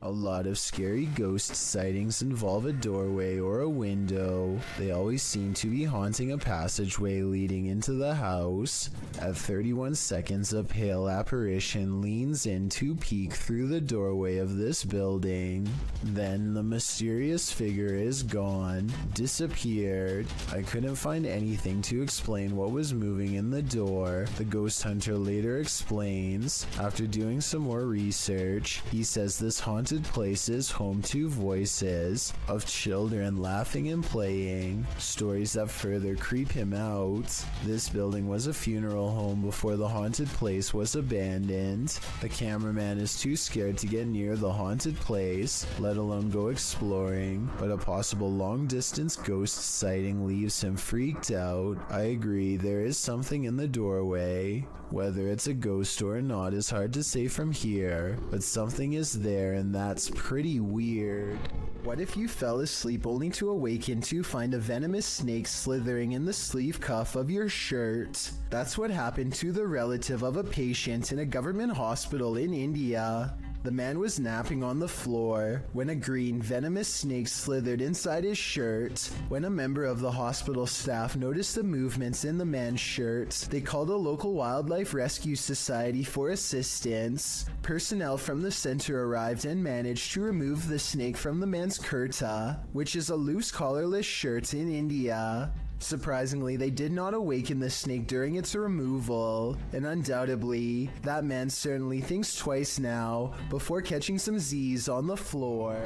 A lot of scary ghost sightings involve a doorway or a window. They always seem to be haunting a passageway leading into the house. At 31 seconds, a pale apparition leans in to peek through the doorway of this building. Then the mysterious figure is gone, disappeared. I couldn't find anything to explain what was moving in the door. The ghost hunter later explains, after doing some more research, he says this haunted place is home to voices of children laughing and playing, stories that further creep him out. This building was a funeral home before the haunted place was abandoned. The cameraman is too scared to get near the haunted place, let alone go exploring, but a possible long-distance ghost sighting leaves him freaked out. I agree, there is something in the doorway. Whether it's a ghost or not is hard to say from here, but something is there, and that's pretty weird. What if you fell asleep only to awaken to find a venomous snake slithering in the sleeve cuff of your shirt? That's what happened to the relative of a patient in a government hospital in India. The man was napping on the floor when a green venomous snake slithered inside his shirt. When a member of the hospital staff noticed the movements in the man's shirt, they called a local wildlife rescue society for assistance. Personnel from the center arrived and managed to remove the snake from the man's kurta, which is a loose collarless shirt in India. Surprisingly, they did not awaken the snake during its removal, and undoubtedly, that man certainly thinks twice now before catching some Z's on the floor.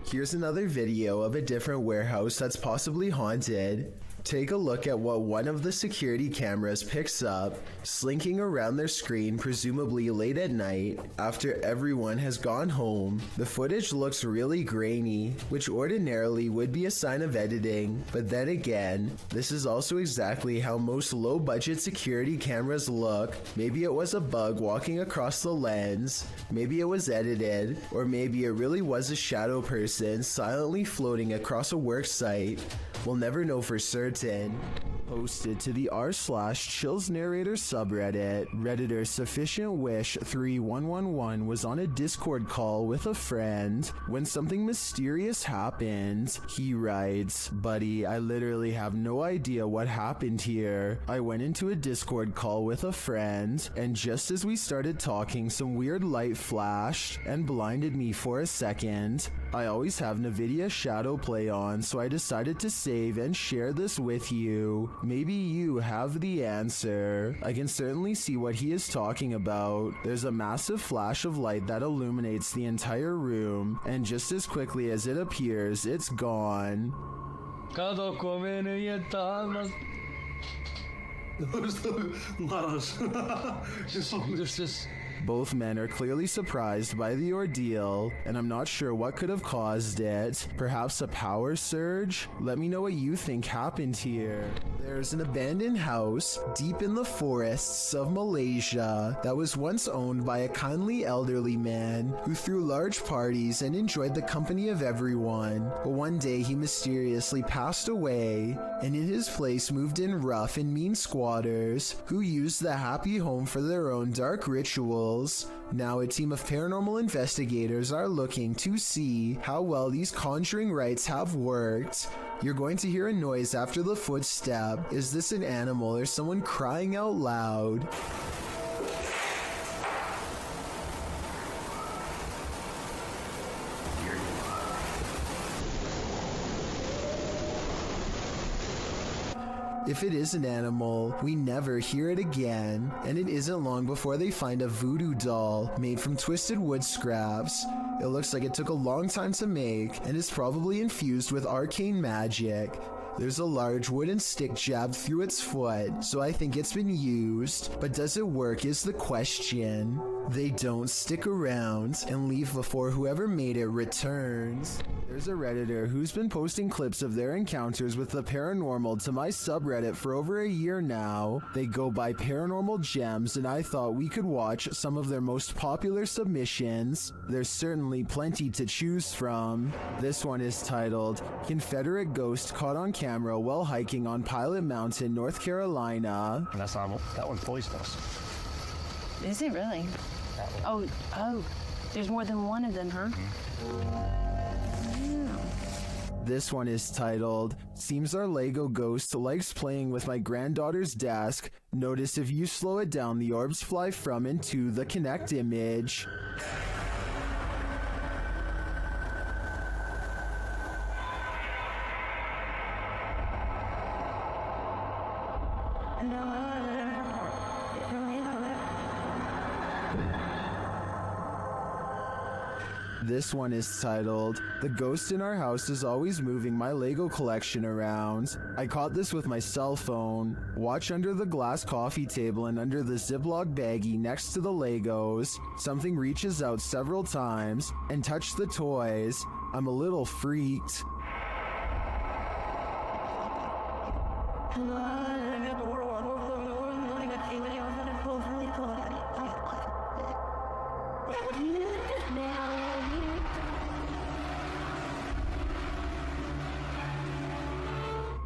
Here's another video of a different warehouse that's possibly haunted. Take a look at what one of the security cameras picks up, slinking around their screen presumably late at night after everyone has gone home. The footage looks really grainy, which ordinarily would be a sign of editing, but then again, this is also exactly how most low-budget security cameras look. Maybe it was a bug walking across the lens, maybe it was edited, or maybe it really was a shadow person silently floating across a work site. We'll never know for certain. Posted to the r/Chills Narrator subreddit, Redditor Sufficient Wish 3111 was on a Discord call with a friend when something mysterious happened. He writes, "Buddy, I literally have no idea what happened here. I went into a Discord call with a friend, and just as we started talking, some weird light flashed and blinded me for a second. I always have NVIDIA Shadow Play on, so I decided to save and share this with you. Maybe you have the answer." I can certainly see what he is talking about. There's a massive flash of light that illuminates the entire room, and just as quickly as it appears, it's gone. Both men are clearly surprised by the ordeal, and I'm not sure what could have caused it. Perhaps a power surge? Let me know what you think happened here. There's an abandoned house deep in the forests of Malaysia that was once owned by a kindly elderly man who threw large parties and enjoyed the company of everyone. But one day he mysteriously passed away, and in his place moved in rough and mean squatters who used the happy home for their own dark rituals. Now a team of paranormal investigators are looking to see how well these conjuring rites have worked. You're going to hear a noise after the footstep. Is this an animal or someone crying out loud? If it is an animal, we never hear it again, and it isn't long before they find a voodoo doll made from twisted wood scraps. It looks like it took a long time to make and is probably infused with arcane magic. There's a large wooden stick jabbed through its foot, so I think it's been used. But does it work is the question. They don't stick around and leave before whoever made it returns. There's a Redditor who's been posting clips of their encounters with the paranormal to my subreddit for over a year now. They go by Paranormal Gems, and I thought we could watch some of their most popular submissions. There's certainly plenty to choose from. This one is titled, "Confederate Ghost Caught on Camera While Hiking on Pilot Mountain, North Carolina." And that's normal. That one's poisonous. Is it really? Oh. There's more than one of them, huh? This one is titled, Seems our Lego ghost likes playing with my granddaughter's desk. Notice if you slow it down, the orbs fly from and to the Connect image. This one is titled, The Ghost in Our House is Always Moving My Lego Collection Around. I caught this with my cell phone. Watch under the glass coffee table and under the Ziploc baggie next to the Legos. Something reaches out several times and touch the toys. I'm a little freaked.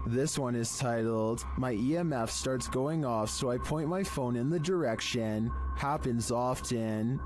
This one is titled, My EMF starts going off, so I point my phone in the direction. Happens often.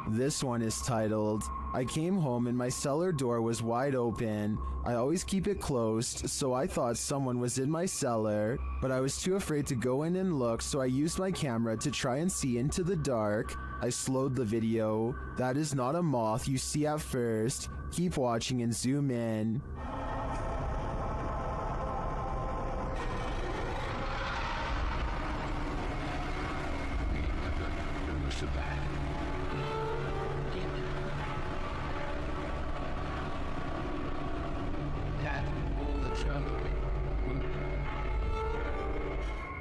This one is titled, I came home and my cellar door was wide open. I always keep it closed, so I thought someone was in my cellar, but I was too afraid to go in and look, so I used my camera to try and see into the dark. I slowed the video. That is not a moth you see at first. Keep watching and zoom in.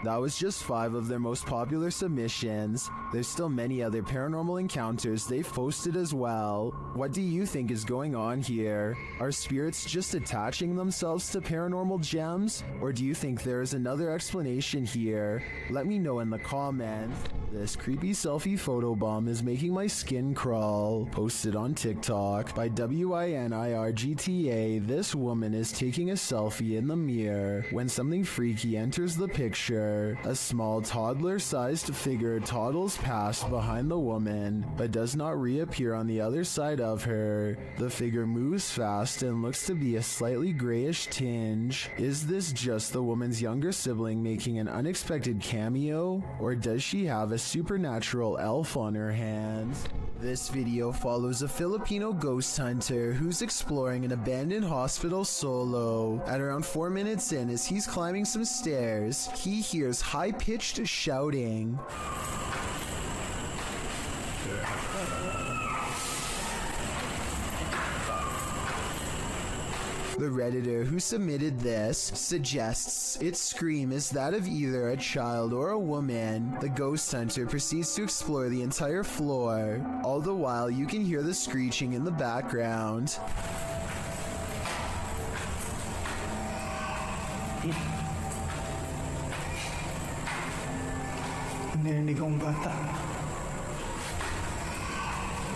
That was just 5 of their most popular submissions. There's still many other paranormal encounters they've posted as well. What do you think is going on here? Are spirits just attaching themselves to paranormal gems? Or do you think there is another explanation here? Let me know in the comments. This creepy selfie photobomb is making my skin crawl. Posted on TikTok by WINIRGTA, this woman is taking a selfie in the mirror when something freaky enters the picture. A small toddler-sized figure toddles past behind the woman, but does not reappear on the other side of her. The figure moves fast and looks to be a slightly grayish tinge. Is this just the woman's younger sibling making an unexpected cameo? Or does she have a supernatural elf on her hands? This video follows a Filipino ghost hunter who's exploring an abandoned hospital solo. At around 4 minutes in, as he's climbing some stairs, he hears high-pitched shouting. The Redditor who submitted this suggests its scream is that of either a child or a woman. The ghost hunter proceeds to explore the entire floor. All the while, you can hear the screeching in the background.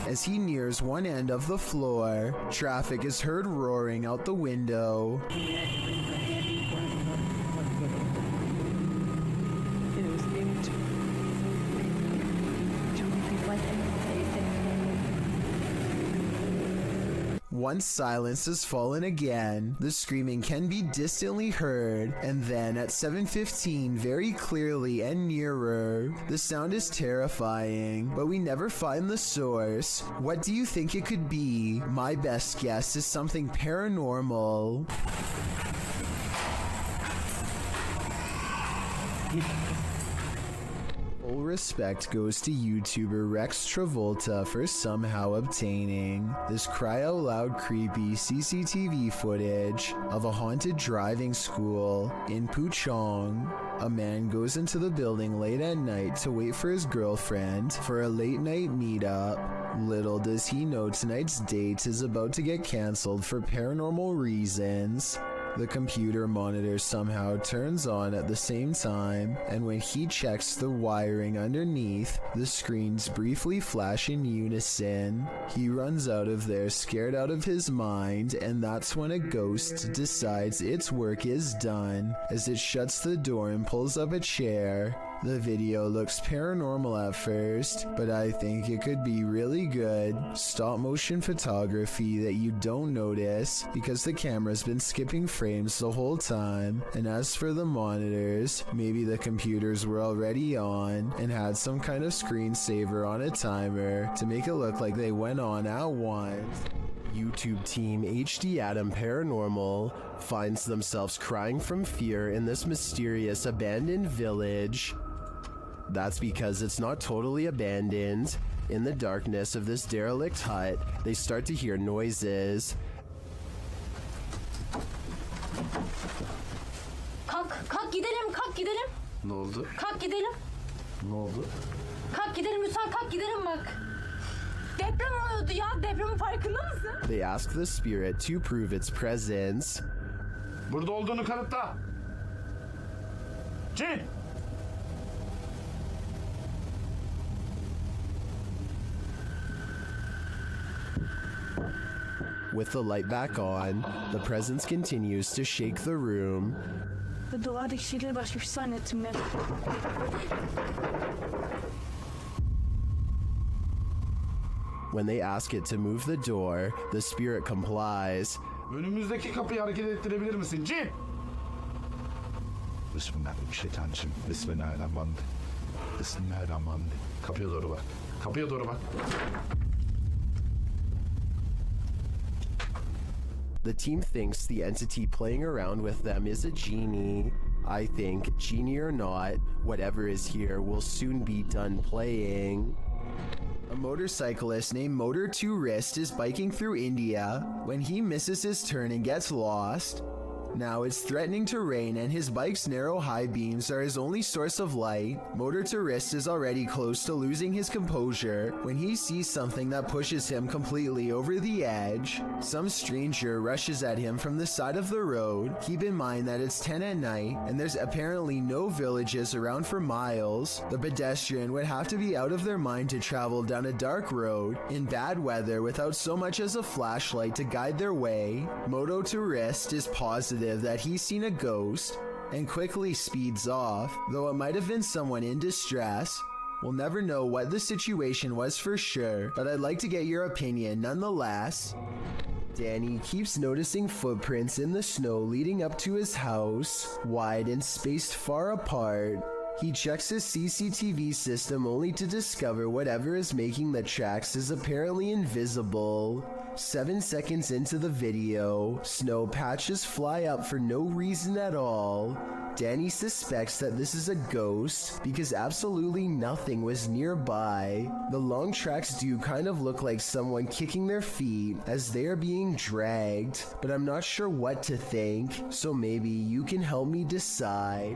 As he nears one end of the floor, traffic is heard roaring out the window. Once silence has fallen again, the screaming can be distantly heard, and then at 7:15 very clearly and nearer. The sound is terrifying, but we never find the source. What do you think it could be? My best guess is something paranormal. Full respect goes to YouTuber Rex Travolta for somehow obtaining this cry-out-loud creepy CCTV footage of a haunted driving school in Puchong. A man goes into the building late at night to wait for his girlfriend for a late-night meetup. Little does he know tonight's date is about to get cancelled for paranormal reasons. The computer monitor somehow turns on at the same time, and when he checks the wiring underneath, the screens briefly flash in unison. He runs out of there scared out of his mind, and that's when a ghost decides its work is done as it shuts the door and pulls up a chair. The video looks paranormal at first, but I think it could be really good stop motion photography that you don't notice because the camera's been skipping frames the whole time. And as for the monitors, maybe the computers were already on and had some kind of screensaver on a timer to make it look like they went on at once. YouTube team HD Adam Paranormal finds themselves crying from fear in this mysterious abandoned village. That's because it's not totally abandoned. In the darkness of this derelict hut, they start to hear noises. Kalk gidelim, kalk gidelim. Ne oldu? Kalk gidelim. Ne oldu? Kalk gidelim Hüsam, kalk gidelim bak. Deprem oluyordu ya, depremin farkında mısın? They ask the spirit to prove its presence. Burada olduğunu kanıtla. Cin! With the light back on, the presence continues to shake the room. Duvardaki şeyleri başka bir şey zannettim ben. When they ask it to move the door, the spirit complies. Önümüzdeki kapıyı hareket ettirebilir misin cin? Bismillahirrahmanirrahim. Bismillahirrahmanirrahim. Bismillahirrahmanirrahim. Kapıya doğru bak. Kapıya doğru bak. The team thinks the entity playing around with them is a genie. I think, genie or not, whatever is here will soon be done playing. A motorcyclist named Motor 2 Wrist is biking through India when he misses his turn and gets lost. Now it's threatening to rain and his bike's narrow high beams are his only source of light. Motor 2 Wrist is already close to losing his composure when he sees something that pushes him completely over the edge. Some stranger rushes at him from the side of the road. Keep in mind that it's 10 at night and there's apparently no villages around for miles. The pedestrian would have to be out of their mind to travel down a dark road in bad weather without so much as a flashlight to guide their way. Moto 2 Wrist is positive that he's seen a ghost and quickly speeds off, though it might have been someone in distress. We'll never know what the situation was for sure, but I'd like to get your opinion nonetheless. Danny keeps noticing footprints in the snow leading up to his house, wide and spaced far apart. He checks his CCTV system only to discover whatever is making the tracks is apparently invisible. 7 seconds into the video, snow patches fly up for no reason at all. Danny suspects that this is a ghost because absolutely nothing was nearby. The long tracks do kind of look like someone kicking their feet as they are being dragged, but I'm not sure what to think, so maybe you can help me decide.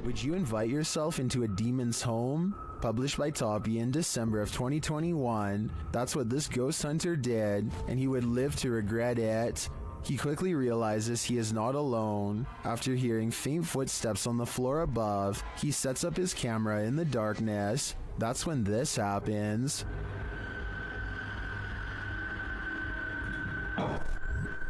Would you invite yourself into a demon's home? Published by Toppy in December of 2021, that's what this ghost hunter did, and he would live to regret it. He quickly realizes he is not alone. After hearing faint footsteps on the floor above, he sets up his camera in the darkness. That's when this happens.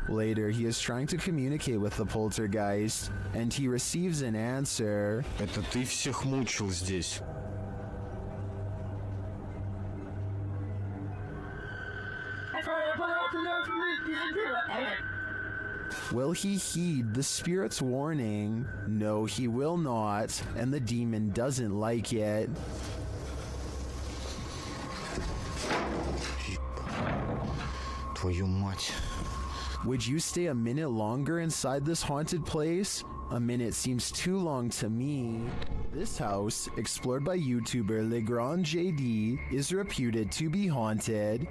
Later, he is trying to communicate with the poltergeist, and he receives an answer. Это ты всех мучил здесь. Will he heed the spirit's warning? No, he will not, and the demon doesn't like it. Твою мать. Would you stay a minute longer inside this haunted place? A minute seems too long to me. This house, explored by YouTuber Legrand JD, is reputed to be haunted.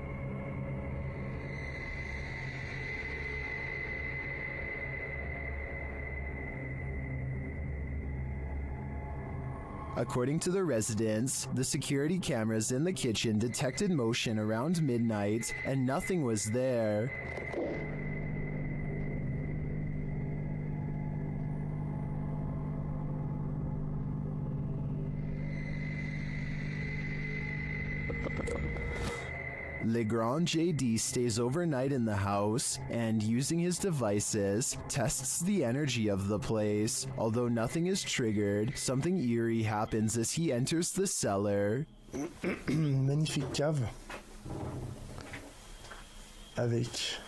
According to the residents, the security cameras in the kitchen detected motion around midnight and nothing was there. Legrand JD stays overnight in the house and, using his devices, tests the energy of the place. Although nothing is triggered, something eerie happens as he enters the cellar. Magnifique cave avec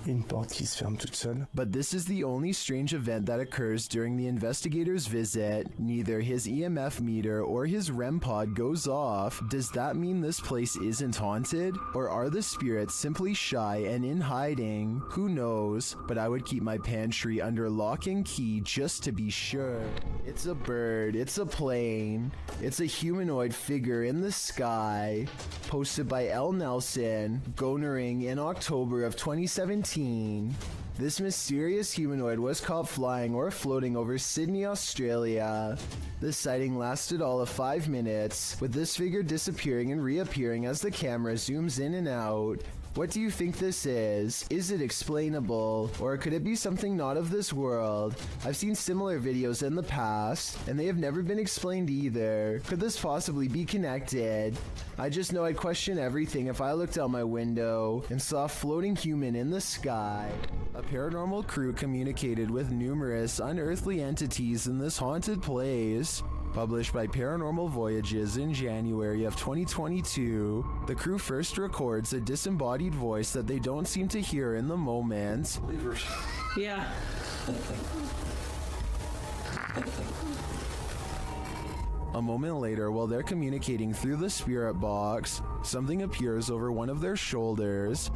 une porte qui se ferme toute seule. But this is the only strange event that occurs during the investigator's visit. Neither his EMF meter or his REM pod goes off. Does that mean this place isn't haunted? Or are the spirits simply shy and in hiding? Who knows? But I would keep my pantry under lock and key just to be sure. It's a bird. It's a plane. It's a humanoid figure in the sky. Posted by L. Nelson, gonering in October of 2017. This mysterious humanoid was caught flying or floating over Sydney, Australia. The sighting lasted all of 5 minutes, with this figure disappearing and reappearing as the camera zooms in and out. What do you think this is? Is it explainable? Or could it be something not of this world? I've seen similar videos in the past, and they have never been explained either. Could this possibly be connected? I just know I'd question everything if I looked out my window and saw a floating human in the sky. A paranormal crew communicated with numerous unearthly entities in this haunted place. Published by Paranormal Voyages in January of 2022, the crew first records a disembodied voice that they don't seem to hear in the moment. Yeah. A moment later, while they're communicating through the spirit box, something appears over one of their shoulders.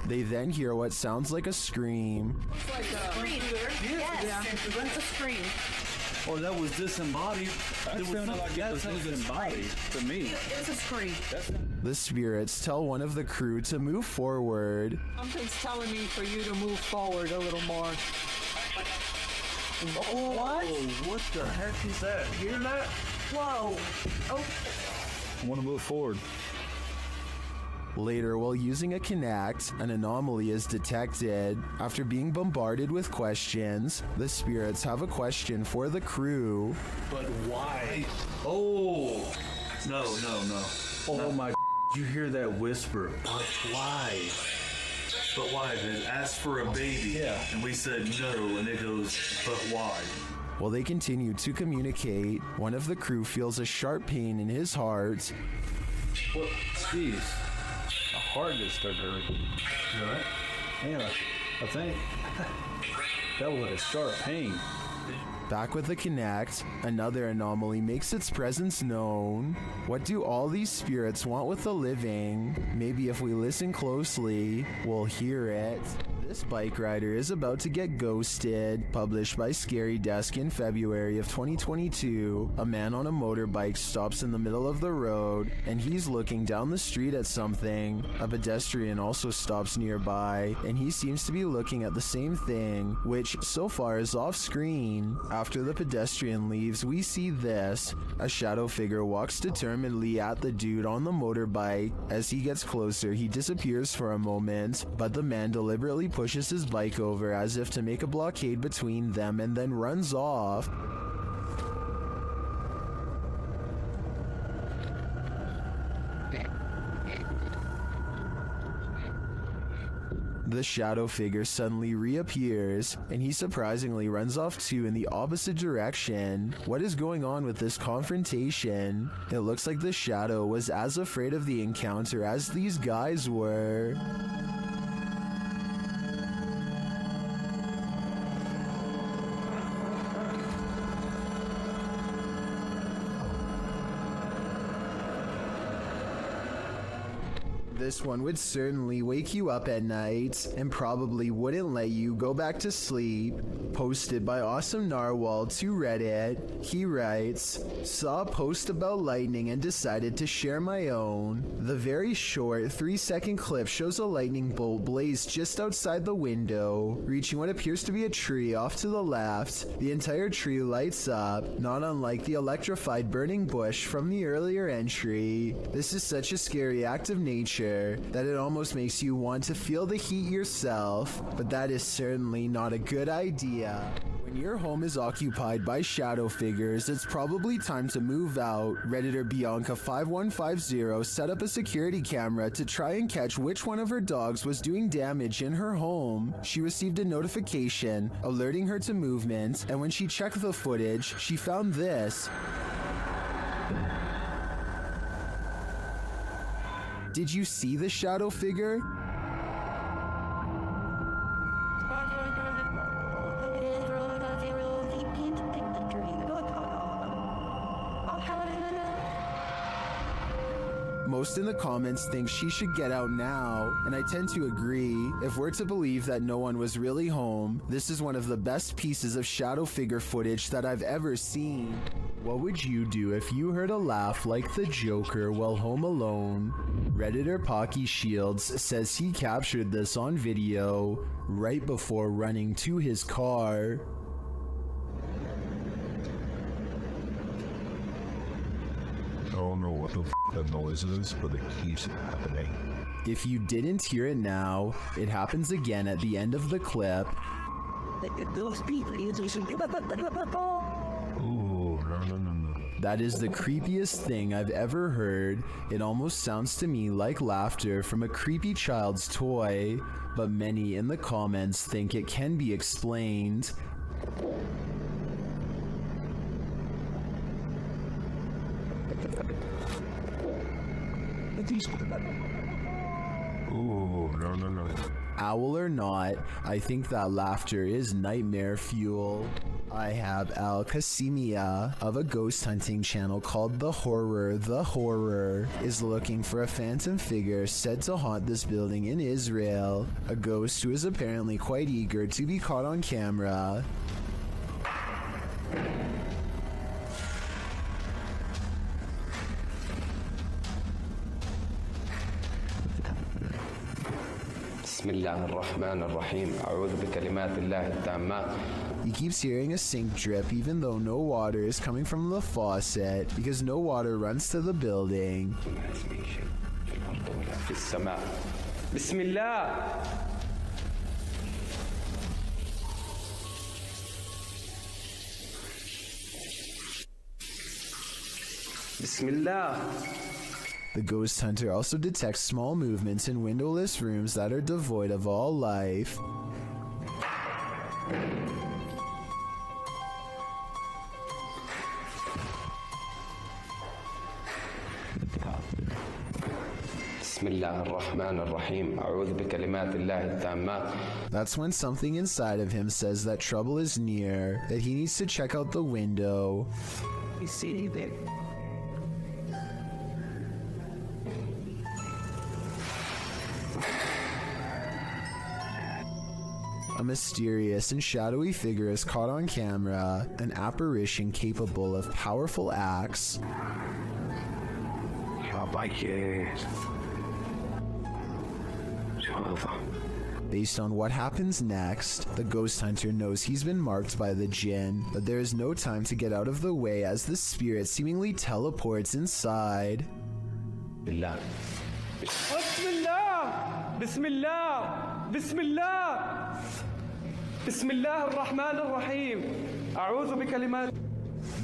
They then hear what sounds like a scream. It's like a scream. Yes, it's a scream. Oh, that was disembodied. It was disembodied to me. It's a scream. The spirits tell one of the crew to move forward. Something's telling me for you to move forward a little more. What? What the heck is that? Hear that? Whoa. Oh. I want to move forward. Later, while using a Kinect, an anomaly is detected. After being bombarded with questions, the spirits have a question for the crew. But why? Oh. No. Oh my. You hear that whisper. But why? But why? It asked for a baby. Yeah. And we said no, and it goes, but why? While they continue to communicate, one of the crew feels a sharp pain in his heart. What? Jeez. My heart just started hurting. You alright? Yeah, I think that was a sharp pain. Back with the Kinect, another anomaly makes its presence known. What do all these spirits want with the living? Maybe if we listen closely, we'll hear it. This bike rider is about to get ghosted. Published by Scary Desk in February of 2022, a man on a motorbike stops in the middle of the road, and he's looking down the street at something. A pedestrian also stops nearby, and he seems to be looking at the same thing, which so far is off screen. After the pedestrian leaves, we see this. A shadow figure walks determinedly at the dude on the motorbike. As he gets closer, he disappears for a moment, but the man deliberately pushes his bike over as if to make a blockade between them and then runs off. The shadow figure suddenly reappears, and he surprisingly runs off too in the opposite direction. What is going on with this confrontation? It looks like the shadow was as afraid of the encounter as these guys were. This one would certainly wake you up at night and probably wouldn't let you go back to sleep. Posted by Awesome Narwhal to Reddit, he writes, "Saw a post about lightning and decided to share my own. The very short 3-second clip shows a lightning bolt blaze just outside the window, reaching what appears to be a tree off to the left. The entire tree lights up, not unlike the electrified burning bush from the earlier entry. This is such a scary act of nature temperature that it almost makes you want to feel the heat yourself, but that is certainly not a good idea. When your home is occupied by shadow figures, it's probably time to move out. Redditor Bianca5150 set up a security camera to try and catch which one of her dogs was doing damage in her home. She received a notification alerting her to movement, and when she checked the footage, she found this. Did you see the shadow figure? Most in the comments think she should get out now, and I tend to agree. If we're to believe that no one was really home, this is one of the best pieces of shadow figure footage that I've ever seen. What would you do if you heard a laugh like the Joker while home alone? Redditor Pocky Shields says he captured this on video right before running to his car. I don't know what the that noise is, but it keeps happening. If you didn't hear it now, it happens again at the end of the clip. Ooh, no. That is the creepiest thing I've ever heard. It almost sounds to me like laughter from a creepy child's toy, but many in the comments think it can be explained. Ooh, no. Owl or not, I think that laughter is nightmare fuel. I have Al Kasimia of a ghost hunting channel called The Horror is looking for a phantom figure said to haunt this building in Israel. A ghost who is apparently quite eager to be caught on camera. بسم الله الرحمن الرحيم أعوذ بكلمات الله التامات. He keeps hearing a sink drip even though no water is coming from the faucet because no water runs to the building. في السماء. بسم الله. بسم الله. The ghost hunter also detects small movements in windowless rooms that are devoid of all life. بسم الله الرحمن الرحيم أعوذ بكلمات الله التامات. That's when something inside of him says that trouble is near, that he needs to check out the window. You see anything? A mysterious and shadowy figure is caught on camera, an apparition capable of powerful acts. Based on what happens next, the ghost hunter knows he's been marked by the jinn, but there is no time to get out of the way as the spirit seemingly teleports inside. بالله. بسم الله بسم الله بسم الله بسم الله الرحمن الرحيم أعوذ بكلمات.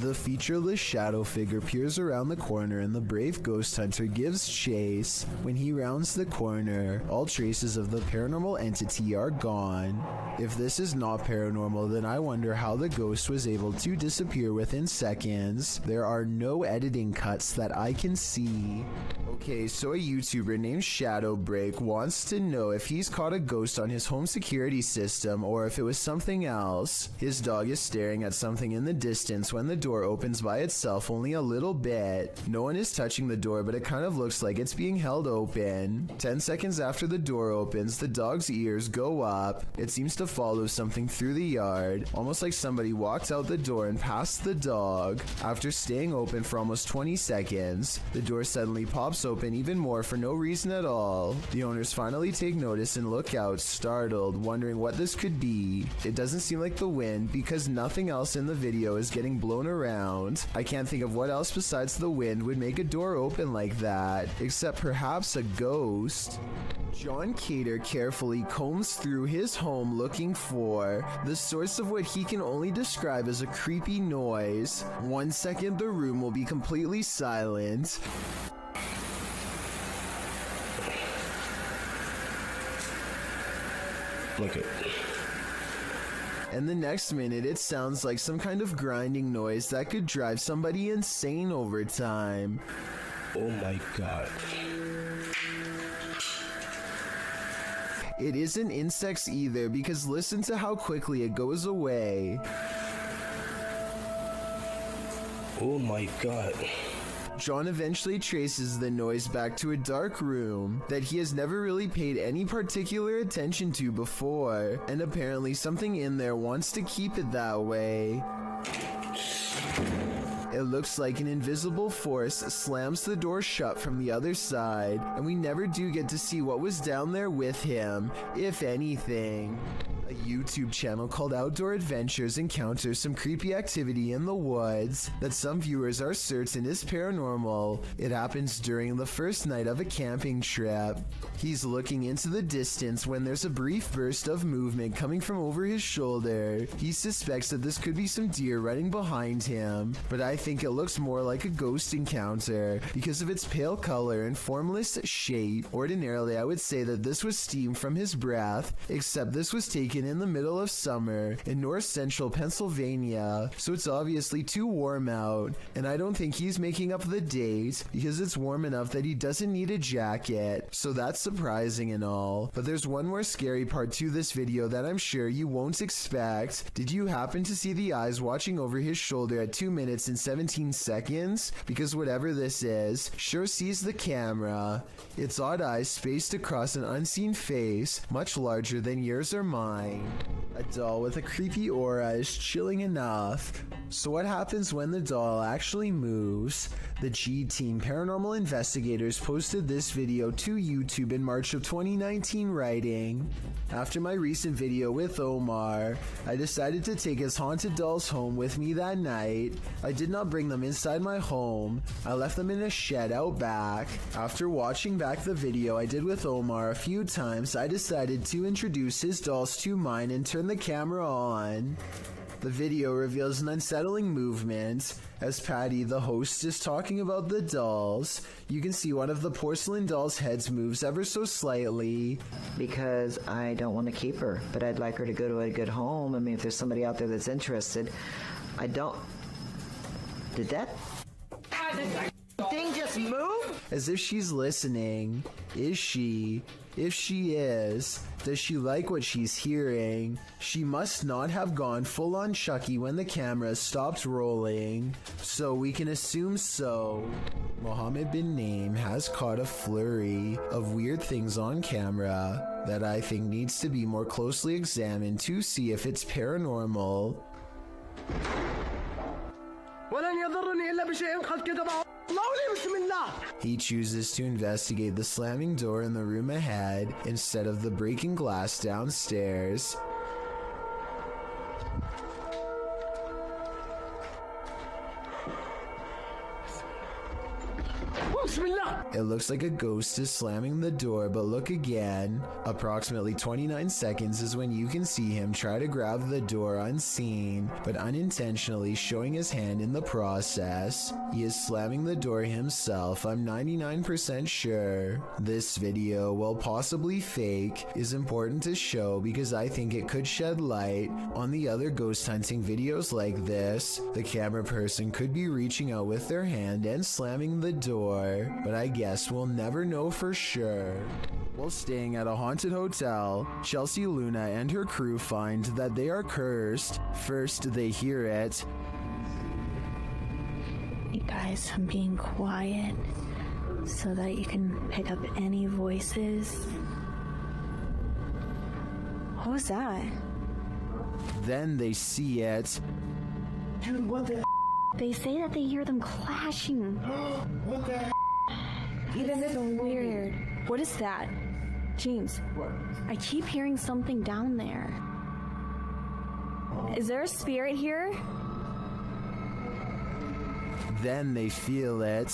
The featureless shadow figure peers around the corner and the brave ghost hunter gives chase. When he rounds the corner, all traces of the paranormal entity are gone. If this is not paranormal, then I wonder how the ghost was able to disappear within seconds. There are no editing cuts that I can see. Okay, so a YouTuber named Shadowbreak wants to know if he's caught a ghost on his home security system or if it was something else. His dog is staring at something in the distance when the door opens by itself only a little bit. No one is touching the door, but it kind of looks like it's being held open. 10 seconds after the door opens, the dog's ears go up. It seems to follow something through the yard, almost like somebody walked out the door and passed the dog. After staying open for almost 20 seconds, the door suddenly pops open even more for no reason at all. The owners finally take notice and look out, startled, wondering what this could be. It doesn't seem like the wind because nothing else in the video is getting blown around around. I can't think of what else besides the wind would make a door open like that, except perhaps a ghost. John Cater carefully combs through his home looking for the source of what he can only describe as a creepy noise. 1 second the room will be completely silent. Look it. And the next minute it sounds like some kind of grinding noise that could drive somebody insane over time. Oh my god. It isn't insects either, because listen to how quickly it goes away. Oh my god. John eventually traces the noise back to a dark room that he has never really paid any particular attention to before, and apparently something in there wants to keep it that way. It looks like an invisible force slams the door shut from the other side, and we never do get to see what was down there with him, if anything. A YouTube channel called Outdoor Adventures encounters some creepy activity in the woods that some viewers are certain is paranormal. It happens during the first night of a camping trip. He's looking into the distance when there's a brief burst of movement coming from over his shoulder. He suspects that this could be some deer running behind him, but I think it looks more like a ghost encounter because of its pale color and formless shape. Ordinarily, I would say that this was steam from his breath, except this was taken in the middle of summer in north central Pennsylvania, so it's obviously too warm out, and I don't think he's making up the date because it's warm enough that he doesn't need a jacket, so that's surprising and all. But there's one more scary part to this video that I'm sure you won't expect. Did you happen to see the eyes watching over his shoulder at 2 minutes and 17 seconds? Because whatever this is sure sees the camera. Its odd eyes spaced across an unseen face much larger than yours or mine. A doll with a creepy aura is chilling enough. So what happens when the doll actually moves? The G-Team Paranormal Investigators posted this video to YouTube in March of 2019, writing, "After my recent video with Omar, I decided to take his haunted dolls home with me that night. I did not bring them inside my home. I left them in a shed out back. After watching back the video I did with Omar a few times, I decided to introduce his dolls to mine and turn the camera on." The video reveals an unsettling movement. As Patty, the host, is talking about the dolls, you can see one of the porcelain doll's heads moves ever so slightly. Because I don't want to keep her, but I'd like her to go to a good home. I mean, if there's somebody out there that's interested, I don't... Did that thing just move? As if she's listening. Is she? If she is, does she like what she's hearing? She must not have gone full on Chucky when the camera stopped rolling, so we can assume so. Mohammed bin Naim has caught a flurry of weird things on camera that I think needs to be more closely examined to see if it's paranormal. He chooses to investigate the slamming door in the room ahead instead of the breaking glass downstairs. It looks like a ghost is slamming the door, but look again. Approximately 29 seconds is when you can see him try to grab the door unseen, but unintentionally showing his hand in the process. He is slamming the door himself, I'm 99% sure. This video, while possibly fake, is important to show because I think it could shed light on the other ghost hunting videos like this. The camera person could be reaching out with their hand and slamming the door, but I guess we'll never know for sure. While staying at a haunted hotel, Chelsea Luna and her crew find that they are cursed. First, they hear it. You guys, I'm being quiet so that you can pick up any voices. What was that? Then they see it. Dude, what the They say that they hear them clashing. What the It's so weird. What is that? James, What? I keep hearing something down there. Is there a spirit here? Then they feel it.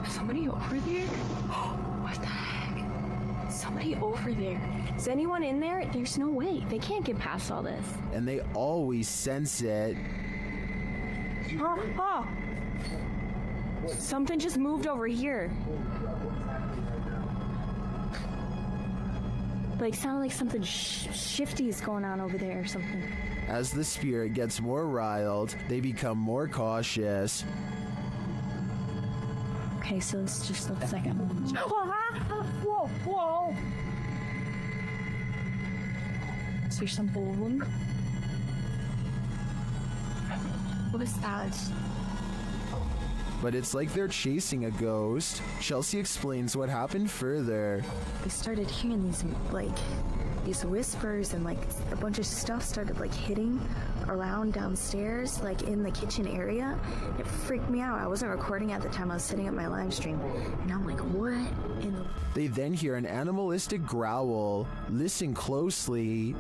Somebody over there? What the heck? Somebody over there. Is anyone in there? There's no way. They can't get past all this. And they always sense it. Oh! Something just moved over here. Like, sounded like something shifty is going on over there or something. As the spirit gets more riled, they become more cautious. Okay, so it's just a second. Whoa, whoa! Is there some balloon? What is that? But it's like they're chasing a ghost. Chelsea explains what happened further. I started hearing these whispers, and like a bunch of stuff started like hitting around downstairs, like in the kitchen area. It freaked me out. I wasn't recording at the time. I was sitting at my live stream, and I'm like, what in the... They then hear an animalistic growl. Listen closely.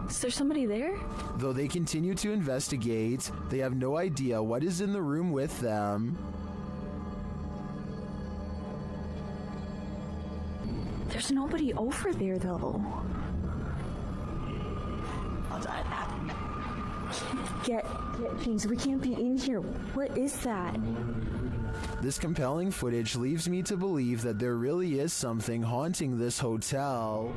Is there somebody there? Though they continue to investigate, they have no idea what is in the room with them. There's nobody over there, though. Get things. We can't be in here. What is that? This compelling footage leaves me to believe that there really is something haunting this hotel.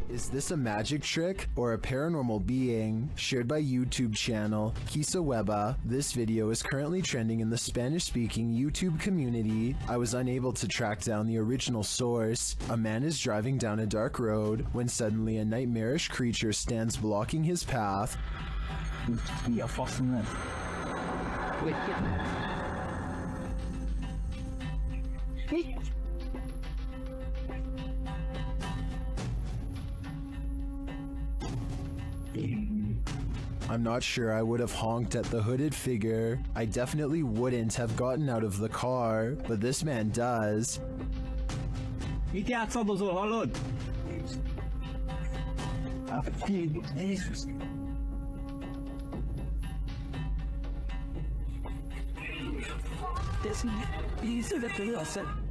Is this a magic trick or a paranormal being? Shared by YouTube channel Kisa Weba, this video is currently trending in the Spanish-speaking YouTube community. I was unable to track down the original source. A man is driving down a dark road when suddenly a nightmarish creature stands blocking his path. I'm not sure I would have honked at the hooded figure. I definitely wouldn't have gotten out of the car, but this man does.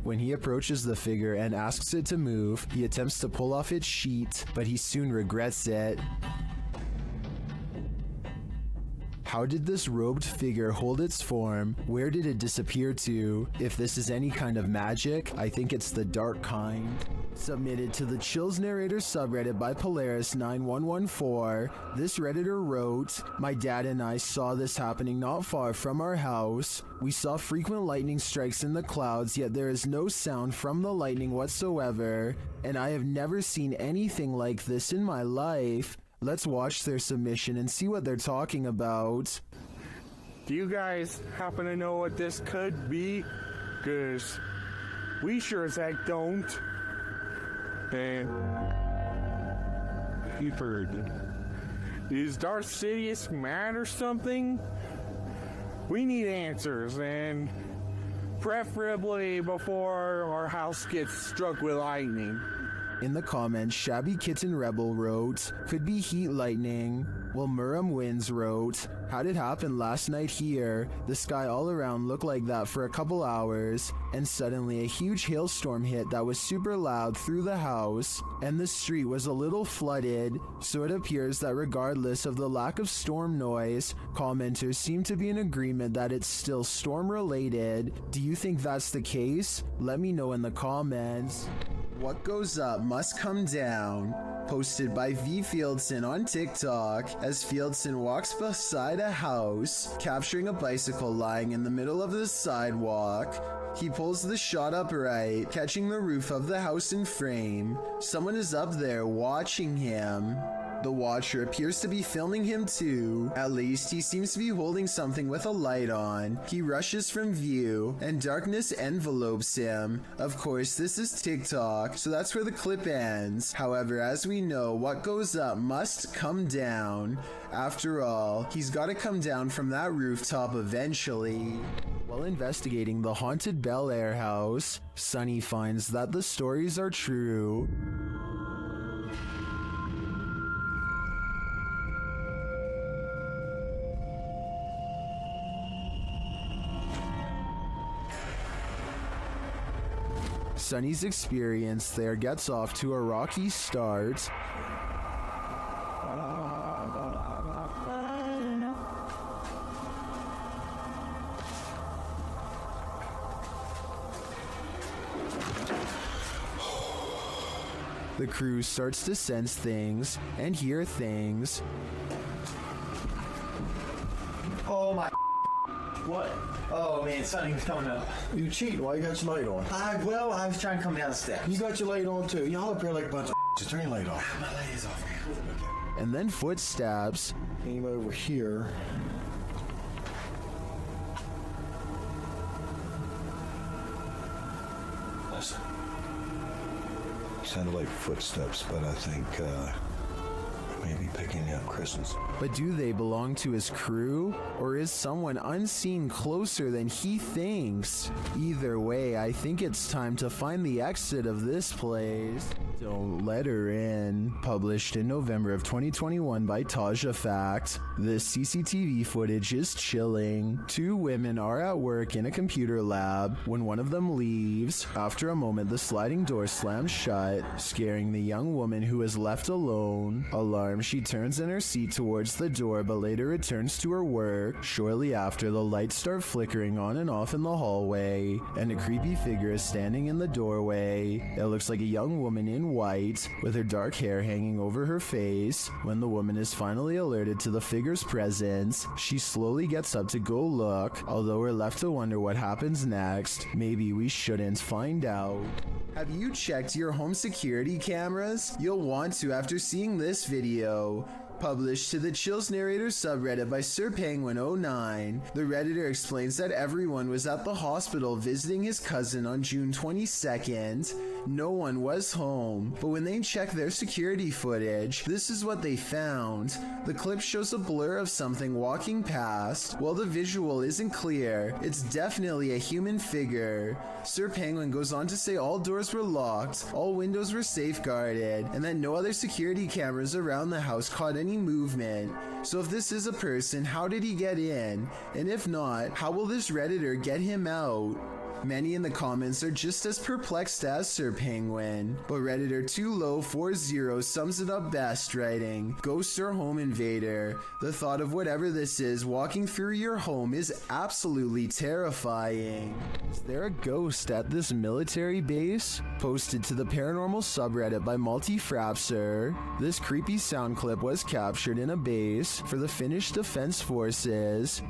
When he approaches the figure and asks it to move, he attempts to pull off its sheet, but he soon regrets it. How did this robed figure hold its form? Where did it disappear to? If this is any kind of magic, I think it's the dark kind. Submitted to the Chills Narrator subreddit by Polaris9114, this redditor wrote, "My dad and I saw this happening not far from our house. We saw frequent lightning strikes in the clouds, yet there is no sound from the lightning whatsoever, and I have never seen anything like this in my life." Let's watch their submission and see what they're talking about. Do you guys happen to know what this could be? Because we sure as heck don't. And you've heard. Is Darth Sidious mad or something? We need answers, and preferably before our house gets struck with lightning. In the comments, Shabby Kitten Rebel wrote, "Could be heat lightning." While Muram Wins wrote, "How'd it happen last night here? The sky all around looked like that for a couple hours, and suddenly a huge hailstorm hit that was super loud through the house, and the street was a little flooded, so it appears that regardless of the lack of storm noise, commenters seem to be in agreement that it's still storm related. Do you think that's the case? Let me know in the comments." What goes up must come down. Posted by V Fieldson on TikTok, as Fieldson walks beside a house, capturing a bicycle lying in the middle of the sidewalk. He pulls the shot upright, catching the roof of the house in frame. Someone is up there watching him. The watcher appears to be filming him too. At least he seems to be holding something with a light on. He rushes from view and darkness envelopes him. Of course, this is TikTok, so that's where the clip ends. However, as we know, what goes up must come down. After all, he's got to come down from that rooftop eventually. While investigating the haunted Bel Air house, Sunny finds that the stories are true. Sunny's experience there gets off to a rocky start. The crew starts to sense things and hear things. Oh my. What? Oh man, Sonny's coming up. You cheating? Why you got your light on? I was trying to come down the steps. You got your light on too. Y'all up here like a bunch of just turn your light off. My light is off. And then footsteps. Came over here. Listen. Sounded like footsteps, but I think maybe picking up Kristen's. But do they belong to his crew? Or is someone unseen closer than he thinks? Either way, I think it's time to find the exit of this place. Don't Let Her In. Published in November of 2021 by Taja Fact. This CCTV footage is chilling. Two women are at work in a computer lab when one of them leaves. After a moment, the sliding door slams shut, scaring the young woman who is left alone. Alarmed, she turns in her seat towards the door but later returns to her work. Shortly after, the lights start flickering on and off in the hallway, and a creepy figure is standing in the doorway. It looks like a young woman in white, with her dark hair hanging over her face. When the woman is finally alerted to the figure's presence, she slowly gets up to go look, although we're left to wonder what happens next. Maybe we shouldn't find out. Have you checked your home security cameras? You'll want to after seeing this video. Published to the Chills Narrator subreddit by SirPenguin09, the Redditor explains that everyone was at the hospital visiting his cousin on June 22nd. No one was home, but when they checked their security footage, this is what they found. The clip shows a blur of something walking past. While the visual isn't clear, it's definitely a human figure. Sir Penguin goes on to say all doors were locked, all windows were safeguarded, and that no other security cameras around the house caught any movement. So if this is a person, how did he get in? And if not, how will this Redditor get him out? Many in the comments are just as perplexed as Sir Penguin, but Redditor 2low40 sums it up best, writing, "Ghost or home invader. The thought of whatever this is walking through your home is absolutely terrifying." Is there a ghost at this military base? Posted to the paranormal subreddit by Multifrapser. This creepy sound clip was captured in a base for the Finnish Defense Forces.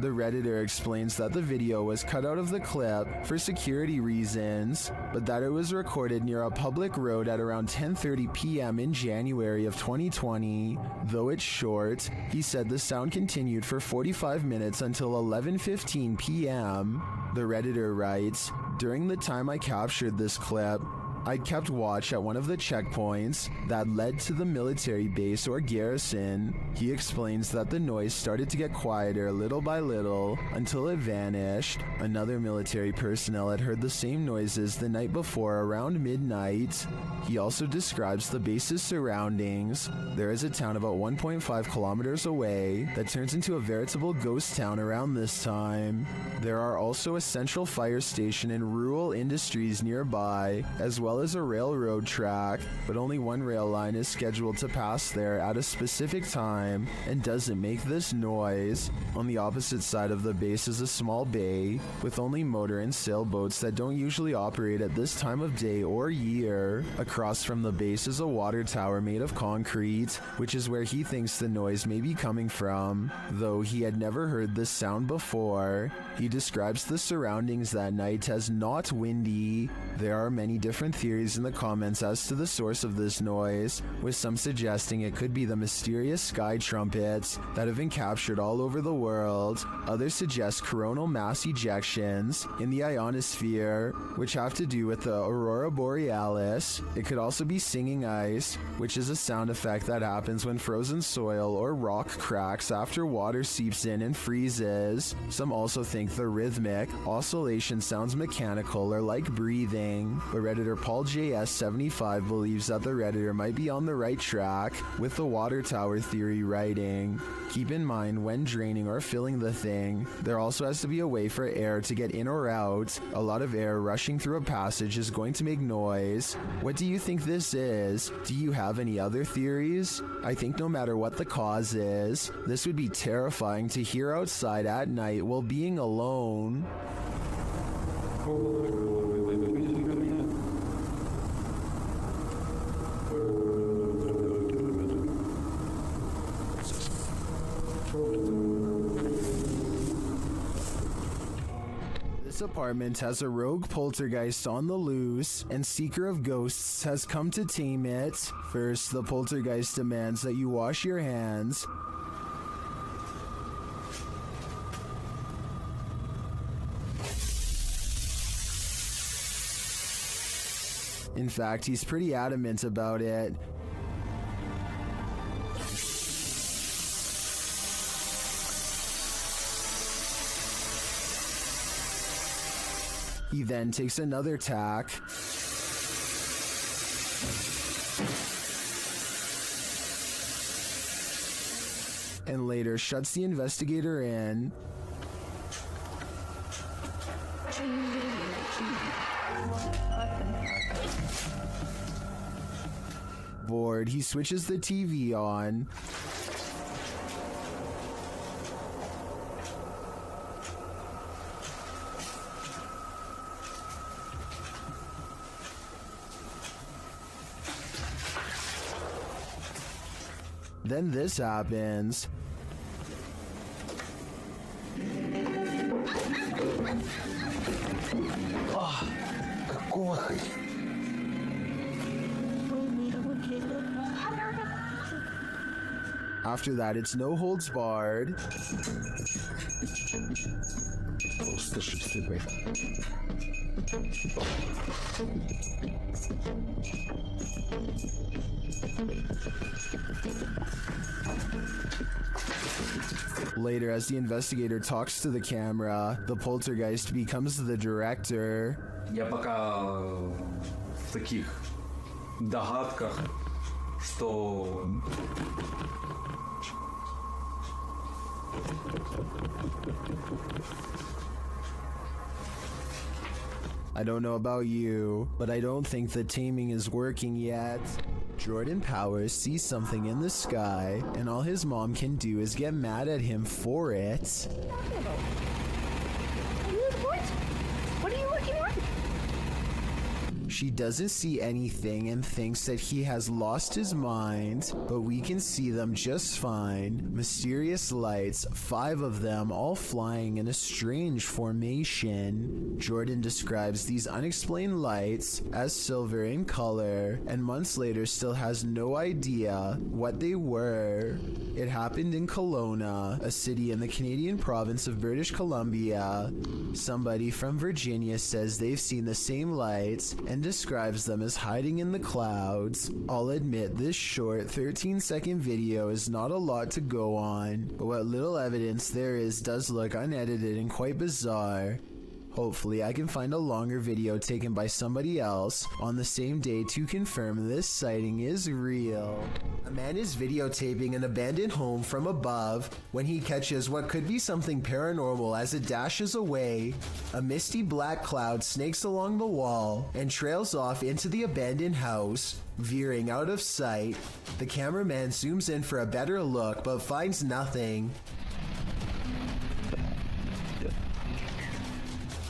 The Redditor explains that the video was cut out of the clip for security reasons, but that it was recorded near a public road at around 10:30 p.m. in January of 2020. Though it's short, he said the sound continued for 45 minutes until 11:15 p.m. The Redditor writes, "During the time I captured this clip, I kept watch at one of the checkpoints that led to the military base or garrison." He explains that the noise started to get quieter little by little until it vanished. Another military personnel had heard the same noises the night before around midnight. He also describes the base's surroundings. There is a town about 1.5 kilometers away that turns into a veritable ghost town around this time. There are also a central fire station and rural industries nearby, as well well as a railroad track, but only one rail line is scheduled to pass there at a specific time and doesn't make this noise. On the opposite side of the base is a small bay with only motor and sailboats that don't usually operate at this time of day or year. Across from the base is a water tower made of concrete, which is where he thinks the noise may be coming from, though he had never heard this sound before. He describes the surroundings that night as not windy. There are many different theories in the comments as to the source of this noise, with some suggesting it could be the mysterious sky trumpets that have been captured all over the world. Others suggest coronal mass ejections in the ionosphere, which have to do with the aurora borealis. It could also be singing ice, which is a sound effect that happens when frozen soil or rock cracks after water seeps in and freezes. Some also think the rhythmic oscillation sounds mechanical or like breathing, but Redditor Paul JS75 believes that the Redditor might be on the right track with the water tower theory writing. Keep in mind, when draining or filling the thing, there also has to be a way for air to get in or out. A lot of air rushing through a passage is going to make noise. What do you think this is? Do you have any other theories? I think no matter what the cause is, this would be terrifying to hear outside at night while being alone. This apartment has a rogue poltergeist on the loose, and Seeker of Ghosts has come to tame it. First, the poltergeist demands that you wash your hands. In fact, he's pretty adamant about it. He then takes another tack. And later shuts the investigator in. Bored, he switches the TV on. Then this happens. Какого хрена? After that, it's no holds barred. Later, as the investigator talks to the camera, the poltergeist becomes the director. Я пока в таких догадках, что I don't know about you, but I don't think the taming is working yet. Jordan Powers sees something in the sky, and all his mom can do is get mad at him for it. What are you looking at? She doesn't see anything and thinks that he has lost his mind, but we can see them just fine. Mysterious lights, 5 of them all flying in a strange formation. Jordan describes these unexplained lights as silver in color, and months later still has no idea what they were. It happened in Kelowna, a city in the Canadian province of British Columbia. Somebody from Virginia says they've seen the same lights and describes them as hiding in the clouds. I'll admit this short 13-second video is not a lot to go on, but what little evidence there is does look unedited and quite bizarre. Hopefully I can find a longer video taken by somebody else on the same day to confirm this sighting is real. A man is videotaping an abandoned home from above when he catches what could be something paranormal as it dashes away. A misty black cloud snakes along the wall and trails off into the abandoned house, veering out of sight. The cameraman zooms in for a better look but finds nothing.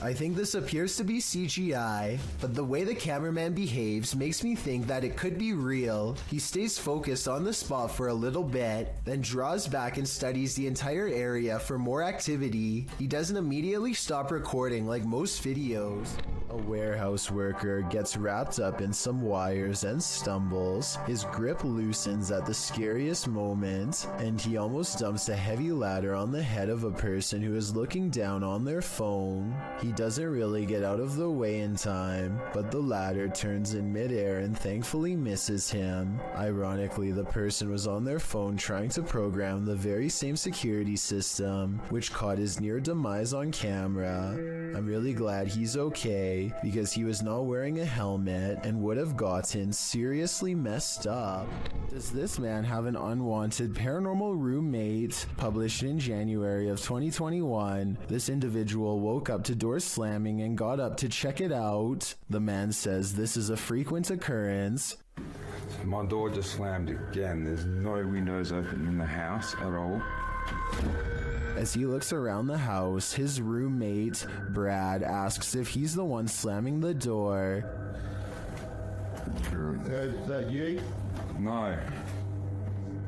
I think this appears to be CGI, but the way the cameraman behaves makes me think that it could be real. He stays focused on the spot for a little bit, then draws back and studies the entire area for more activity. He doesn't immediately stop recording like most videos. A warehouse worker gets wrapped up in some wires and stumbles. His grip loosens at the scariest moment, and he almost dumps a heavy ladder on the head of a person who is looking down on their phone. He doesn't really get out of the way in time, but the ladder turns in midair and thankfully misses him. Ironically, the person was on their phone trying to program the very same security system, which caught his near demise on camera. I'm really glad he's okay, because he was not wearing a helmet and would have gotten seriously messed up. Does this man have an unwanted paranormal roommate? Published in January of 2021, this individual woke up to doors slamming and got up to check it out. The man says this is a frequent occurrence. My door just slammed again. There's no windows open in the house at all. As he looks around the house, his roommate, Brad, asks if he's the one slamming the door. Is that you? No.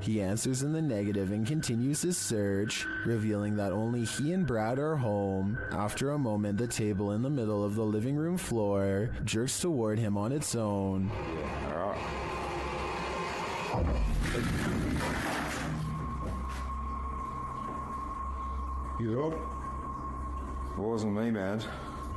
He answers in the negative and continues his search, revealing that only he and Brad are home. After a moment, the table in the middle of the living room floor jerks toward him on its own. You up? It wasn't me, man.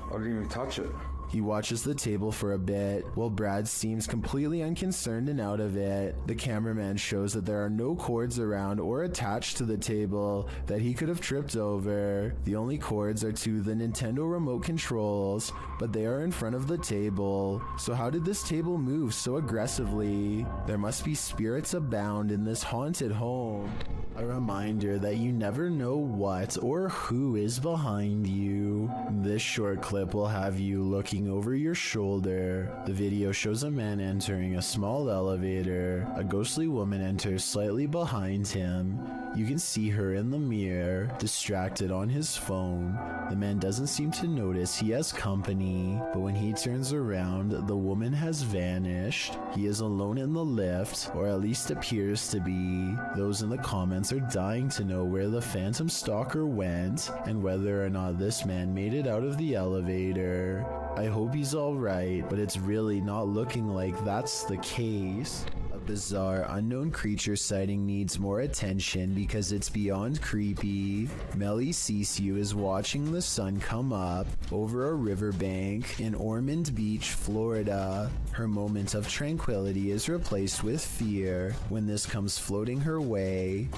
I didn't even touch it. He watches the table for a bit, while Brad seems completely unconcerned and out of it. The cameraman shows that there are no cords around or attached to the table that he could have tripped over. The only cords are to the Nintendo remote controls, but they are in front of the table. So how did this table move so aggressively? There must be spirits abound in this haunted home. A reminder that you never know what or who is behind you. This short clip will have you looking over your shoulder. The video shows a man entering a small elevator. A ghostly woman enters slightly behind him. You can see her in the mirror, distracted on his phone. The man doesn't seem to notice he has company, but when he turns around, the woman has vanished. He is alone in the lift, or at least appears to be. Those in the comments are dying to know where the phantom stalker went and whether or not this man made it out of the elevator. I hope he's alright, but it's really not looking like that's the case. A bizarre unknown creature sighting needs more attention because it's beyond creepy. Melly Sisu is watching the sun come up over a riverbank in Ormond Beach, Florida. Her moment of tranquility is replaced with fear when this comes floating her way.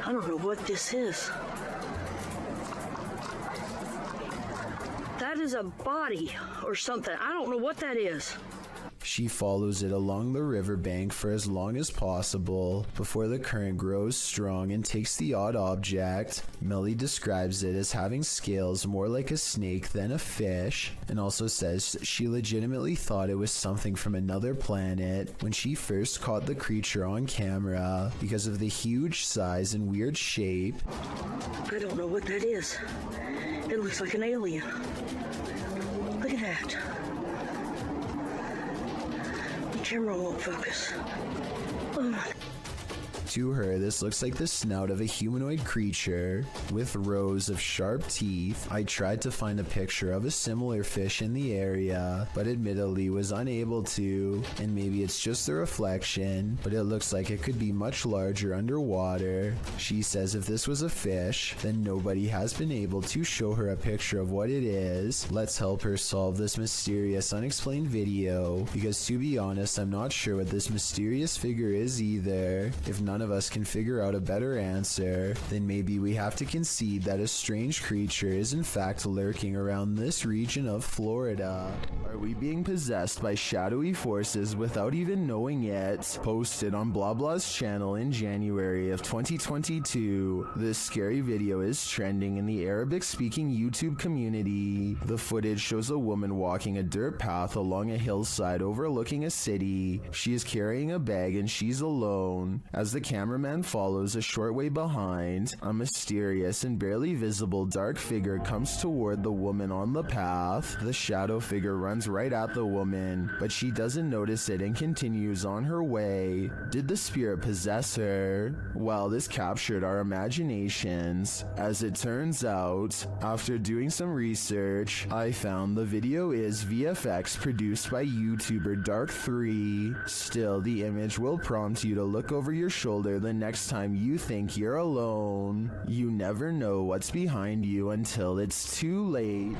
I don't know what this is. That is a body or something. I don't know what that is. She follows it along the riverbank for as long as possible before the current grows strong and takes the odd object. Melly describes it as having scales more like a snake than a fish, and also says she legitimately thought it was something from another planet when she first caught the creature on camera because of the huge size and weird shape. I don't know what that is. It looks like an alien. Look at that. The camera won't focus. Oh my. To her, this looks like the snout of a humanoid creature with rows of sharp teeth. I tried to find a picture of a similar fish in the area, but admittedly was unable to, and maybe it's just a reflection, but it looks like it could be much larger underwater. She says if this was a fish, then nobody has been able to show her a picture of what it is. Let's help her solve this mysterious unexplained video, because to be honest, I'm not sure what this mysterious figure is either. If none of us can figure out a better answer, then maybe we have to concede that a strange creature is in fact lurking around this region of Florida. Are we being possessed by shadowy forces without even knowing it? Posted on Blah Blah's channel in January of 2022. This scary video is trending in the Arabic-speaking YouTube community. The footage shows a woman walking a dirt path along a hillside overlooking a city. She is carrying a bag and she's alone. As the cameraman follows a short way behind, a mysterious and barely visible dark figure comes toward the woman on the path. The shadow figure runs right at the woman, but she doesn't notice it and continues on her way. Did the spirit possess her? Well, this captured our imaginations. As it turns out, after doing some research, I found the video is VFX produced by YouTuber Dark3. Still, the image will prompt you to look over your shoulder the next time you think you're alone. You never know what's behind you until it's too late.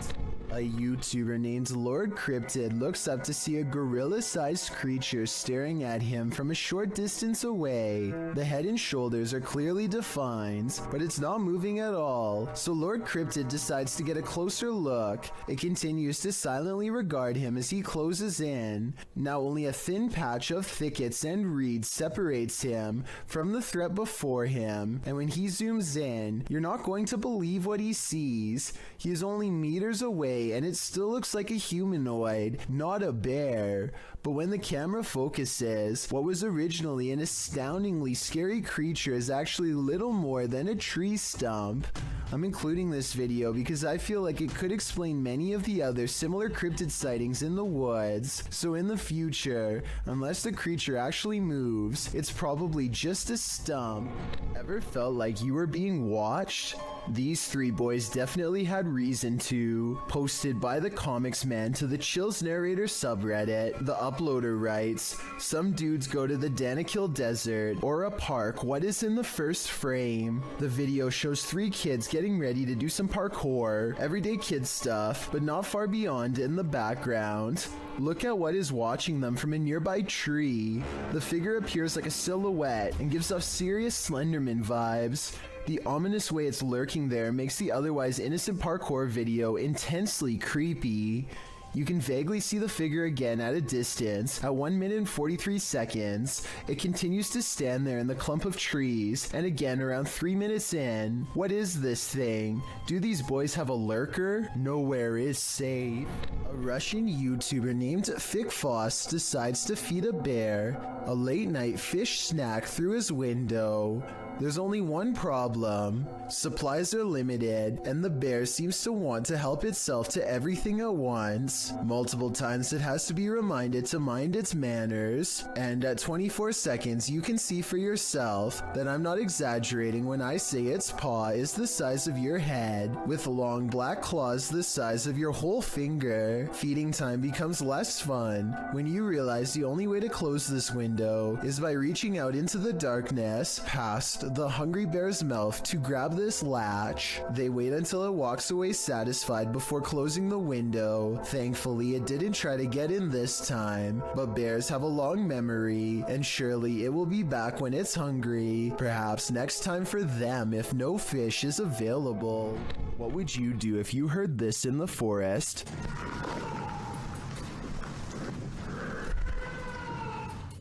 A YouTuber named Lord Cryptid looks up to see a gorilla-sized creature staring at him from a short distance away. The head and shoulders are clearly defined, but it's not moving at all. So Lord Cryptid decides to get a closer look. It continues to silently regard him as he closes in. Now only a thin patch of thickets and reeds separates him from the threat before him, and when he zooms in, you're not going to believe what he sees. He is only meters away and it still looks like a humanoid, not a bear. But when the camera focuses, what was originally an astoundingly scary creature is actually little more than a tree stump. I'm including this video because I feel like it could explain many of the other similar cryptid sightings in the woods. So in the future, unless the creature actually moves, it's probably just a stump. Ever felt like you were being watched? These three boys definitely had reason to. Posted by the Comics Man to the Chills Narrator subreddit, the uploader writes, "Some dudes go to the Danakil Desert or a park. What is in the first frame? The video shows three kids getting ready to do some parkour, everyday kid stuff, but not far beyond in the background. Look at what is watching them from a nearby tree. The figure appears like a silhouette and gives off serious Slenderman vibes. The ominous way it's lurking there makes the otherwise innocent parkour video intensely creepy. You can vaguely see the figure again at a distance. At 1 minute and 43 seconds, it continues to stand there in the clump of trees, and again around 3 minutes in. What is this thing? Do these boys have a lurker? Nowhere is safe." A Russian YouTuber named Thickfoss decides to feed a bear a late-night fish snack through his window. There's only one problem. Supplies are limited, and the bear seems to want to help itself to everything at once. Multiple times it has to be reminded to mind its manners, and at 24 seconds you can see for yourself that I'm not exaggerating when I say its paw is the size of your head, with long black claws the size of your whole finger. Feeding time becomes less fun when you realize the only way to close this window is by reaching out into the darkness past the hungry bear's mouth to grab this latch. They wait until it walks away satisfied before closing the window. Thankfully, it didn't try to get in this time, but bears have a long memory, and surely it will be back when it's hungry. Perhaps next time for them if no fish is available. What would you do if you heard this in the forest?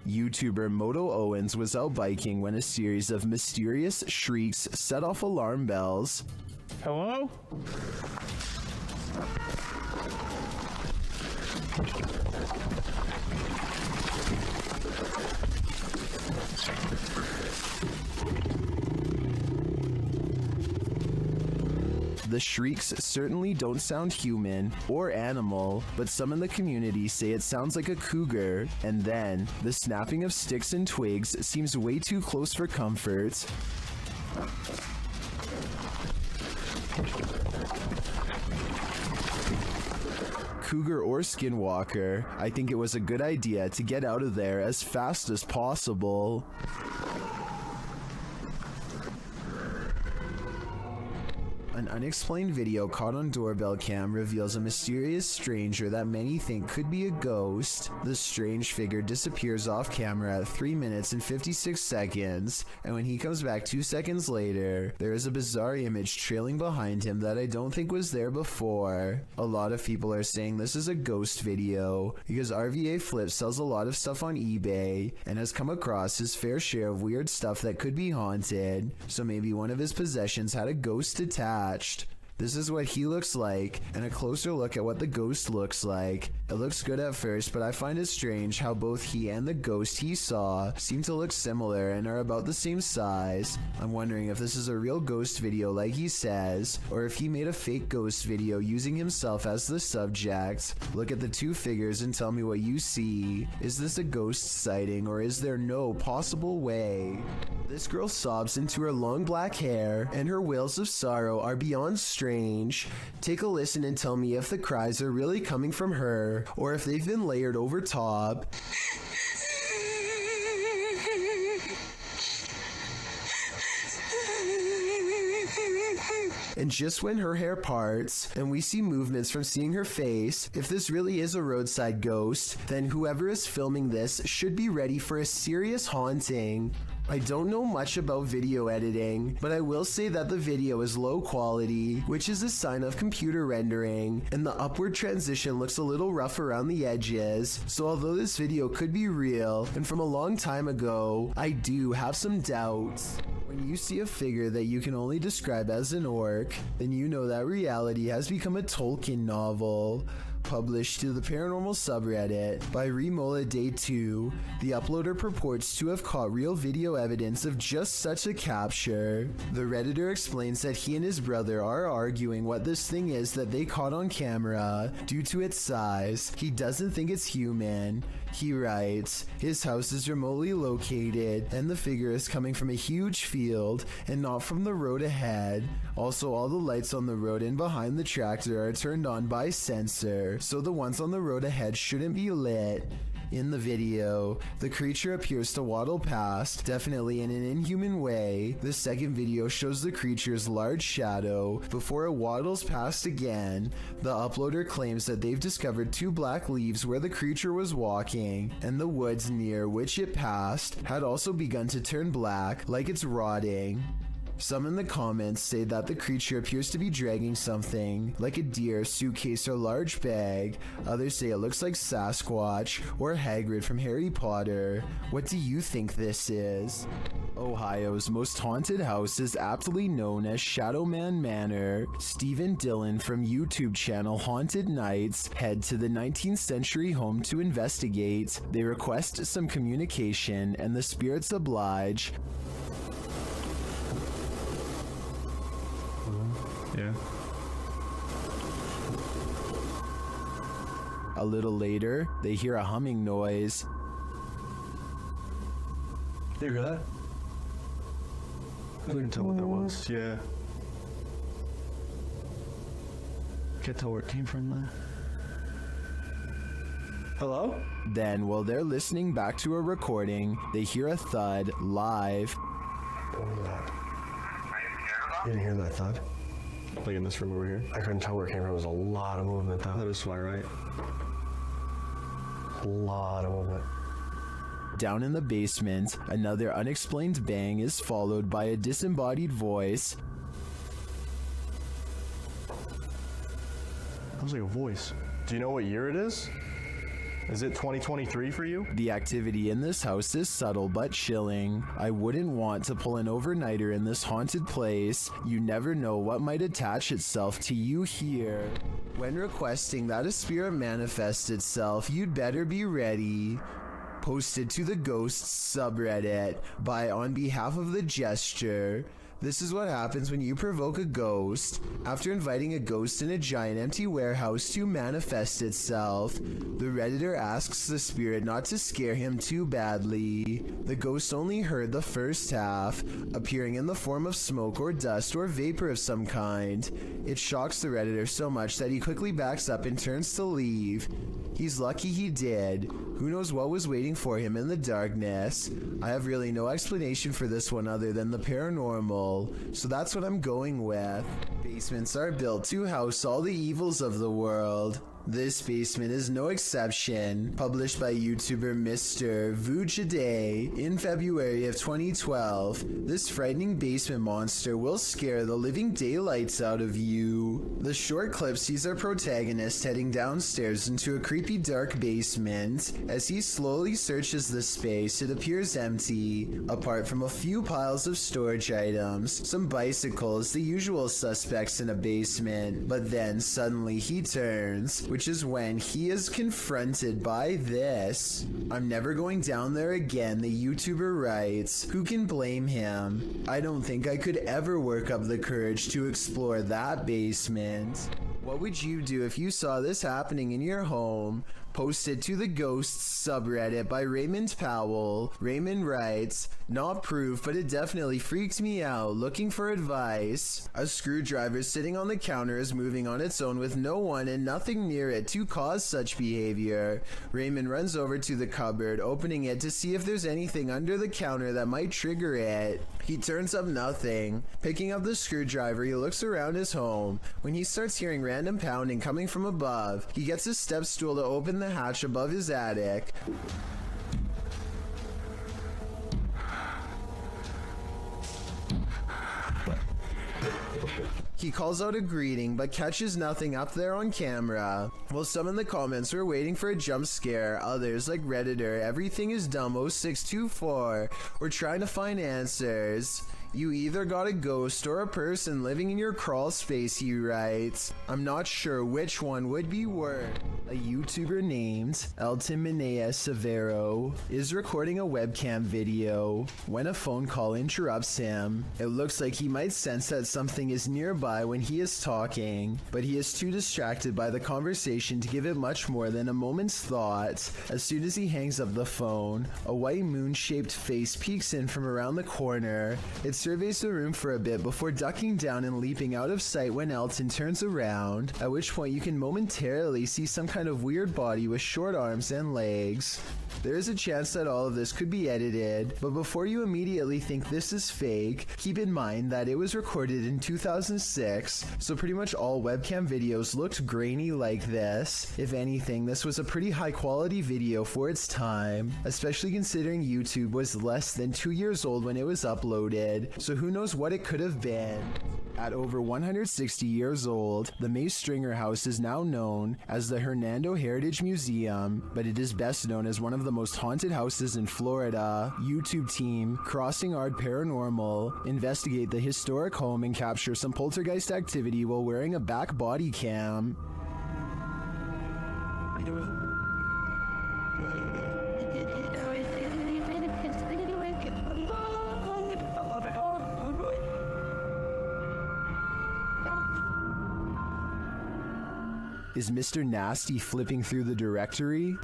YouTuber Moto Owens was out biking when a series of mysterious shrieks set off alarm bells. Hello? The shrieks certainly don't sound human or animal, but some in the community say it sounds like a cougar, and then the snapping of sticks and twigs seems way too close for comfort. Cougar or skinwalker, I think it was a good idea to get out of there as fast as possible. An unexplained video caught on doorbell cam reveals a mysterious stranger that many think could be a ghost. The strange figure disappears off camera at 3 minutes and 56 seconds, and when he comes back 2 seconds later, there is a bizarre image trailing behind him that I don't think was there before. A lot of people are saying this is a ghost video because RVA Flip sells a lot of stuff on eBay and has come across his fair share of weird stuff that could be haunted, so maybe one of his possessions had a ghost attached. This is what he looks like, and a closer look at what the ghost looks like. It looks good at first, but I find it strange how both he and the ghost he saw seem to look similar and are about the same size. I'm wondering if this is a real ghost video like he says, or if he made a fake ghost video using himself as the subject. Look at the two figures and tell me what you see. Is this a ghost sighting, or is there no possible way? This girl sobs into her long black hair, and her wails of sorrow are beyond strange. Take a listen and tell me if the cries are really coming from her, or if they've been layered over top. And just when her hair parts, and we see movements from seeing her face, if this really is a roadside ghost, then whoever is filming this should be ready for a serious haunting. I don't know much about video editing, but I will say that the video is low quality, which is a sign of computer rendering, and the upward transition looks a little rough around the edges, so although this video could be real and from a long time ago, I do have some doubts. When you see a figure that you can only describe as an orc, then you know that reality has become a Tolkien novel. Published to the paranormal subreddit by Remola Day 2, the uploader purports to have caught real video evidence of just such a capture. The Redditor explains that he and his brother are arguing what this thing is that they caught on camera. Due to its size, he doesn't think it's human. He writes, his house is remotely located, and the figure is coming from a huge field and not from the road ahead. Also, all the lights on the road and behind the tractor are turned on by sensor, so the ones on the road ahead shouldn't be lit. In the video, the creature appears to waddle past, definitely in an inhuman way. The second video shows the creature's large shadow before it waddles past again. The uploader claims that they've discovered 2 black leaves where the creature was walking, and the woods near which it passed had also begun to turn black, like it's rotting. Some in the comments say that the creature appears to be dragging something, like a deer, suitcase, or large bag. Others say it looks like Sasquatch or Hagrid from Harry Potter. What do you think this is? Ohio's most haunted house is aptly known as Shadowman Manor. Stephen Dillon from YouTube channel Haunted Nights head to the 19th century home to investigate. They request some communication, and the spirits oblige. Yeah. A little later, they hear a humming noise. Did you hear that? I couldn't tell what that was. Yeah. Can't tell where it came from though. Hello? Then, while they're listening back to a recording, they hear a thud live. What was that? You didn't hear that thud? Like in this room over here? I couldn't tell where it came from. There was a lot of movement though. That is why, right? A lot of movement. Down in the basement, another unexplained bang is followed by a disembodied voice. Sounds like a voice. Do you know what year it is? Is it 2023 for you? The activity in this house is subtle but chilling. I wouldn't want to pull an overnighter in this haunted place. You never know what might attach itself to you here. When requesting that a spirit manifest itself, you'd better be ready. Posted to the Ghosts subreddit by On Behalf of the Gesture. This is what happens when you provoke a ghost. After inviting a ghost in a giant empty warehouse to manifest itself, the Redditor asks the spirit not to scare him too badly. The ghost only heard the first half, appearing in the form of smoke or dust or vapor of some kind. It shocks the Redditor so much that he quickly backs up and turns to leave. He's lucky he did. Who knows what was waiting for him in the darkness? I have really no explanation for this one other than the paranormal, so that's what I'm going with. Basements are built to house all the evils of the world. This basement is no exception. Published by YouTuber Mr. Vujade in February of 2012, this frightening basement monster will scare the living daylights out of you. The short clip sees our protagonist heading downstairs into a creepy dark basement. As he slowly searches the space, it appears empty, apart from a few piles of storage items, some bicycles, the usual suspects in a basement. But then suddenly he turns, which is when he is confronted by this. I'm never going down there again, the YouTuber writes. Who can blame him? I don't think I could ever work up the courage to explore that basement. What would you do if you saw this happening in your home? Posted to the Ghosts subreddit by Raymond Powell. Raymond writes, not proof, but it definitely freaked me out. Looking for advice. A screwdriver sitting on the counter is moving on its own with no one and nothing near it to cause such behavior. Raymond runs over to the cupboard, opening it to see if there's anything under the counter that might trigger it. He turns up nothing. Picking up the screwdriver, he looks around his home. When he starts hearing random pounding coming from above, he gets a step stool to open the hatch above his attic. He calls out a greeting, but catches nothing up there on camera. While some in the comments were waiting for a jump scare, others, like Redditor, everything is dumb 0624, were trying to find answers. You either got a ghost or a person living in your crawl space, he writes. I'm not sure which one would be worse. A YouTuber named Elton Minea Severo is recording a webcam video when a phone call interrupts him. It looks like he might sense that something is nearby when he is talking, but he is too distracted by the conversation to give it much more than a moment's thought. As soon as he hangs up the phone, a white moon-shaped face peeks in from around the corner. It surveys the room for a bit before ducking down and leaping out of sight when Elton turns around, at which point you can momentarily see some kind of weird body with short arms and legs. There is a chance that all of this could be edited, but before you immediately think this is fake, keep in mind that it was recorded in 2006, so pretty much all webcam videos looked grainy like this. If anything, this was a pretty high quality video for its time, especially considering YouTube was less than 2 years old when it was uploaded, so who knows what it could have been. At over 160 years old, the May Stringer House is now known as the Hernando Heritage Museum, but it is best known as one of the most haunted houses in Florida. YouTube team Crossing Art Paranormal investigate the historic home and capture some poltergeist activity while wearing a back body cam. Is Mr. Nasty flipping through the directory?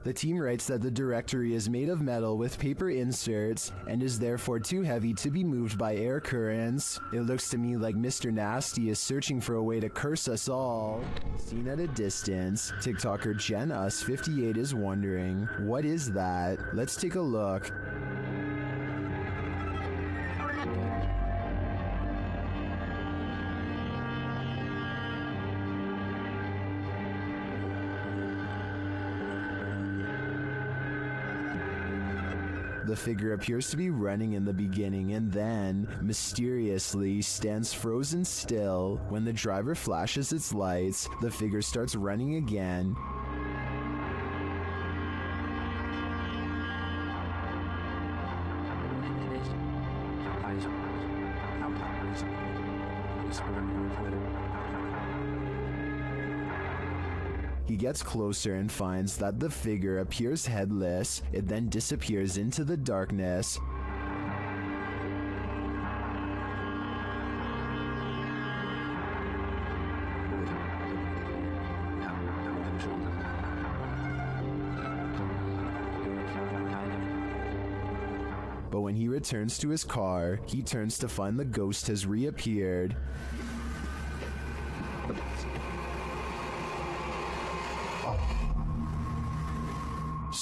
The team writes that the directory is made of metal with paper inserts and is therefore too heavy to be moved by air currents. It looks to me like Mr. Nasty is searching for a way to curse us all. Seen at a distance, TikToker JenUs58 is wondering, what is that? Let's take a look. The figure appears to be running in the beginning and then, mysteriously, stands frozen still. When the driver flashes its lights, the figure starts running again. He gets closer and finds that the figure appears headless. It then disappears into the darkness. But when he returns to his car, he turns to find the ghost has reappeared.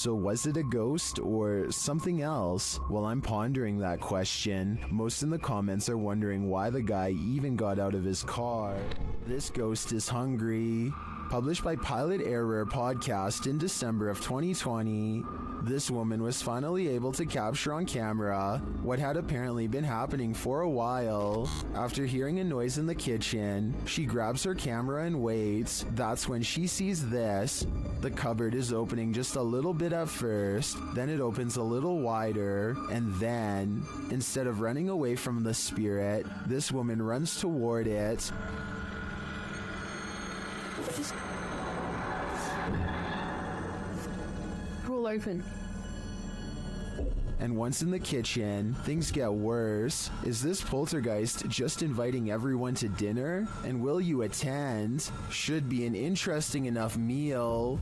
So was it a ghost or something else? Well, I'm pondering that question. Most in the comments are wondering why the guy even got out of his car. This ghost is hungry. Published by Pilot Error Podcast in December of 2020, this woman was finally able to capture on camera what had apparently been happening for a while. After hearing a noise in the kitchen, she grabs her camera and waits. That's when she sees this. The cupboard is opening just a little bit at first, then it opens a little wider, and then, instead of running away from the spirit, this woman runs toward it. Roll open. And once in the kitchen, things get worse. Is this poltergeist just inviting everyone to dinner? And will you attend? Should be an interesting enough meal.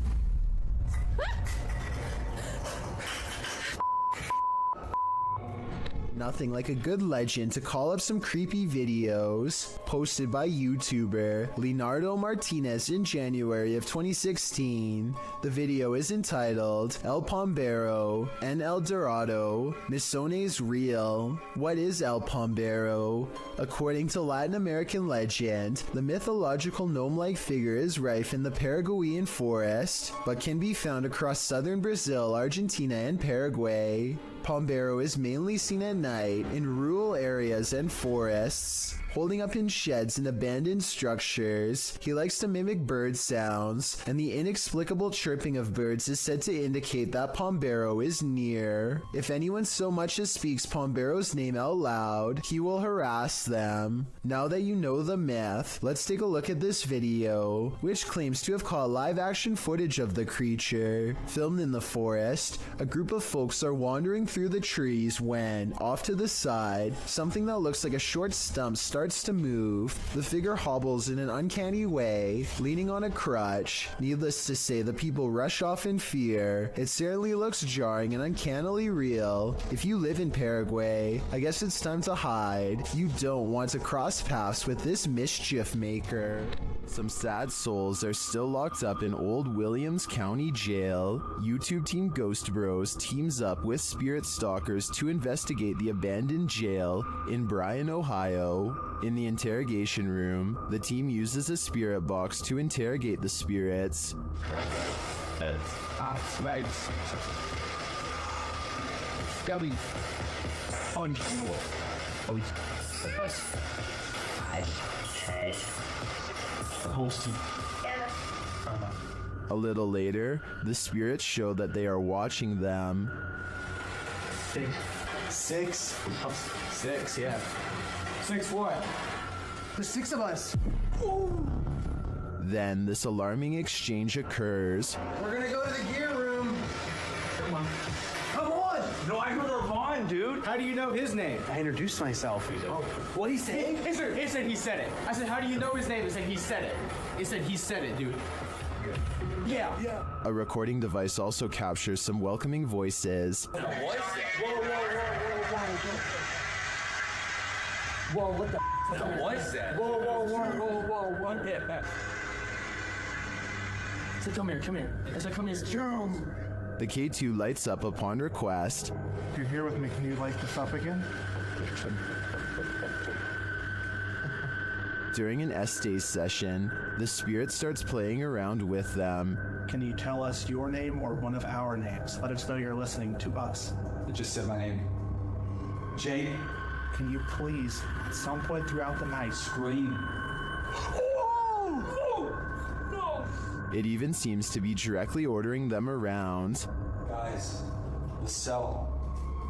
Nothing like a good legend to call up some creepy videos posted by YouTuber Leonardo Martinez in January of 2016. The video is entitled El Pombero and El Dorado, Misones Real. What is El Pombero? According to Latin American legend, the mythological gnome-like figure is rife in the Paraguayan forest, but can be found across southern Brazil, Argentina, and Paraguay. Pombero is mainly seen at night in rural areas and forests, holding up in sheds and abandoned structures. He likes to mimic bird sounds, and the inexplicable chirping of birds is said to indicate that Pombero is near. If anyone so much as speaks Pombero's name out loud, he will harass them. Now that you know the myth, let's take a look at this video, which claims to have caught live-action footage of the creature. Filmed in the forest, a group of folks are wandering through the trees when, off to the side, something that looks like a short stump starts to move. The figure hobbles in an uncanny way, leaning on a crutch. Needless to say, the people rush off in fear. It certainly looks jarring and uncannily real. If you live in Paraguay, I guess it's time to hide. You don't want to cross paths with this mischief maker. Some sad souls are still locked up in Old Williams County Jail. YouTube team Ghost Bros teams up with spirit stalkers to investigate the abandoned jail in Bryan, Ohio. In the interrogation room, the team uses a spirit box to interrogate the spirits. A little later, the spirits show that they are watching them. Six, yeah. 6 what? There's 6 of us. Ooh. Then this alarming exchange occurs. We're gonna go to the gear room. Come on. Come on! No, I heard Ravon, dude. How do you know his name? I introduced myself. Oh. What he said? He said he said it. I said, how do you know his name? He said he said it. He said he said it, dude. Yeah. A recording device also captures some welcoming voices. Whoa, what the f*** was that? Whoa. Yeah. I said, come here. I said, come here. Jones. The K2 lights up upon request. If you're here with me, can you light this up again? During an S-Day session, the spirit starts playing around with them. Can you tell us your name or one of our names? Let us know you're listening to us. It just said my name. Jake. Can you please, at some point throughout the night, scream? No! It even seems to be directly ordering them around. Guys, the cell.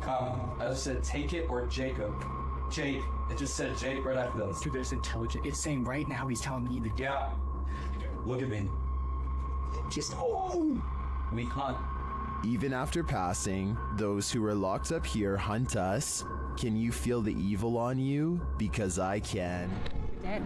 Come. I just said take it or Jacob. Jake. It just said Jake right after those. Dude, there's intelligent. It's saying right now he's telling me the. Yeah. Look at me. Just. We hunt. Even after passing, those who are locked up here hunt us. Can you feel the evil on you? Because I can. Dad,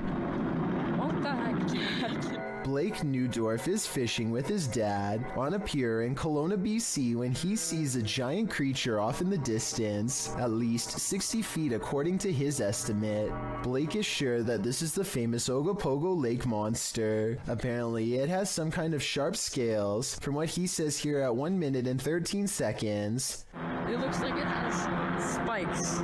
what the heck? Blake Newdorf is fishing with his dad on a pier in Kelowna, BC when he sees a giant creature off in the distance, at least 60 feet according to his estimate. Blake is sure that this is the famous Ogopogo Lake monster. Apparently, it has some kind of sharp scales, from what he says here at 1 minute and 13 seconds. It looks like it has spikes.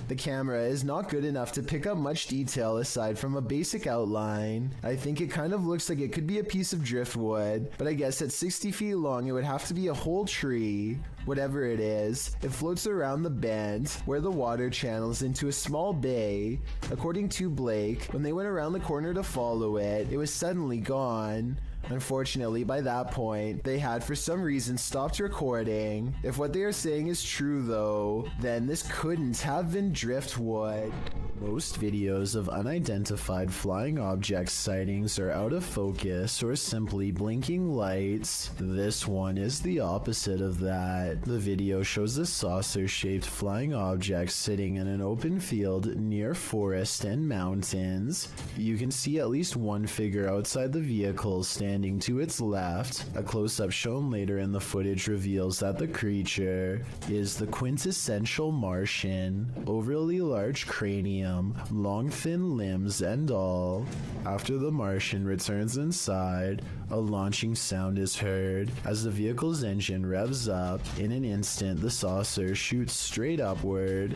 The camera is not good enough to pick up much detail aside from a basic outline. I think it kind of looks like it could be a piece of driftwood, but I guess at 60 feet long it would have to be a whole tree. Whatever it is, it floats around the bend where the water channels into a small bay. According to Blake, when they went around the corner to follow it, it was suddenly gone. Unfortunately, by that point, they had for some reason stopped recording. If what they are saying is true though, then this couldn't have been driftwood. Most videos of unidentified flying object sightings are out of focus or simply blinking lights. This one is the opposite of that. The video shows a saucer-shaped flying object sitting in an open field near forest and mountains. You can see at least one figure outside the vehicle standing to its left. A close-up shown later in the footage reveals that the creature is the quintessential Martian. Overly large cranium, long thin limbs and all. After the Martian returns inside, a launching sound is heard. As the vehicle's engine revs up, in an instant the saucer shoots straight upward.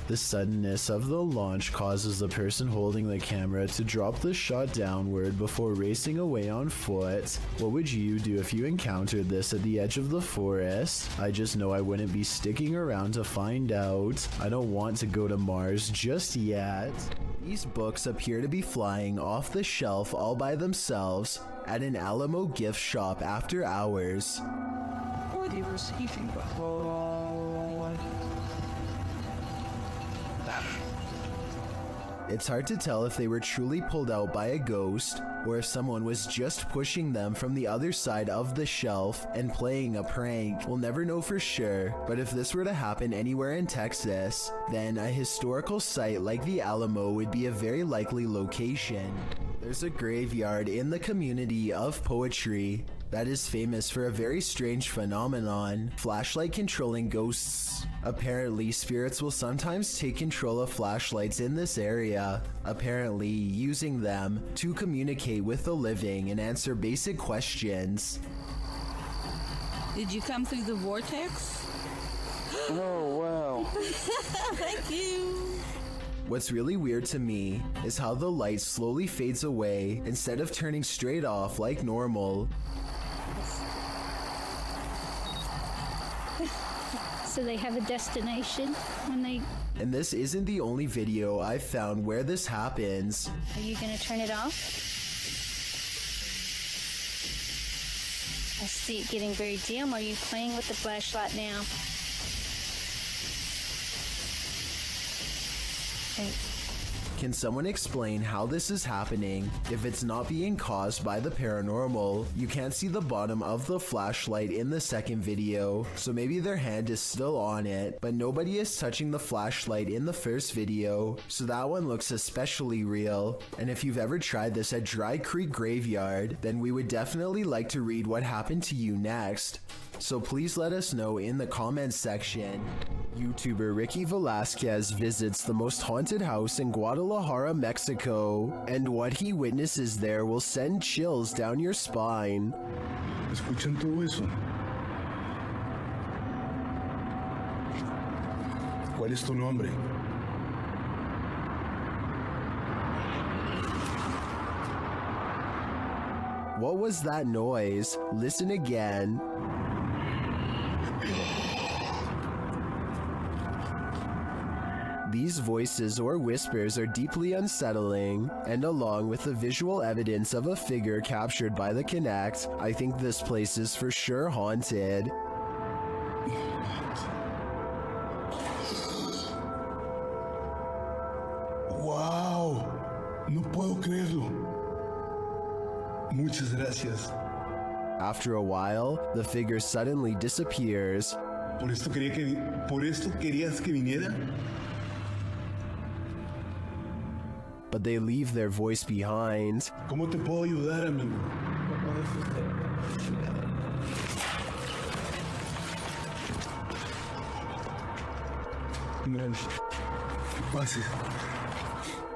The suddenness of the launch causes the person holding the camera to drop the shot downward before racing away on foot. What would you do if you encountered this at the edge of the forest? I just know I wouldn't be sticking around to find out. I don't want to go to Mars just yet. These books appear to be flying off the shelf all by themselves at an Alamo gift shop after hours. What are you receiving? It's hard to tell if they were truly pulled out by a ghost or if someone was just pushing them from the other side of the shelf and playing a prank. We'll never know for sure, but if this were to happen anywhere in Texas, then a historical site like the Alamo would be a very likely location. There's a graveyard in the community of poetry that is famous for a very strange phenomenon, flashlight controlling ghosts. Apparently, spirits will sometimes take control of flashlights in this area, apparently using them to communicate with the living and answer basic questions. Did you come through the vortex? Oh, wow. Thank you. What's really weird to me is how the light slowly fades away instead of turning straight off like normal. So they have a destination when they... And this isn't the only video I've found where this happens. Are you gonna turn it off? I see it getting very dim. Are you playing with the flashlight now? Okay. Can someone explain how this is happening if it's not being caused by the paranormal? You can't see the bottom of the flashlight in the second video, so maybe their hand is still on it, but nobody is touching the flashlight in the first video, so that one looks especially real. And if you've ever tried this at Dry Creek Graveyard, then we would definitely like to read what happened to you next. So please let us know in the comments section. YouTuber Ricky Velasquez visits the most haunted house in Guadalajara, Mexico, and what he witnesses there will send chills down your spine. ¿Escuchan todo eso? ¿Cuál es tu nombre? What was that noise? Listen again. These voices or whispers are deeply unsettling, and along with the visual evidence of a figure captured by the Kinect, I think this place is for sure haunted. ¡Wow! No puedo creerlo. Muchas gracias. After a while, the figure suddenly disappears. ¿Por esto querías que viniera? but they leave their voice behind. ¿Cómo te puedo ayudar, amigo?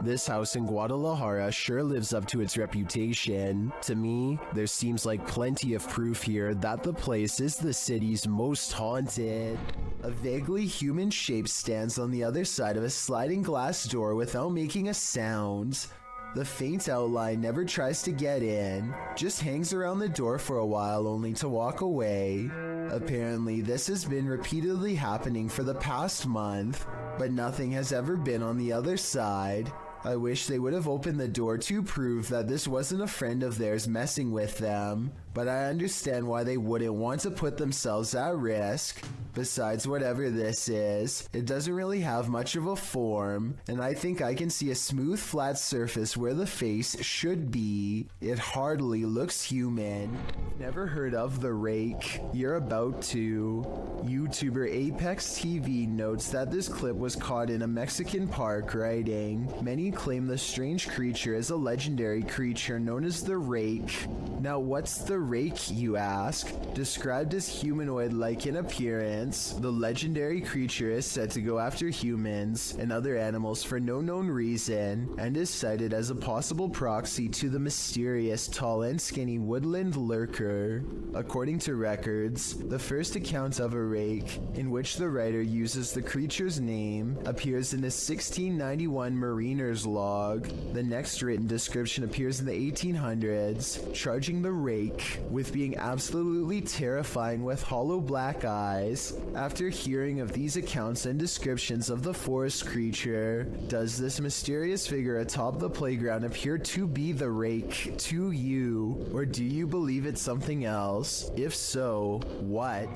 This house in Guadalajara sure lives up to its reputation. To me, there seems like plenty of proof here that the place is the city's most haunted. A vaguely human shape stands on the other side of a sliding glass door without making a sound. The faint outline never tries to get in, just hangs around the door for a while only to walk away. Apparently, this has been repeatedly happening for the past month, but nothing has ever been on the other side. I wish they would have opened the door to prove that this wasn't a friend of theirs messing with them, but I understand why they wouldn't want to put themselves at risk. Besides, whatever this is, it doesn't really have much of a form, and I think I can see a smooth flat surface where the face should be. It hardly looks human. Never heard of the rake? You're about to. YouTuber Apex TV notes that this clip was caught in a Mexican park, writing, "Many claim the strange creature is a legendary creature known as the rake." Now what's the rake, you ask? Described as humanoid-like in appearance, the legendary creature is said to go after humans and other animals for no known reason, and is cited as a possible proxy to the mysterious tall and skinny woodland lurker. According to records, the first account of a rake, in which the writer uses the creature's name, appears in a 1691 mariner's log. The next written description appears in the 1800s, charging the rake with being absolutely terrifying with hollow black eyes. After hearing of these accounts and descriptions of the forest creature, does this mysterious figure atop the playground appear to be the rake to you, or do you believe it's something else? If so, what?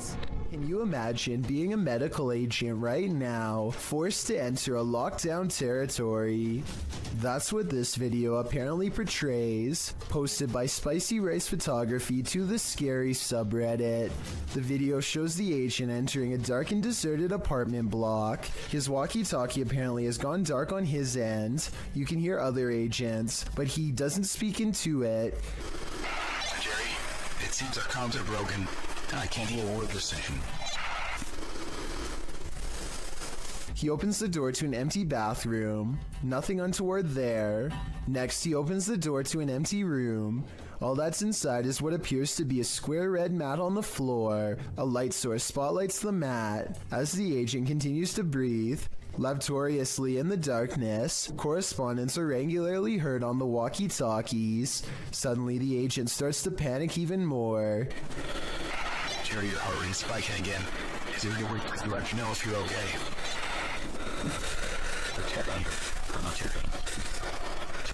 Can you imagine being a medical agent right now, forced to enter a lockdown territory? That's what this video apparently portrays, posted by Spicy Rice Photography to the Scary subreddit. The video shows the agent entering a dark and deserted apartment block. His walkie-talkie apparently has gone dark on his end. You can hear other agents, but he doesn't speak into it. Jerry, it seems our comms are broken. I can't hear a word they're saying. He opens the door to an empty bathroom. Nothing untoward there. Next, he opens the door to an empty room. All that's inside is what appears to be a square red mat on the floor. A light source spotlights the mat. As the agent continues to breathe laboriously in the darkness, correspondents are regularly heard on the walkie-talkies. Suddenly, the agent starts to panic even more. Jerry, your heart rate's spiking again. Is there any way to let you know if you're okay? I'm not checking.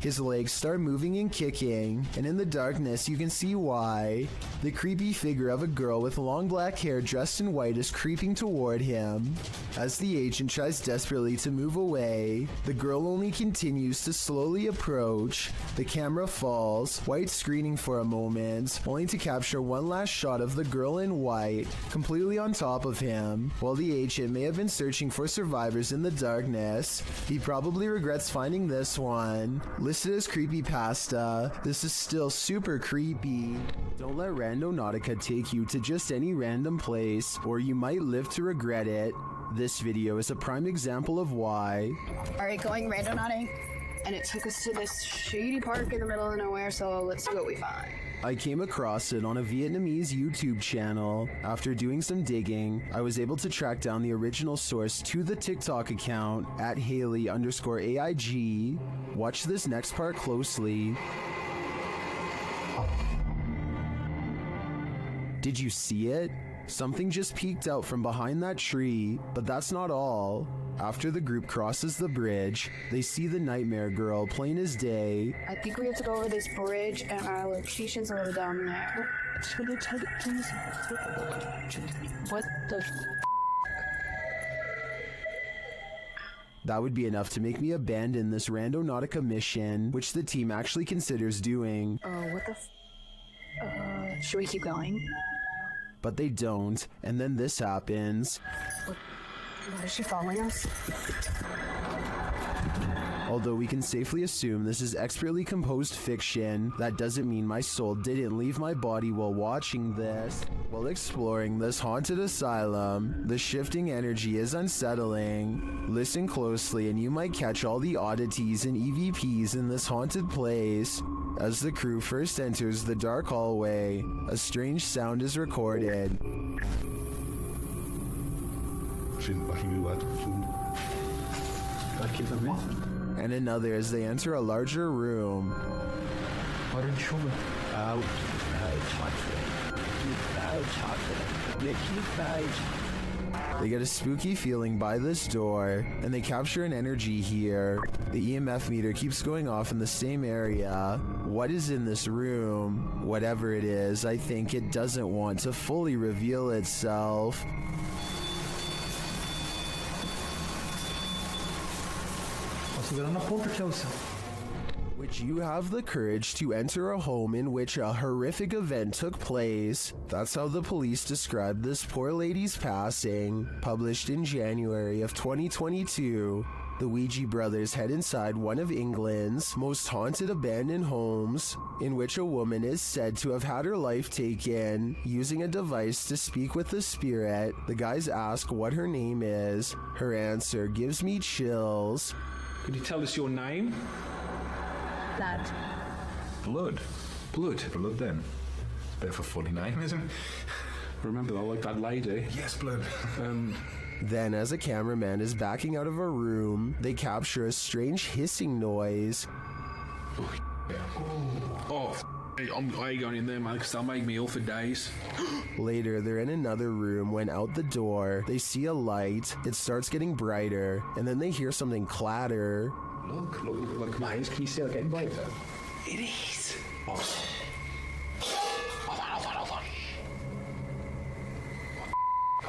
His legs start moving and kicking, and in the darkness you can see why. The creepy figure of a girl with long black hair dressed in white is creeping toward him. As the agent tries desperately to move away, the girl only continues to slowly approach. The camera falls, white screening for a moment, only to capture one last shot of the girl in white, completely on top of him. While the agent may have been searching for survivors in the darkness, he probably regrets finding this one. Listed as creepypasta, this is still super creepy. Don't let Randonautica take you to just any random place, or you might live to regret it. This video is a prime example of why. Alright, going randonauting, and it took us to this shady park in the middle of nowhere, so let's see what we find. I came across it on a Vietnamese YouTube channel. After doing some digging, I was able to track down the original source to the TikTok account at Haley_AIG. Watch this next part closely. Did you see it? Something just peeked out from behind that tree, but that's not all. After the group crosses the bridge, they see the nightmare girl plain as day. I think we have to go over this bridge, and our location's over down there. What the That would be enough to make me abandon this Randonautica mission, which the team actually considers doing. what the should we keep going? But they don't, and then this happens. Is she following us? Although we can safely assume this is expertly composed fiction, that doesn't mean my soul didn't leave my body while watching this. While exploring this haunted asylum, the shifting energy is unsettling. Listen closely and you might catch all the oddities and EVPs in this haunted place. As the crew first enters the dark hallway, a strange sound is recorded. And another as they enter a larger room. They get a spooky feeling by this door, and they capture an energy here. The EMF meter keeps going off in the same area. What is in this room? Whatever it is, I think it doesn't want to fully reveal itself. Which you have the courage to enter a home in which a horrific event took place. That's how the police described this poor lady's passing. Published in January of 2022, the Ouija brothers head inside one of England's most haunted abandoned homes, in which a woman is said to have had her life taken using a device to speak with the spirit. The guys ask what her name is. Her answer gives me chills. Could you tell us your name? Blood. Blood then. It's a bit of a funny name, isn't it? Remember, I like that lady. Yes, Blood. Then, as a cameraman is backing out of a room, they capture a strange hissing noise. I ain't going in there, mate, because they'll make me ill for days. Later, they're in another room when out the door, they see a light. It starts getting brighter, and then they hear something clatter. Look, mate, can you see it getting brighter? It is. Hold on.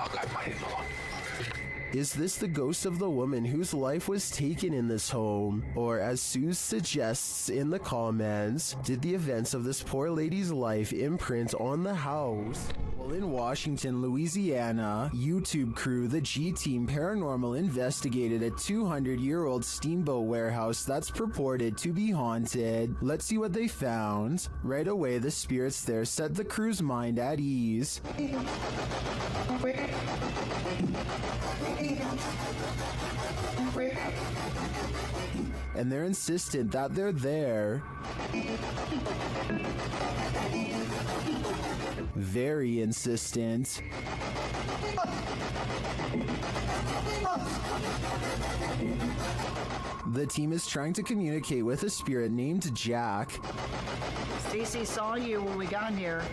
Okay, mate, hold on. Is this the ghost of the woman whose life was taken in this home? Or, as Sue suggests in the comments, did the events of this poor lady's life imprint on the house? Well, in Washington, Louisiana, YouTube crew The G-Team Paranormal investigated a 200-year-old steamboat warehouse that's purported to be haunted. Let's see what they found. Right away, the spirits there set the crew's mind at ease. And they're insistent that they're there. Very insistent. The team is trying to communicate with a spirit named Jack. Stacy saw you when we got here.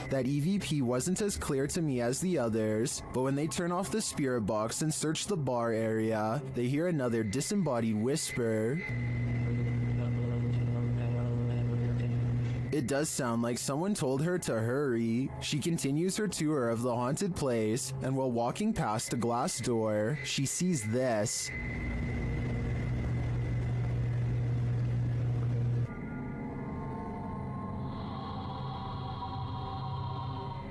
That EVP wasn't as clear to me as the others, but when they turn off the spirit box and search the bar area, they hear another disembodied whisper. It does sound like someone told her to hurry. She continues her tour of the haunted place, and while walking past a glass door, she sees this.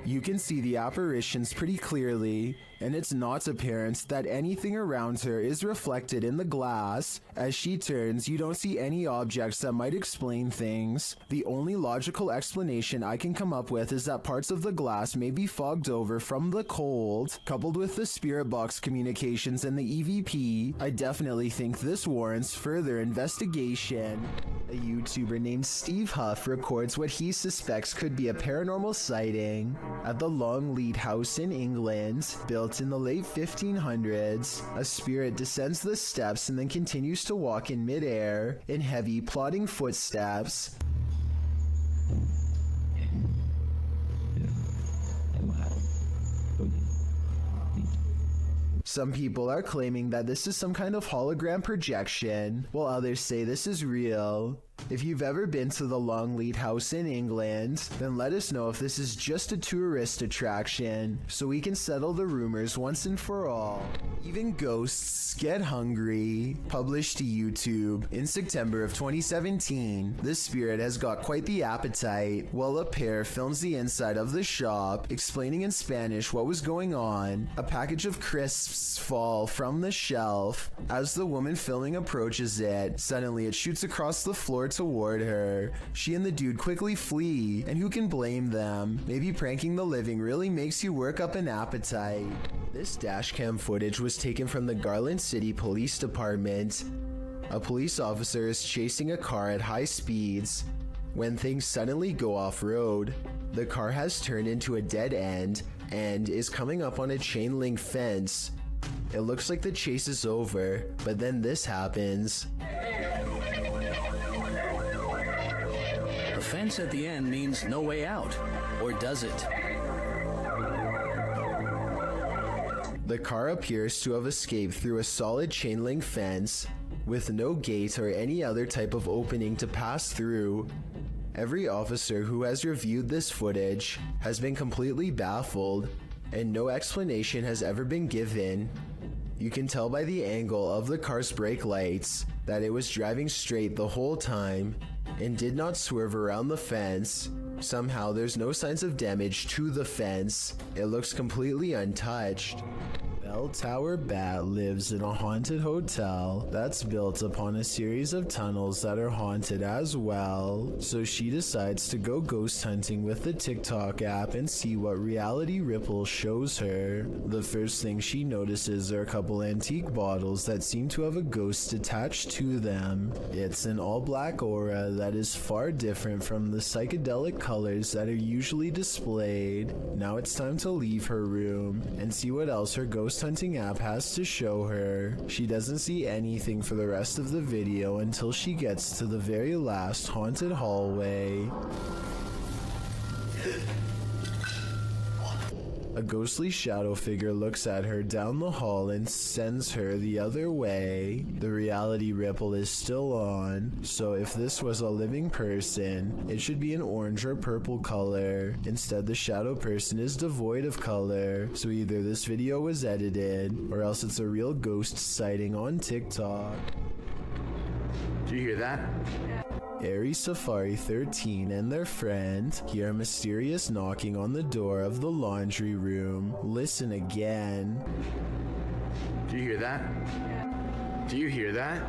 You can see the apparitions pretty clearly, and it's not apparent that anything around her is reflected in the glass. As she turns, you don't see any objects that might explain things. The only logical explanation I can come up with is that parts of the glass may be fogged over from the cold. Coupled with the spirit box communications and the EVP, I definitely think this warrants further investigation. A YouTuber named Steve Huff records what he suspects could be a paranormal sighting at the Longleat House in England, built in the late 1500s. A spirit descends the steps and then continues to walk in midair in heavy, plodding footsteps. Some people are claiming that this is some kind of hologram projection, while others say this is real. If you've ever been to the Longleat House in England, then let us know if this is just a tourist attraction, so we can settle the rumors once and for all. Even ghosts get hungry. Published to YouTube in September of 2017, this spirit has got quite the appetite while a pair films the inside of the shop, explaining in Spanish what was going on. A package of crisps fall from the shelf. As the woman filming approaches it, suddenly it shoots across the floor toward her. She and the dude quickly flee, and who can blame them? Maybe pranking the living really makes you work up an appetite. This dashcam footage was taken from the Garland City Police Department. A police officer is chasing a car at high speeds when things suddenly go off-road. The car has turned into a dead end and is coming up on a chain link fence. It looks like the chase is over, but then this happens. The fence at the end means no way out, or does it? The car appears to have escaped through a solid chain link fence with no gate or any other type of opening to pass through. Every officer who has reviewed this footage has been completely baffled, and no explanation has ever been given. You can tell by the angle of the car's brake lights that it was driving straight the whole time and did not swerve around the fence. Somehow there's no signs of damage to the fence. It looks completely untouched. Bell Tower Bat lives in a haunted hotel that's built upon a series of tunnels that are haunted as well. So she decides to go ghost hunting with the TikTok app and see what Reality Ripple shows her. The first thing she notices are a couple antique bottles that seem to have a ghost attached to them. It's an all-black aura that is far different from the psychedelic colors that are usually displayed. Now it's time to leave her room and see what else her ghost hunting app has to show her. She doesn't see anything for the rest of the video until she gets to the very last haunted hallway. A ghostly shadow figure looks at her down the hall and sends her the other way. The Reality Ripple is still on, so if this was a living person, it should be an orange or purple color. Instead, the shadow person is devoid of color, so either this video was edited, or else it's a real ghost sighting on TikTok. Do you hear that? Aries Safari 13 and their friend hear a mysterious knocking on the door of the laundry room. Listen again. Do you hear that? Do you hear that?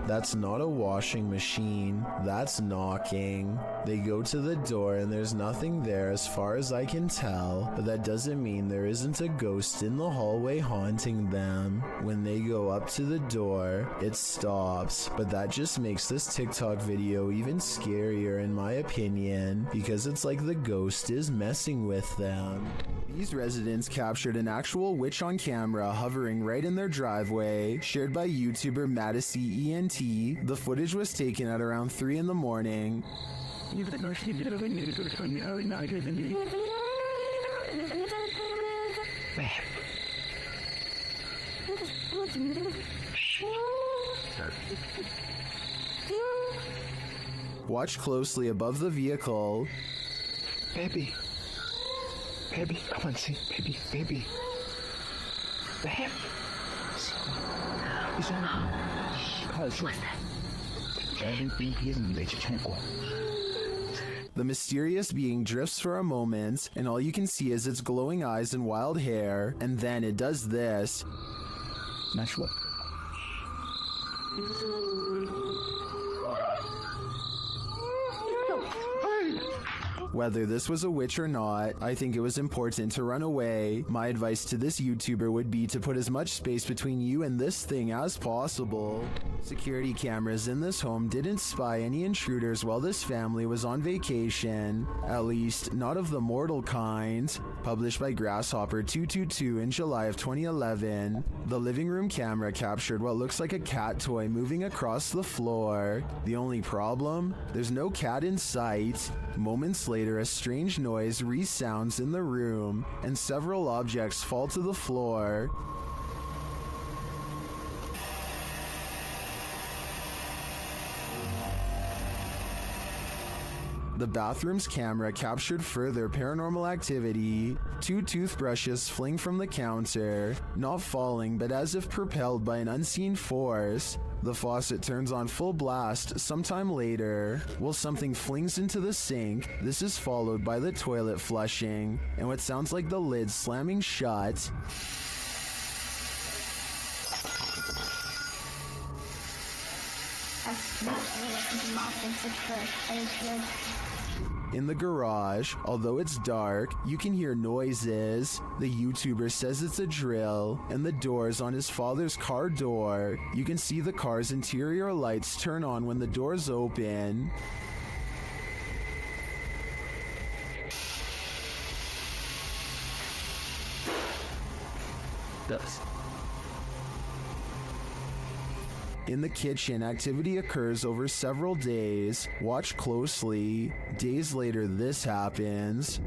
That's not a washing machine, that's knocking. They go to the door and there's nothing there as far as I can tell, but that doesn't mean there isn't a ghost in the hallway haunting them. When they go up to the door, it stops, but that just makes this TikTok video even scarier in my opinion, because it's like the ghost is messing with them. These residents captured an actual witch on camera hovering right in their driveway, shared by YouTuber Madison ENT. The footage was taken at around 3 in the morning. Watch closely above the vehicle. Baby. Baby, come on, see. Baby, baby. Babe. The mysterious being drifts for a moment, and all you can see is its glowing eyes and wild hair, and then it does this. Nice look. Whether this was a witch or not, I think it was important to run away. My advice to this YouTuber would be to put as much space between you and this thing as possible. Security cameras in this home didn't spy any intruders while this family was on vacation. At least, not of the mortal kind. Published by Grasshopper 222 in July of 2011. The living room camera captured what looks like a cat toy moving across the floor. The only problem? There's no cat in sight. Moments later, a strange noise resounds in the room, and several objects fall to the floor. The bathroom's camera captured further paranormal activity. 2 toothbrushes fling from the counter, not falling but as if propelled by an unseen force. The faucet turns on full blast sometime later, while something flings into the sink. This is followed by the toilet flushing, and what sounds like the lid slamming shut. In the garage, although it's dark, you can hear noises. The YouTuber says it's a drill, and the doors on his father's car door. You can see the car's interior lights turn on when the doors open. In the kitchen, activity occurs over several days. Watch closely. Days later, this happens.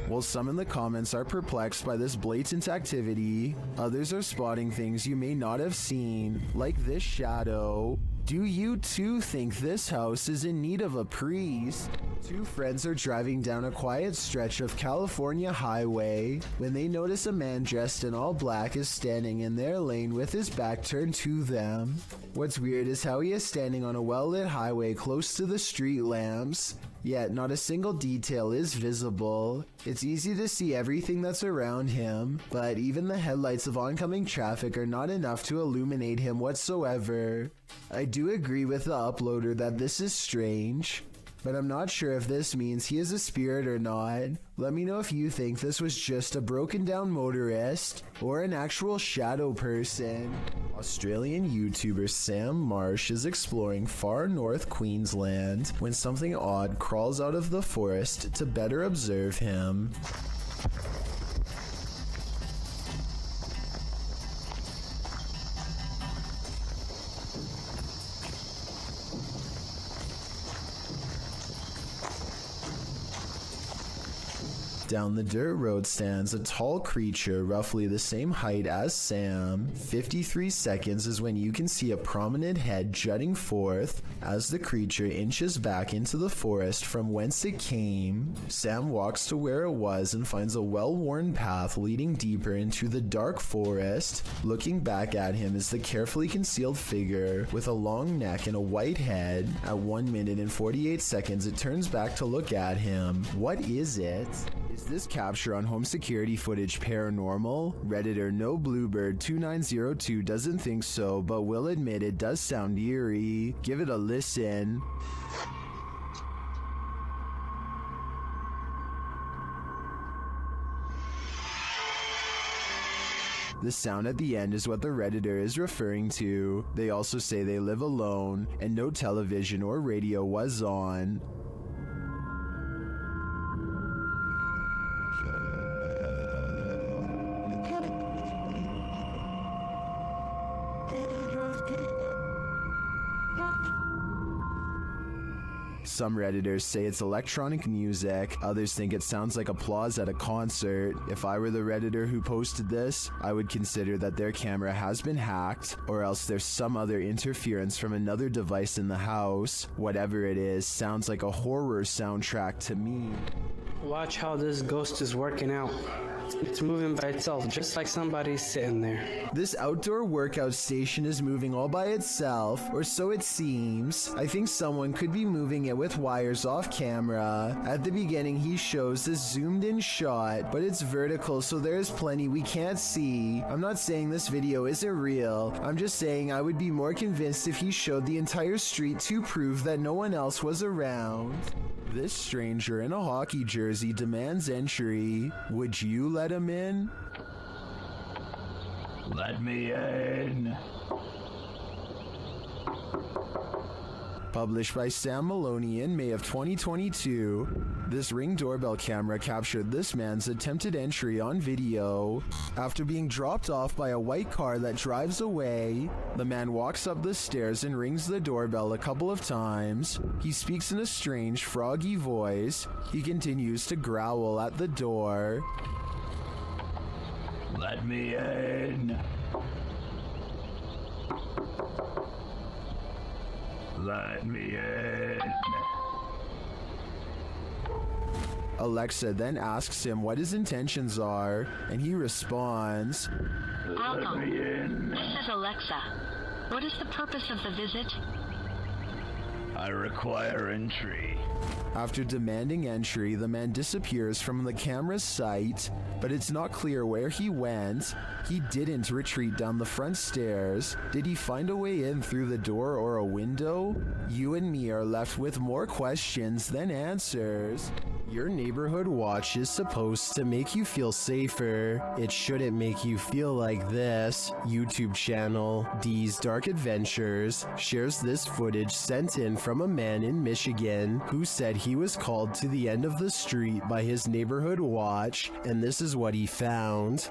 While some in the comments are perplexed by this blatant activity, others are spotting things you may not have seen, like this shadow. Do you too think this house is in need of a priest? 2 friends are driving down a quiet stretch of California highway when they notice a man dressed in all black is standing in their lane with his back turned to them. What's weird is how he is standing on a well-lit highway close to the street lamps, yet not a single detail is visible. It's easy to see everything that's around him, but even the headlights of oncoming traffic are not enough to illuminate him whatsoever. I do agree with the uploader that this is strange, but I'm not sure if this means he is a spirit or not. Let me know if you think this was just a broken down motorist or an actual shadow person. Australian YouTuber Sam Marsh is exploring far north Queensland when something odd crawls out of the forest to better observe him. Down the dirt road stands a tall creature roughly the same height as Sam. 53 seconds is when you can see a prominent head jutting forth as the creature inches back into the forest from whence it came. Sam walks to where it was and finds a well-worn path leading deeper into the dark forest. Looking back at him is the carefully concealed figure with a long neck and a white head. At 1 minute and 48 seconds it turns back to look at him. What is it? Is this capture on home security footage paranormal? Redditor No Bluebird 2902 doesn't think so, but will admit it does sound eerie. Give it a listen. The sound at the end is what the Redditor is referring to. They also say they live alone and no television or radio was on. Some Redditors say it's electronic music, others think it sounds like applause at a concert. If I were the Redditor who posted this, I would consider that their camera has been hacked, or else there's some other interference from another device in the house. Whatever it is, sounds like a horror soundtrack to me. Watch how this ghost is working out. It's moving by itself, just like somebody's sitting there. This outdoor workout station is moving all by itself, or so it seems. I think someone could be moving it with wires off camera. At the beginning, he shows this zoomed in shot, but it's vertical, so there's plenty we can't see. I'm not saying this video isn't real. I'm just saying I would be more convinced if he showed the entire street to prove that no one else was around. This stranger in a hockey jersey demands entry. Would you let him in? Let me in. Published by Sam Maloney in May of 2022, this Ring doorbell camera captured this man's attempted entry on video. After being dropped off by a white car that drives away, the man walks up the stairs and rings the doorbell a couple of times. He speaks in a strange, froggy voice. He continues to growl at the door. Let me in. Let me in. Alexa then asks him what his intentions are, and he responds, Welcome. This is Alexa. What is the purpose of the visit? I require entry. After demanding entry, the man disappears from the camera's sight, but it's not clear where he went. He didn't retreat down the front stairs. Did he find a way in through the door or a window? You and me are left with more questions than answers. Your neighborhood watch is supposed to make you feel safer. It shouldn't make you feel like this. YouTube channel D's Dark Adventures shares this footage sent in from a man in Michigan who said he was called to the end of the street by his neighborhood watch, and this is what he found.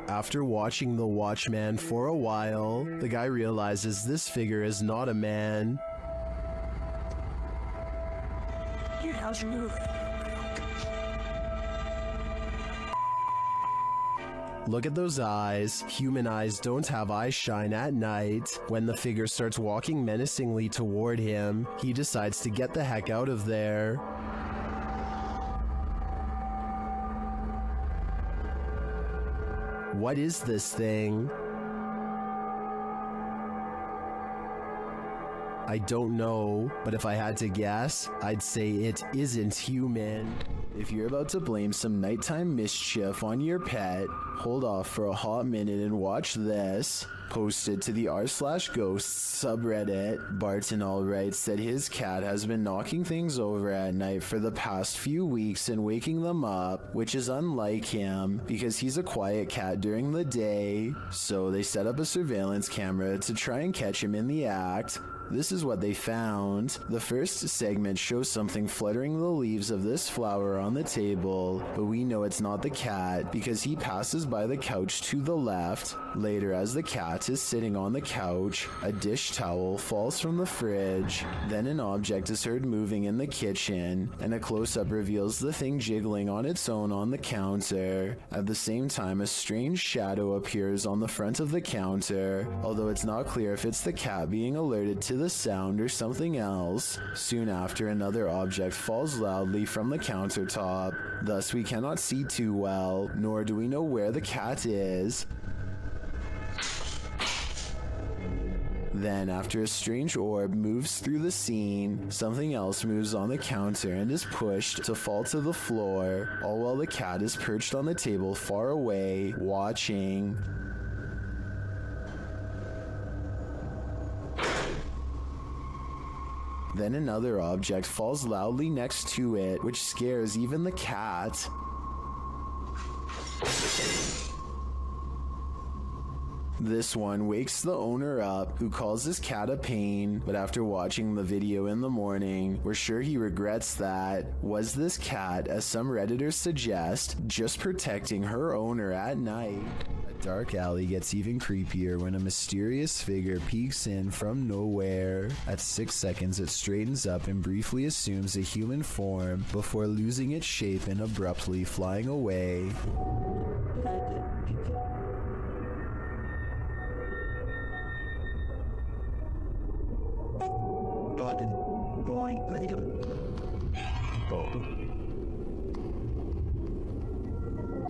After watching the watchman for a while, the guy realizes this figure is not a man. How's your move? Look at those eyes. Human eyes don't have eye shine at night. When the figure starts walking menacingly toward him, he decides to get the heck out of there. What is this thing? I don't know, but if I had to guess, I'd say it isn't human. If you're about to blame some nighttime mischief on your pet, hold off for a hot minute and watch this. Posted to the r/ghosts subreddit, Barton writes that his cat has been knocking things over at night for the past few weeks and waking them up, which is unlike him because he's a quiet cat during the day. So they set up a surveillance camera to try and catch him in the act. This is what they found. The first segment shows something fluttering the leaves of this flower on the table, but we know it's not the cat because he passes by the couch to the left. Later, as the cat is sitting on the couch, a dish towel falls from the fridge. Then an object is heard moving in the kitchen, and a close-up reveals the thing jiggling on its own on the counter. At the same time, a strange shadow appears on the front of the counter, although it's not clear if it's the cat being alerted to the sound or something else. Soon after, another object falls loudly from the countertop. Thus, we cannot see too well, nor do we know where the cat is. Then, after a strange orb moves through the scene, something else moves on the counter and is pushed to fall to the floor, all while the cat is perched on the table far away, watching. Then another object falls loudly next to it, which scares even the cat. This one wakes the owner up, who calls his cat a pain, but after watching the video in the morning, we're sure he regrets that. Was this cat, as some Redditors suggest, just protecting her owner at night? A dark alley gets even creepier when a mysterious figure peeks in from nowhere. At 6 seconds, it straightens up and briefly assumes a human form before losing its shape and abruptly flying away.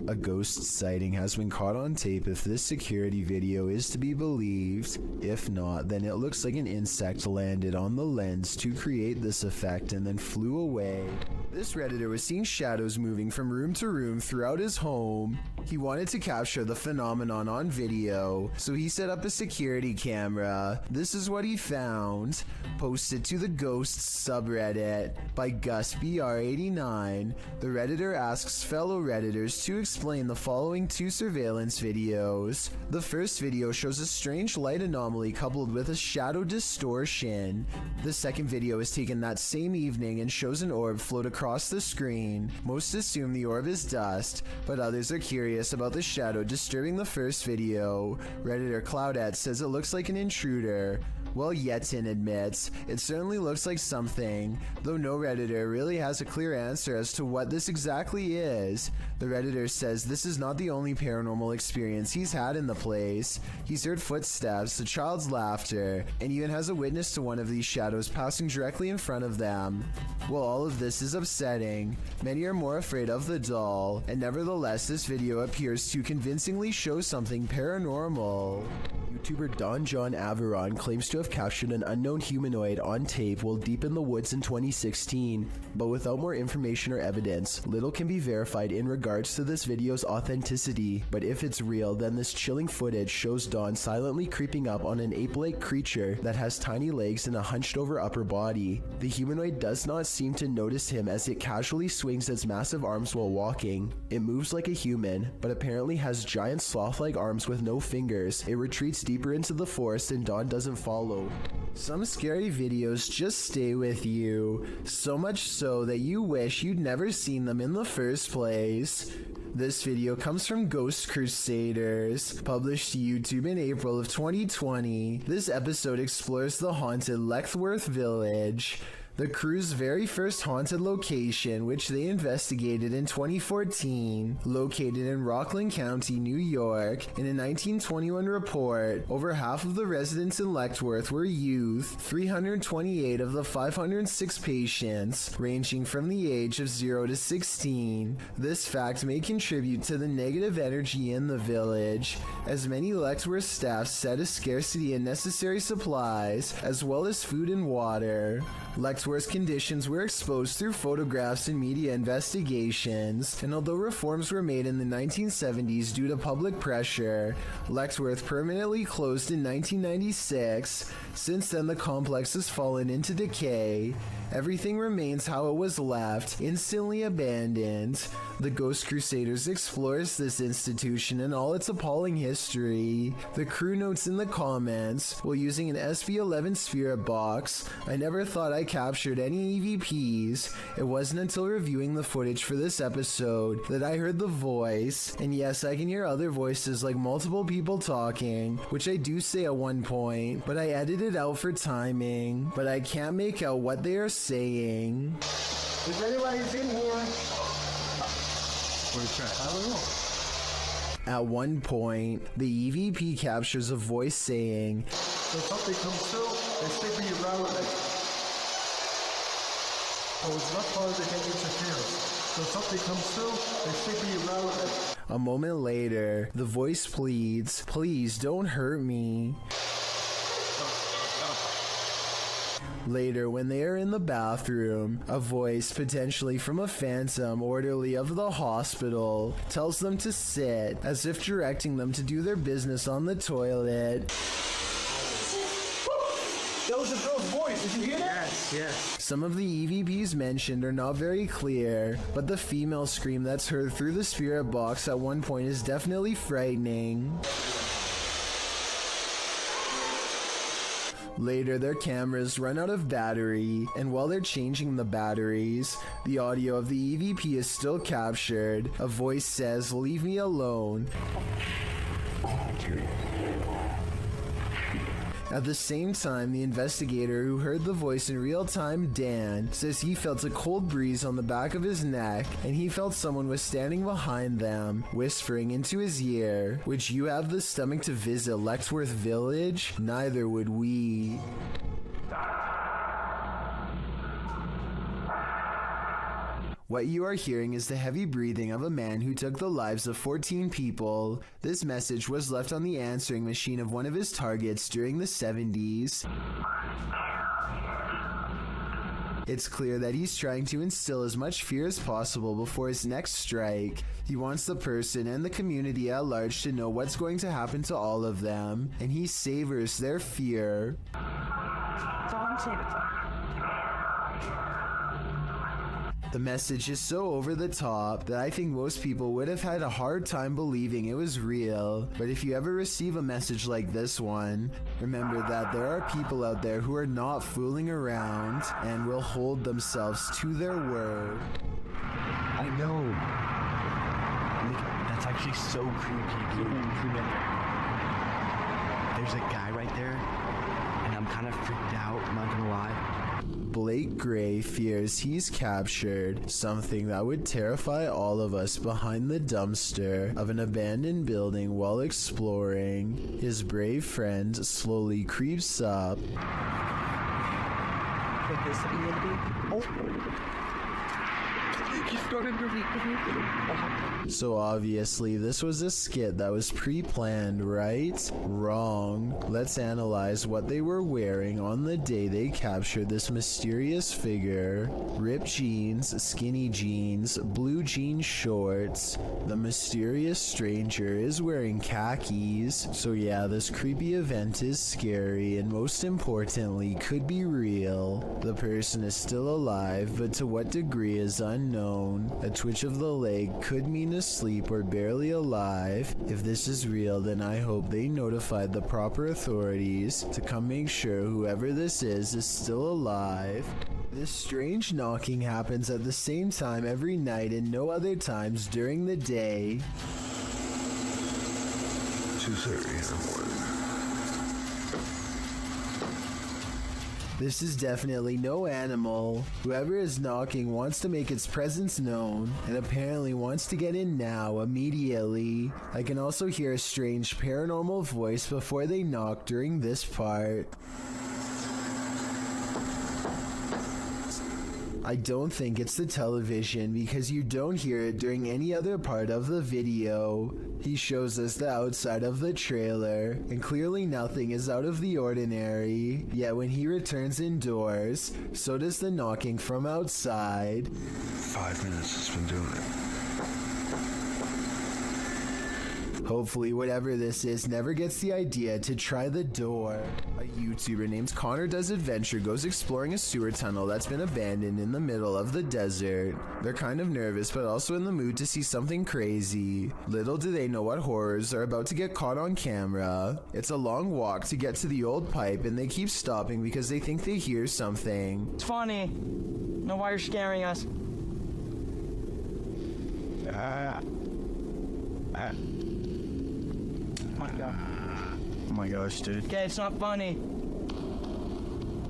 A ghost sighting has been caught on tape if this security video is to be believed. If not, then it looks like an insect landed on the lens to create this effect and then flew away. This Redditor was seeing shadows moving from room to room throughout his home. He wanted to capture the phenomenon on video, so he set up a security camera. This is what he found. Posted to the Ghosts subreddit by GusBR89, the Redditor asks fellow Redditors to explain the following two surveillance videos. The first video shows a strange light anomaly coupled with a shadow distortion. The second video is taken that same evening and shows an orb float across the screen. Most assume the orb is dust, but others are curious about the shadow disturbing the first video. Redditor Cloudette says it looks like an intruder, while Yetin admits it certainly looks like something, though no Redditor really has a clear answer as to what this exactly is. The Redditor says this is not the only paranormal experience he's had in the place. He's heard footsteps, a child's laughter, and even has a witness to one of these shadows passing directly in front of them. While all of this is upsetting, many are more afraid of the doll, and nevertheless this video appears to convincingly show something paranormal. YouTuber Don John Averon claims to have captured an unknown humanoid on tape while deep in the woods in 2016, but without more information or evidence, little can be verified in regards to this video's authenticity. But if it's real, then this chilling footage shows Don silently creeping up on an ape-like creature that has tiny legs and a hunched over upper body. The humanoid does not seem to notice him as it casually swings its massive arms while walking. It moves like a human, but apparently has giant sloth-like arms with no fingers. It retreats deeper into the forest and Don doesn't follow. Some scary videos just stay with you, so much so that you wish you'd never seen them in the first place. This video comes from Ghost Crusaders, published to YouTube in April of 2020. This episode explores the haunted Leckworth Village, the crew's very first haunted location, which they investigated in 2014. Located in Rockland County, New York, in a 1921 report, over half of the residents in Leckworth were youth, 328 of the 506 patients, ranging from the age of 0 to 16. This fact may contribute to the negative energy in the village, as many Leckworth staff said a scarcity in necessary supplies, as well as food and water. Leckworth's conditions were exposed through photographs and media investigations, and although reforms were made in the 1970s due to public pressure, Leckworth permanently closed in 1996. Since then, the complex has fallen into decay. Everything remains how it was left, instantly abandoned. The Ghost Crusaders explores this institution and all its appalling history. The crew notes in the comments, while using an SB11 spirit box, I never thought I captured any EVPs. It wasn't until reviewing the footage for this episode that I heard the voice, and yes, I can hear other voices like multiple people talking, which I do say at one point, but I edited out for timing, but I can't make out what they are saying. If anybody's in here, At one point, the EVP captures a voice saying, so something comes through and stick me around with it. So it's not hard to get interference. So something comes through and stick me around with it. A moment later, the voice pleads, please don't hurt me. Later, when they are in the bathroom, a voice, potentially from a phantom orderly of the hospital, tells them to sit, as if directing them to do their business on the toilet. That was a girl's voice. Did you hear that? Yes. Some of the EVPs mentioned are not very clear, but the female scream that's heard through the spirit box at one point is definitely frightening. Later, their cameras run out of battery, and while they're changing the batteries, the audio of the EVP is still captured. A voice says, "Leave me alone." At the same time, the investigator who heard the voice in real time, Dan, says he felt a cold breeze on the back of his neck and he felt someone was standing behind them, whispering into his ear, "Would you have the stomach to visit Leckworth Village? Neither would we." What you are hearing is the heavy breathing of a man who took the lives of 14 people. This message was left on the answering machine of one of his targets during the 70s. It's clear that he's trying to instill as much fear as possible before his next strike. He wants the person and the community at large to know what's going to happen to all of them, and he savors their fear. That's all I'm saying. The message is so over the top that I think most people would have had a hard time believing it was real. But if you ever receive a message like this one, remember that there are people out there who are not fooling around and will hold themselves to their word. I know. That's actually so creepy, dude. There's a guy right there, and I'm kind of freaked out, I'm not gonna lie. Blake Gray fears he's captured, something that would terrify all of us behind the dumpster of an abandoned building while exploring. His brave friend slowly creeps up. So obviously this was a skit that was pre-planned, right? Wrong. Let's analyze what they were wearing on the day they captured this mysterious figure. Ripped jeans, skinny jeans, blue jean shorts. The mysterious stranger is wearing khakis. So yeah, this creepy event is scary and most importantly could be real. The person is still alive, but to what degree is unknown. A twitch of the leg could mean asleep or barely alive. If this is real, then I hope they notified the proper authorities to come make sure whoever this is still alive. This strange knocking happens at the same time every night and no other times during the day. 2:30 in the morning. This is definitely no animal. Whoever is knocking wants to make its presence known and apparently wants to get in now, immediately. I can also hear a strange paranormal voice before they knock during this part. I don't think it's the television because you don't hear it during any other part of the video. He shows us the outside of the trailer, and clearly nothing is out of the ordinary. Yet when he returns indoors, so does the knocking from outside. 5 minutes it's been doing it. Hopefully whatever this is never gets the idea to try the door. A YouTuber named Connor Does Adventure goes exploring a sewer tunnel that's been abandoned in the middle of the desert. They're kind of nervous but also in the mood to see something crazy. Little do they know what horrors are about to get caught on camera. It's a long walk to get to the old pipe and they keep stopping because they think they hear something. It's funny. Know why you're scaring us? Oh my god. Oh my gosh, dude. Okay, it's not funny.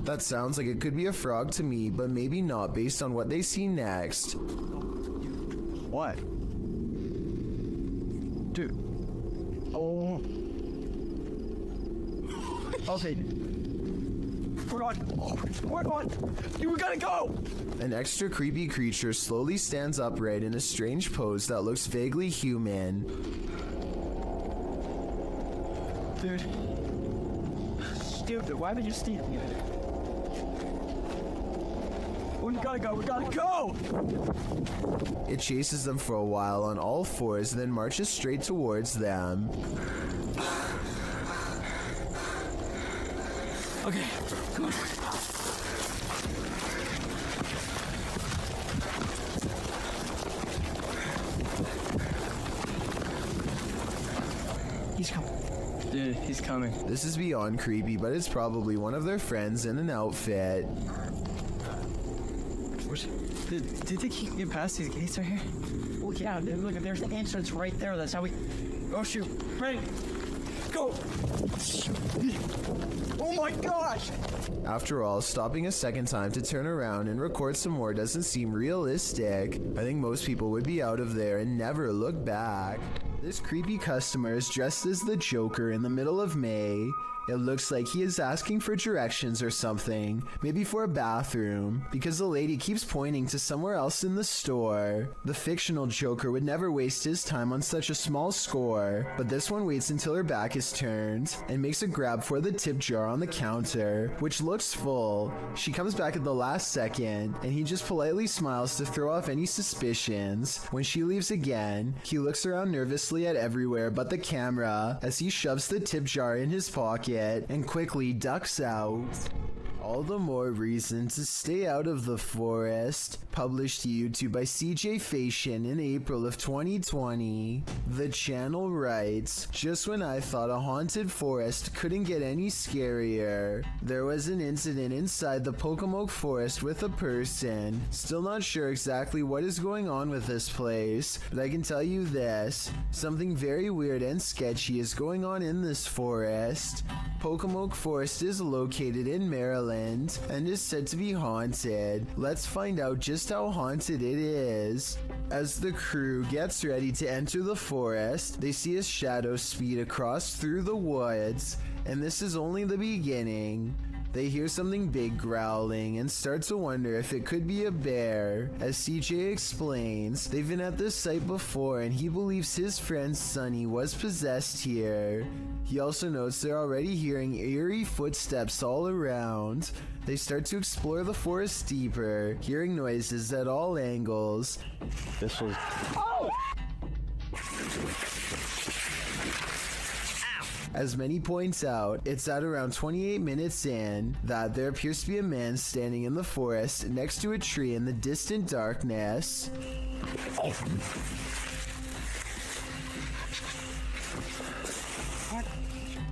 That sounds like it could be a frog to me, but maybe not based on what they see next. What? Dude. Oh. Okay. We're on. Dude, we gotta go. An extra creepy creature slowly stands upright in a strange pose that looks vaguely human. Dude. Stupid, why would you steal me? We gotta go! It chases them for a while on all fours, then marches straight towards them. Okay, come on. He's coming. Dude, he's coming. This is beyond creepy, but it's probably one of their friends in an outfit. Do you think he can get past these gates right here? Oh yeah, dude, look, there's the entrance right there. That's how we... Oh shoot, ready, go! Oh my gosh! After all, stopping a second time to turn around and record some more doesn't seem realistic. I think most people would be out of there and never look back. This creepy customer is dressed as the Joker in the middle of May. It looks like he is asking for directions or something, maybe for a bathroom, because the lady keeps pointing to somewhere else in the store. The fictional Joker would never waste his time on such a small score, but this one waits until her back is turned and makes a grab for the tip jar on the counter, which looks full. She comes back at the last second, and he just politely smiles to throw off any suspicions. When she leaves again, he looks around nervously at everywhere but the camera as he shoves the tip jar in his pocket and quickly ducks out. All the more reason to stay out of the forest. Published to YouTube by CJ Fashion in April of 2020. The channel writes, just when I thought a haunted forest couldn't get any scarier, there was an incident inside the Pocomoke forest with a person. Still not sure exactly what is going on with this place, but I can tell you this. Something very weird and sketchy is going on in this forest. Pocomoke Forest is located in Maryland and is said to be haunted. Let's find out just how haunted it is. As the crew gets ready to enter the forest, they see a shadow speed across through the woods, and this is only the beginning. They hear something big growling and start to wonder if it could be a bear. As CJ explains, they've been at this site before and he believes his friend Sunny was possessed here. He also notes they're already hearing eerie footsteps all around. They start to explore the forest deeper, hearing noises at all angles. This was... Oh! As Manny points out, it's at around 28 minutes in that there appears to be a man standing in the forest next to a tree in the distant darkness.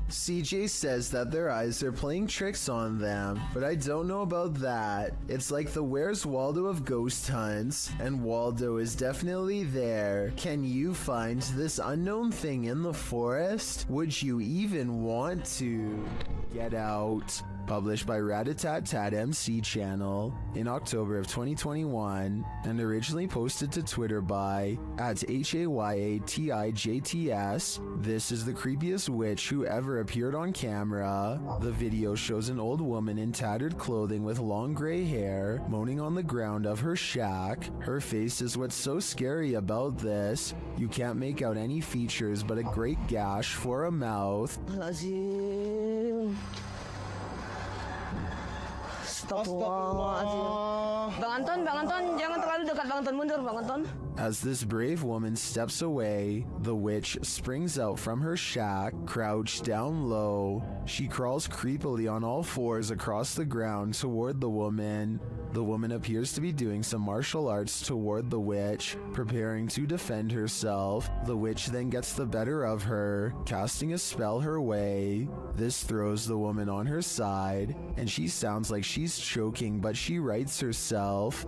CJ says that their eyes are playing tricks on them, but I don't know about that. It's like the Where's Waldo of ghost hunts, and Waldo is definitely there. Can you find this unknown thing in the forest? Would you even want to? Get Out. Published by Ratatat MC channel in October of 2021 and originally posted to Twitter by @HAYATIJTS. This is the creepiest witch who ever appeared on camera. The video shows an old woman in tattered clothing with long gray hair moaning on the ground of her shack. Her face is what's so scary about this. You can't make out any features but a great gash for a mouth. Bang Anton, jangan terlalu dekat Bang Anton, mundur Bang Anton. As this brave woman steps away, the witch springs out from her shack, crouched down low. She crawls creepily on all fours across the ground toward the woman. The woman appears to be doing some martial arts toward the witch, preparing to defend herself. The witch then gets the better of her, casting a spell her way. This throws the woman on her side, and she sounds like she's choking, but she rights herself.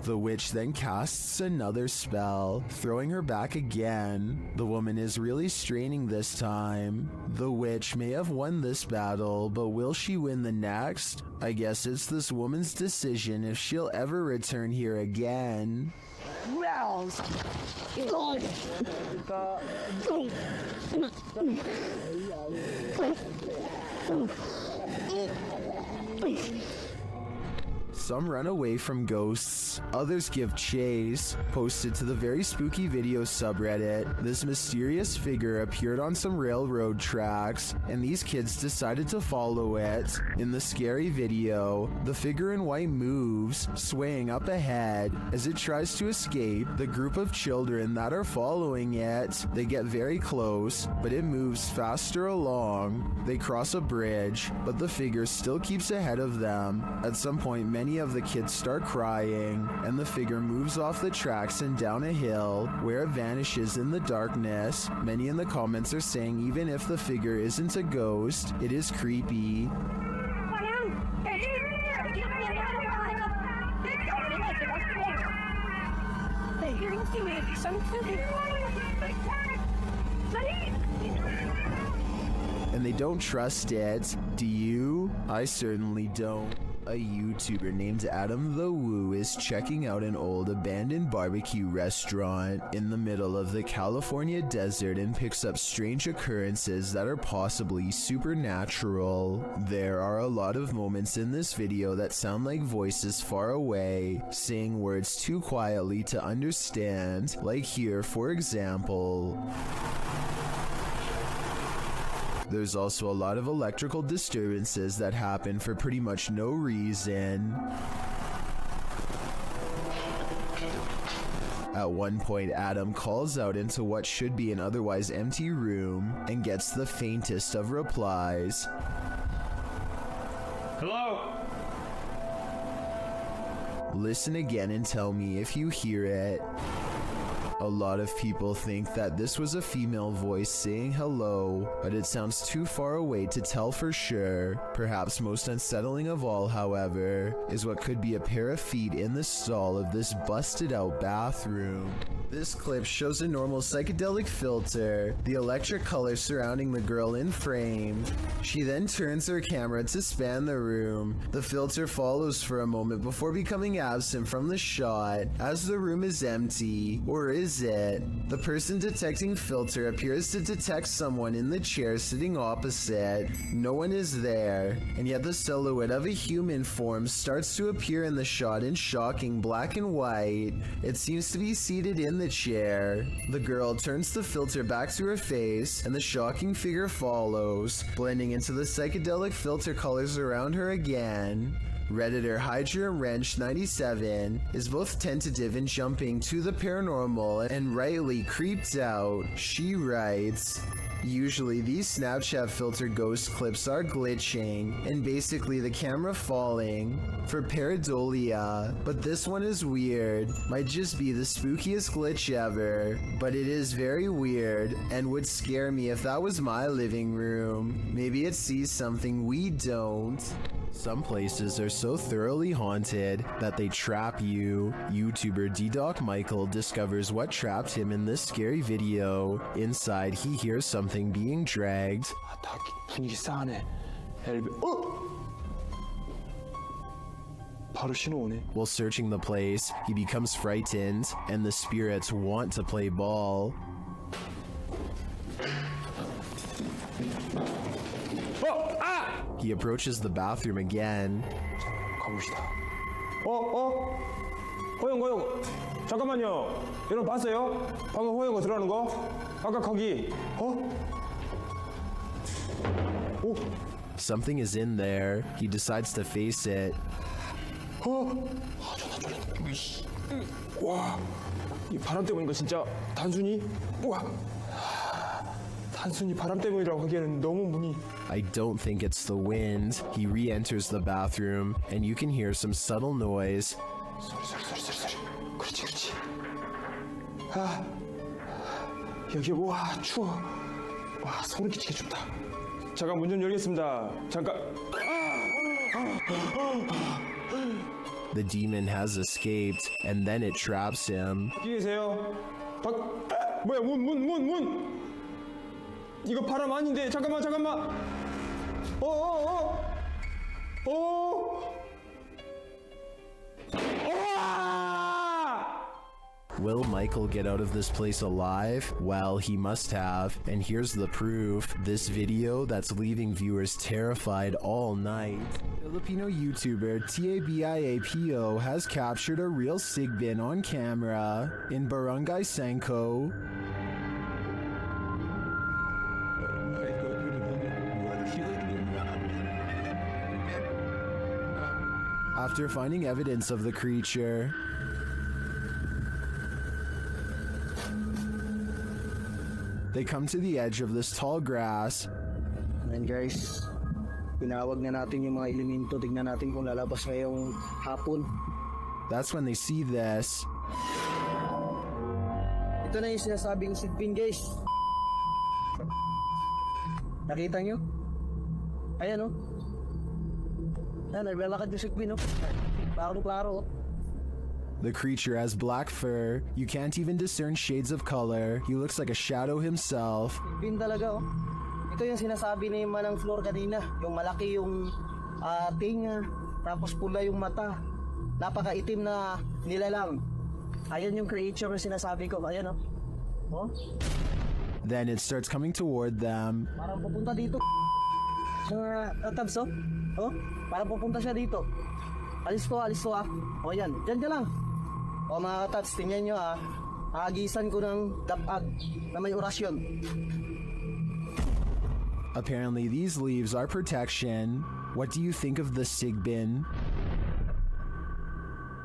The witch then casts another spell, throwing her back again. The woman is really straining this time. The witch may have won this battle, but will she win the next? I guess it's this woman's decision if she'll ever return here again. Some run away from ghosts, others give chase. Posted to the Very Spooky Video subreddit, this mysterious figure appeared on some railroad tracks, and these kids decided to follow it. In the scary video, the figure in white moves, swaying up ahead. As it tries to escape, the group of children that are following it, they get very close, but it moves faster along. They cross a bridge, but the figure still keeps ahead of them. At some point, many of the kids start crying, and the figure moves off the tracks and down a hill, where it vanishes in the darkness. Many in the comments are saying even if the figure isn't a ghost, it is creepy. And they don't trust it. Do you? I certainly don't. A YouTuber named Adam the Woo is checking out an old abandoned barbecue restaurant in the middle of the California desert and picks up strange occurrences that are possibly supernatural. There are a lot of moments in this video that sound like voices far away, saying words too quietly to understand, like here for example. There's also a lot of electrical disturbances that happen for pretty much no reason. At one point, Adam calls out into what should be an otherwise empty room and gets the faintest of replies. Hello? Listen again and tell me if you hear it. A lot of people think that this was a female voice saying hello, but it sounds too far away to tell for sure. Perhaps most unsettling of all, however, is what could be a pair of feet in the stall of this busted out bathroom. This clip shows a normal psychedelic filter, the electric color surrounding the girl in frame. She then turns her camera to span the room. The filter follows for a moment before becoming absent from the shot, as the room is empty. Or is it? The person detecting filter appears to detect someone in the chair sitting opposite. No one is there, and yet the silhouette of a human form starts to appear in the shot in shocking black and white. It seems to be seated in the chair. The girl turns the filter back to her face, and the shocking figure follows, blending into the psychedelic filter colors around her again. Redditor Hydra Wrench 97 is both tentative and jumping to the paranormal and rightly creeped out. She writes, "Usually these Snapchat filter ghost clips are glitching and basically the camera falling for pareidolia, but this one is weird. Might just be the spookiest glitch ever, but it is very weird and would scare me if that was my living room. Maybe it sees something we don't." Some places are so thoroughly haunted that they trap you. YouTuber D-Doc Michael discovers what trapped him in this scary video. Inside, he hears something being dragged. 분위기 싸하네. 바로 신호 오네. While searching the place, he becomes frightened, and the spirits want to play ball. He approaches the bathroom again. 가봅시다. 허영. 잠깐만요. 여러분 봤어요? 방금 허영거 들어가는 거? 아까 거기. Something is in there. He decides to face it. 존나 쫄린다. 와, 이 바람 때문인가 진짜 단순히? 와. 단순히 바람 때문이라고 하기에는 너무 문이. I don't think it's the wind. He re-enters the bathroom, and you can hear some subtle noise. 소리. 그렇지. 아, 여기 와 추워. 와 소름 끼치게 춥다. 잠깐 문 좀 열겠습니다. 잠깐. The demon has escaped, and then it traps him. 여기 계세요. 뭐야 문. 이거 바람 아닌데 잠깐만. Will Michael get out of this place alive? Well, he must have, and here's the proof. This video that's leaving viewers terrified all night. Filipino YouTuber TABIAPO has captured a real sigbin on camera in Barangay Sanko. After finding evidence of the creature, they come to the edge of this tall grass. And guys, pinawag na natin yung mga elemento. Tignan natin kung lalabas ngayong hapon. That's when they see this. Ito na yung sinasabing sigbin, guys. Nakita nyo? Ayan, oh. Ayan, naglalakad yung sigbin, oh. Klaro. The creature has black fur. You can't even discern shades of color. He looks like a shadow himself. Sigbin talaga, oh. Ito yung sinasabi ni Manang Flor kanina. Yung malaki yung tinga. tapos pula yung mata. Napakaitim na nilalang. Ayan yung creature na sinasabi ko. Ayan, oh. Oh? Then it starts coming toward them. Parang pupunta dito. Tabs, oh. Oh, parang pupunta siya dito. Alis ko, ah. O, yan. Diyan ka lang. O, mga tats, tingnan nyo, ah. Agisan ko ng dapag na may orasyon. Apparently, these leaves are protection. What do you think of the sigbin?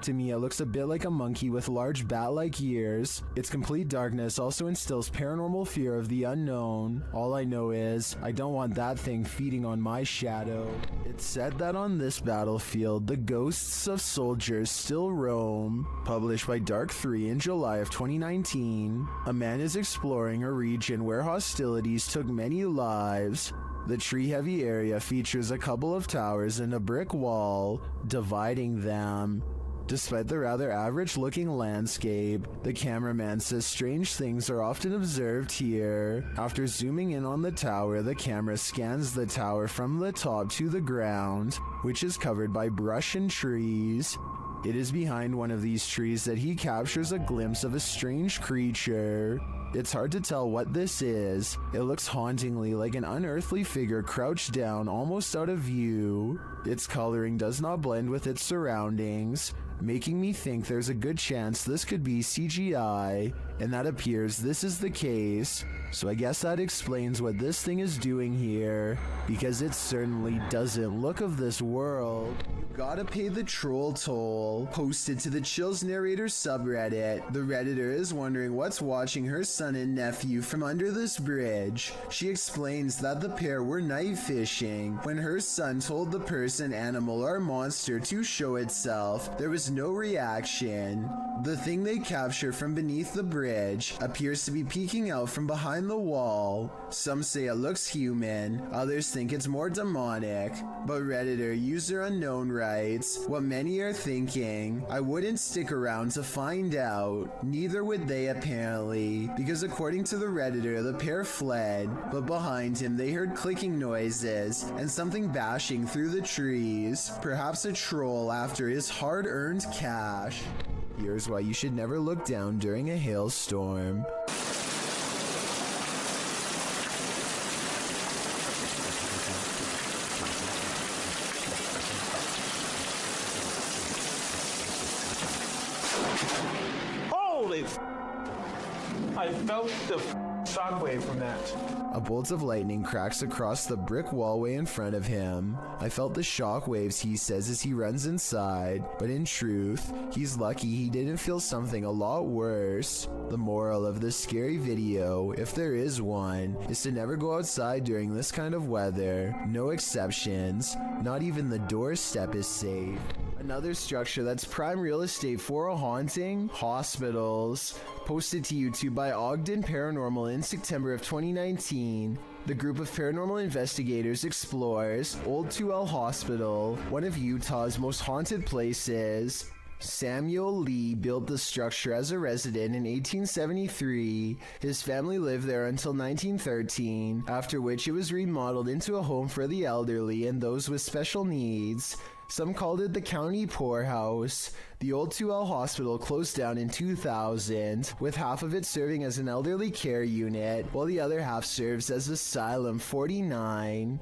To me, it looks a bit like a monkey with large bat-like ears. Its complete darkness also instills paranormal fear of the unknown. All I know is, I don't want that thing feeding on my shadow. It's said that on this battlefield, the ghosts of soldiers still roam. Published by Dark 3 in July of 2019, a man is exploring a region where hostilities took many lives. The tree-heavy area features a couple of towers and a brick wall dividing them. Despite the rather average-looking landscape, the cameraman says strange things are often observed here. After zooming in on the tower, the camera scans the tower from the top to the ground, which is covered by brush and trees. It is behind one of these trees that he captures a glimpse of a strange creature. It's hard to tell what this is. It looks hauntingly like an unearthly figure crouched down, almost out of view. Its coloring does not blend with its surroundings, making me think there's a good chance this could be CGI, and that appears this is the case. So I guess that explains what this thing is doing here, because it certainly doesn't look of this world. You gotta pay the troll toll. Posted to the Chills Narrator subreddit, the Redditor is wondering what's watching her son and nephew from under this bridge. She explains that the pair were night fishing. When her son told the person, animal, or monster to show itself, there was no reaction. The thing they capture from beneath the bridge appears to be peeking out from behind the wall. Some say it looks human, others think it's more demonic, but Redditor user unknown writes, what many are thinking, I wouldn't stick around to find out. Neither would they apparently, because according to the Redditor, the pair fled, but behind him they heard clicking noises and something bashing through the trees, perhaps a troll after his hard-earned cash. Here's why you should never look down during a hailstorm. Holy I felt the shockwave from that. A bolt of lightning cracks across the brick wallway in front of him. I felt the shockwaves, he says as he runs inside, but in truth, he's lucky he didn't feel something a lot worse. The moral of this scary video, if there is one, is to never go outside during this kind of weather. No exceptions. Not even the doorstep is safe. Another structure that's prime real estate for a haunting? Hospitals. Posted to YouTube by Ogden Paranormal in September of 2019, the group of paranormal investigators explores Old 2L Hospital, one of Utah's most haunted places. Samuel Lee built the structure as a resident in 1873. His family lived there until 1913, after which it was remodeled into a home for the elderly and those with special needs. Some called it the county poorhouse. The old 2L hospital closed down in 2000, with half of it serving as an elderly care unit, while the other half serves as Asylum 49.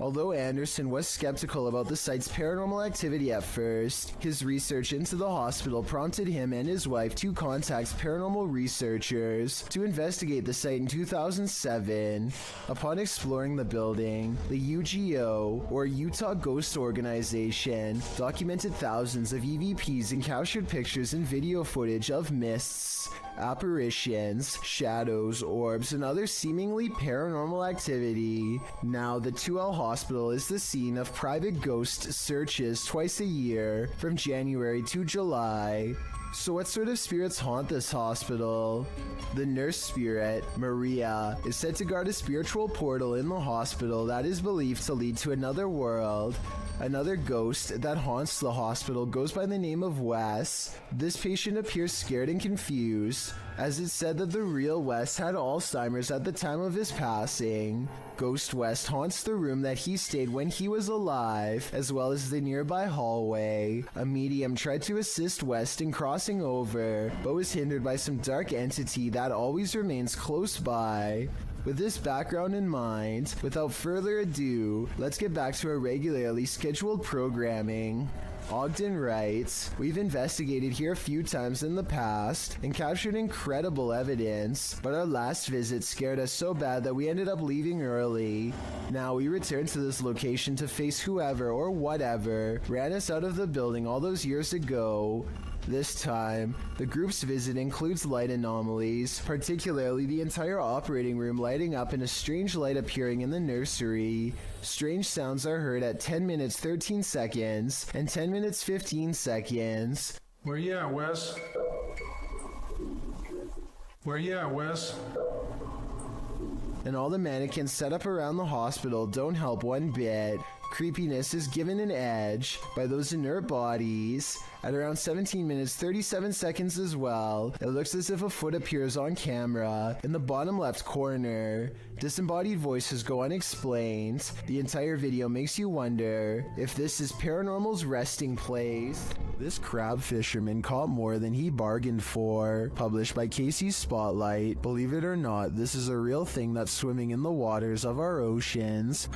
Although Anderson was skeptical about the site's paranormal activity at first, his research into the hospital prompted him and his wife to contact paranormal researchers to investigate the site in 2007. Upon exploring the building, the UGO, or Utah Ghost Organization, documented thousands of EVPs and captured pictures and video footage of mists, apparitions, shadows, orbs, and other seemingly paranormal activity. Now, the 2L Hospital is the scene of private ghost searches twice a year, from January to July. So what sort of spirits haunt this hospital? The nurse spirit, Maria, is said to guard a spiritual portal in the hospital that is believed to lead to another world. Another ghost that haunts the hospital goes by the name of Wes. This patient appears scared and confused, as it's said that the real Wes had Alzheimer's at the time of his passing. Ghost West haunts the room that he stayed when he was alive, as well as the nearby hallway. A medium tried to assist West in crossing over, but was hindered by some dark entity that always remains close by. With this background in mind, without further ado, let's get back to our regularly scheduled programming. Ogden writes, "We've investigated here a few times in the past and captured incredible evidence, but our last visit scared us so bad that we ended up leaving early. Now we return to this location to face whoever or whatever ran us out of the building all those years ago. This time, the group's visit includes light anomalies, particularly the entire operating room lighting up and a strange light appearing in the nursery. Strange sounds are heard at 10 minutes 13 seconds and 10 minutes 15 seconds. Where you at, Wes? Where you at, Wes? And all the mannequins set up around the hospital don't help one bit. Creepiness is given an edge by those inert bodies. At around 17 minutes 37 seconds as well, it looks as if a foot appears on camera in the bottom left corner. Disembodied voices go unexplained. The entire video makes you wonder if this is paranormal's resting place. This crab fisherman caught more than he bargained for. Published by Casey's Spotlight. Believe it or not, this is a real thing that's swimming in the waters of our oceans.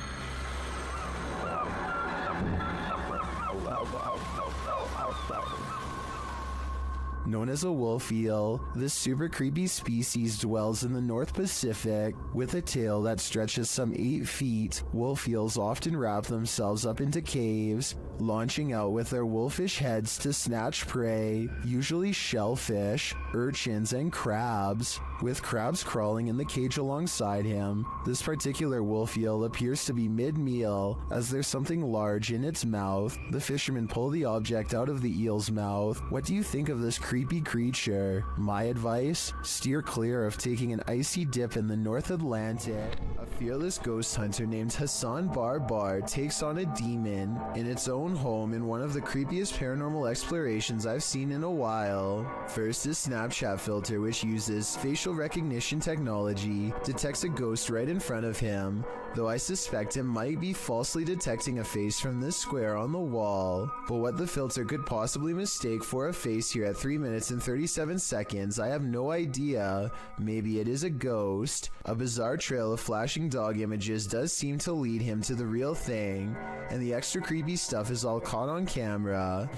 Known as a wolf eel, this super creepy species dwells in the North Pacific. With a tail that stretches some 8 feet, wolf eels often wrap themselves up into caves, launching out with their wolfish heads to snatch prey, usually shellfish, urchins, and crabs, with crabs crawling in the cage alongside him. This particular wolf eel appears to be mid-meal, as there's something large in its mouth. The fishermen pull the object out of the eel's mouth. What do you think of this creepy creature? My advice? Steer clear of taking an icy dip in the North Atlantic. A fearless ghost hunter named Hassan Barbar takes on a demon in its own home in one of the creepiest paranormal explorations I've seen in a while. First, his Snapchat filter, which uses facial recognition technology, detects a ghost right in front of him, though I suspect it might be falsely detecting a face from this square on the wall. But what the filter could possibly mistake for a face here at 3 minutes and 37 seconds, I have no idea. Maybe it is a ghost. A bizarre trail of flashing dog images does seem to lead him to the real thing, and the extra creepy stuff is all caught on camera.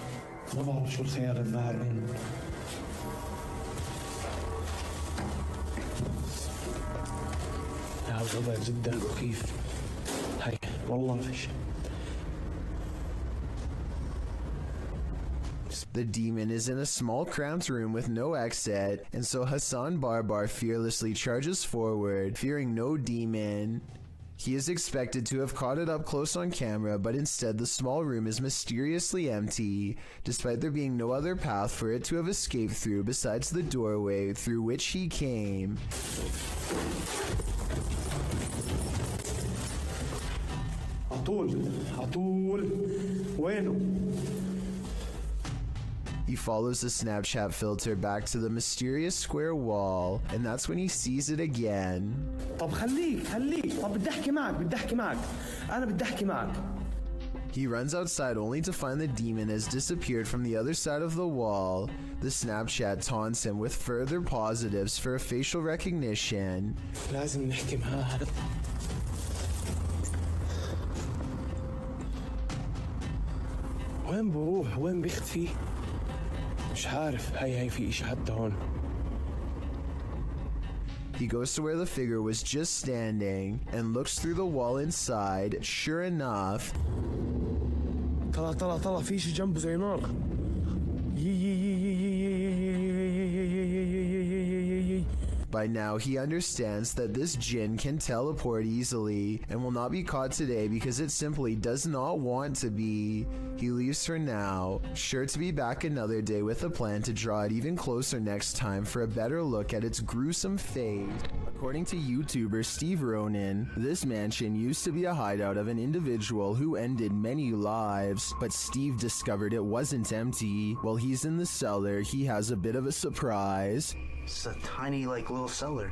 الوضع جدا مخيف. هاي والله فيش. The demon is in a small cramped room with no exit, and so Hassan Barbar fearlessly charges forward, fearing no demon. He is expected to have caught it up close on camera, but instead the small room is mysteriously empty, despite there being no other path for it to have escaped through besides the doorway through which he came. عطول وينه؟ He follows the Snapchat filter back to the mysterious square wall, and that's when he sees it again. طب خليك طب بدي احكي معك انا بدي احكي معك. He runs outside only to find the demon has disappeared from the other side of the wall. The Snapchat taunts him with further positives for a facial recognition. لازم نحكي معاه. وين بروح؟ وين بيختفي؟ مش عارف. هاي في إشي حتى هون. He goes to where the figure was just standing and looks through the wall inside. Sure enough, طلع في إشي جنبه زي نار. By now, he understands that this djinn can teleport easily and will not be caught today because it simply does not want to be. He leaves for now, sure to be back another day with a plan to draw it even closer next time for a better look at its gruesome fate. According to YouTuber Steve Ronan, this mansion used to be a hideout of an individual who ended many lives, but Steve discovered it wasn't empty. While he's in the cellar, he has a bit of a surprise. It's a tiny, little cellar.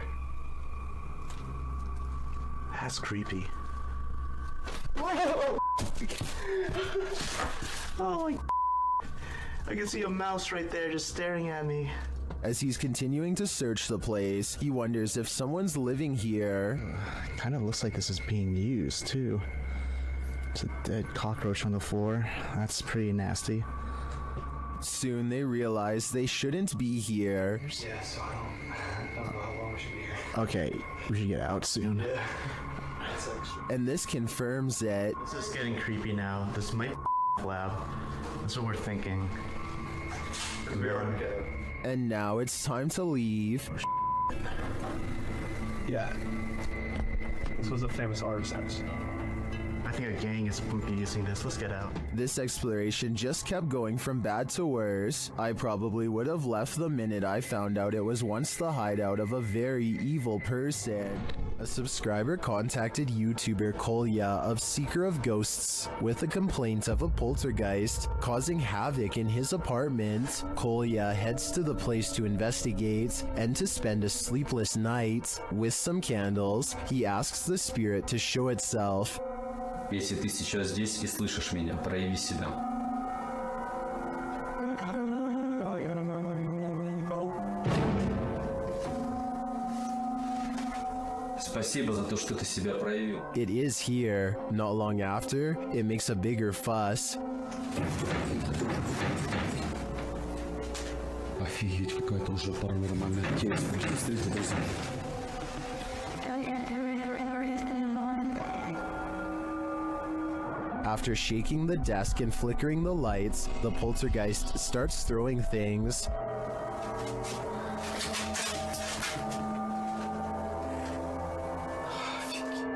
That's creepy. Oh, I can see a mouse right there just staring at me. As he's continuing to search the place, he wonders if someone's living here. Kind of looks like this is being used, too. It's a dead cockroach on the floor. That's pretty nasty. Soon they realize they shouldn't be here. Yeah, so I don't know how long we should be here. Okay, we should get out soon. Yeah. And this confirms it. This is getting creepy now. This might be lab. That's what we're thinking. And now it's time to leave. Yeah. This was a famous artist's house. I think a gang is using this. Let's get out. This exploration just kept going from bad to worse. I probably would have left the minute I found out it was once the hideout of a very evil person. A subscriber contacted YouTuber Kolya of Seeker of Ghosts with a complaint of a poltergeist causing havoc in his apartment. Kolya heads to the place to investigate and to spend a sleepless night. With some candles, he asks the spirit to show itself. Если ты сейчас здесь и слышишь меня, прояви себя. Спасибо за то, что ты себя проявил. It is here. Not long after, it makes a bigger fuss. Офигеть, какая-то уже паранормальная тема. Смотрите, друзья. After shaking the desk and flickering the lights, the poltergeist starts throwing things.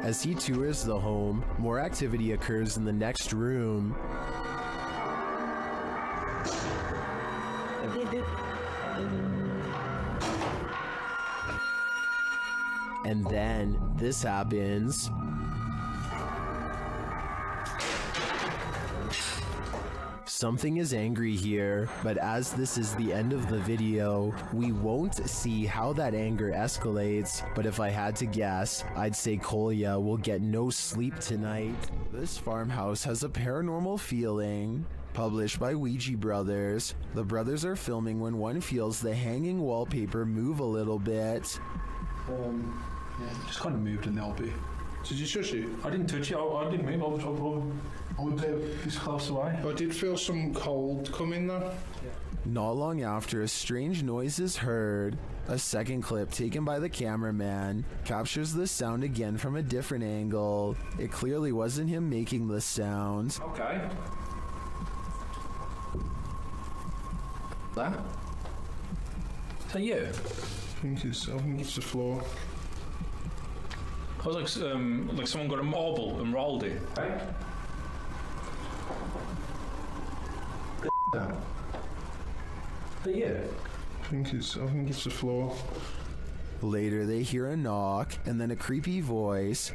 As he tours the home, more activity occurs in the next room. And then this happens. Something is angry here, but as this is the end of the video, we won't see how that anger escalates, but if I had to guess, I'd say Kolya will get no sleep tonight. This farmhouse has a paranormal feeling. Published by Ouija Brothers. The brothers are filming when one feels the hanging wallpaper move a little bit. Yeah, it just kind of moved in the LB. Did you touch it? I didn't touch it. I didn't move. I was this close away. I did feel some cold coming though. Not long after, a strange noise is heard. A second clip taken by the cameraman captures the sound again from a different angle. It clearly wasn't him making the sound. Okay. That? Is that you? I think it's the floor. I was like someone got a marble and rolled it. Hey? That? But yeah. I think it's the floor. Later, they hear a knock and then a creepy voice.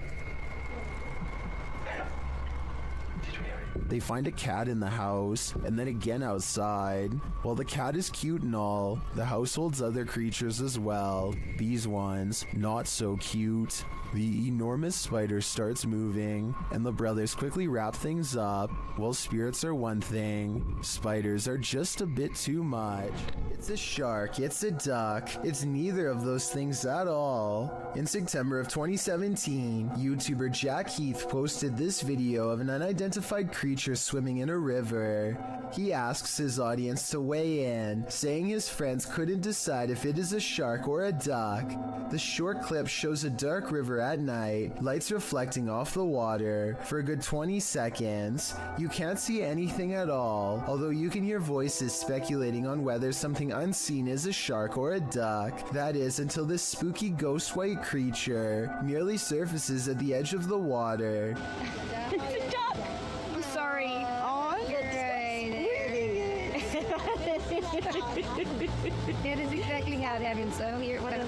They find a cat in the house, and then again outside. While the cat is cute and all, the house holds other creatures as well. These ones, not so cute. The enormous spider starts moving, and the brothers quickly wrap things up. While spirits are one thing, spiders are just a bit too much. It's a shark, it's a duck, it's neither of those things at all. In September of 2017, YouTuber Jack Heath posted this video of an unidentified creature swimming in a river. He asks his audience to weigh in, saying his friends couldn't decide if it is a shark or a duck. The short clip shows a dark river at night, lights reflecting off the water. For a good 20 seconds, you can't see anything at all, although you can hear voices speculating on whether something unseen is a shark or a duck. That is, until this spooky ghost white creature merely surfaces at the edge of the water. It's a duck! I'm sorry. Oh, it's That is exactly how it happened, so here, whatever.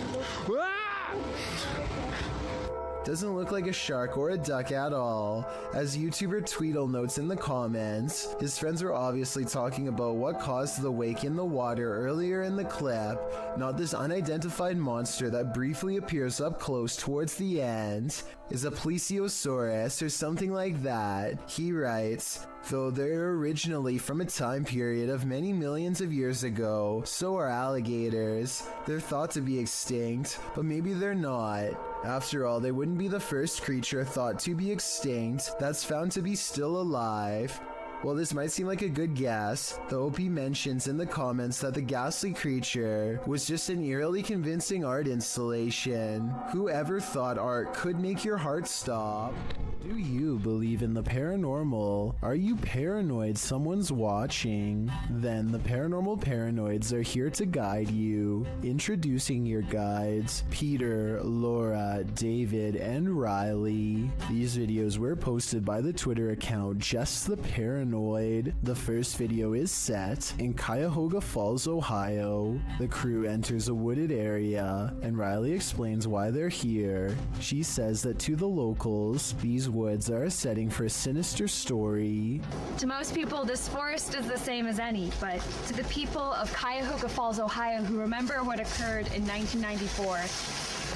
Doesn't look like a shark or a duck at all. As YouTuber Tweedle notes in the comments, his friends were obviously talking about what caused the wake in the water earlier in the clip, not this unidentified monster that briefly appears up close towards the end. Is a plesiosaurus or something like that. He writes, though they're originally from a time period of many millions of years ago, so are alligators. They're thought to be extinct, but maybe they're not. After all, they wouldn't be the first creature thought to be extinct that's found to be still alive. While this might seem like a good guess, the OP mentions in the comments that the ghastly creature was just an eerily convincing art installation. Whoever thought art could make your heart stop? Do you believe in the paranormal? Are you paranoid someone's watching? Then the Paranormal Paranoids are here to guide you. Introducing your guides, Peter, Laura, David, and Riley. These videos were posted by the Twitter account Just the Paranoid. The first video is set in Cuyahoga Falls, Ohio. The crew enters a wooded area, and Riley explains why they're here. She says that to the locals, these woods are a setting for a sinister story. To most people, this forest is the same as any, but to the people of Cuyahoga Falls, Ohio, who remember what occurred in 1994,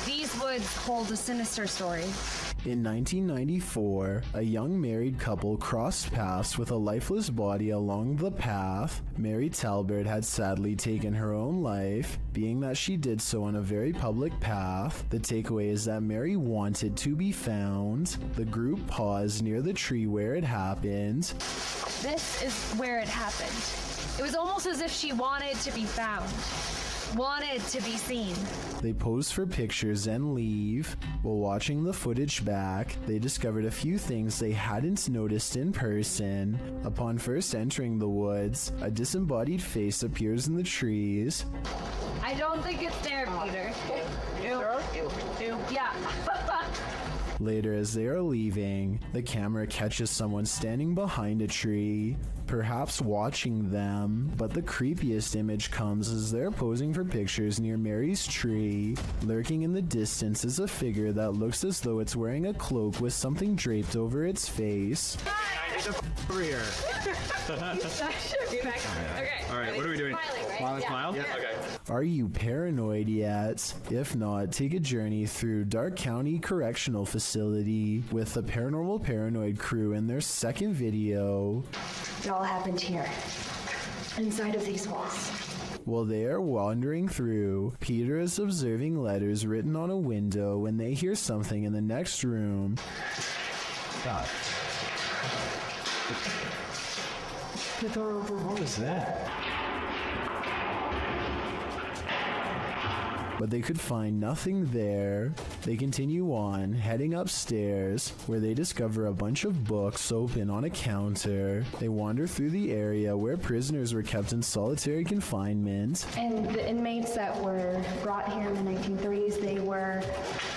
these woods hold a sinister story. In 1994, a young married couple crossed paths with a lifeless body along the path. Mary Talbert had sadly taken her own life, being that she did so on a very public path. The takeaway is that Mary wanted to be found. The group paused near the tree where it happened. This is where it happened. It was almost as if she wanted to be found. Wanted to be seen. They pose for pictures and leave. While watching the footage back, they discovered a few things they hadn't noticed in person. Upon first entering the woods, a disembodied face appears in the trees. I don't think it's there, Peter. Yeah. Later, as they are leaving, the camera catches someone standing behind a tree, perhaps watching them, but the creepiest image comes as they're posing for pictures near Mary's tree. Lurking in the distance is a figure that looks as though it's wearing a cloak with something draped over its face. Over here. Okay. All right, what are we doing? Smile? Yeah. Okay. Are you paranoid yet? If not, take a journey through Dark County Correctional Facility with the Paranormal Paranoid crew in their second video. It all happened here, inside of these walls. While they are wandering through, Peter is observing letters written on a window when they hear something in the next room. God. What was that? But they could find nothing there. They continue on, heading upstairs, where they discover a bunch of books open on a counter. They wander through the area where prisoners were kept in solitary confinement. And the inmates that were brought here in the 1930s, they were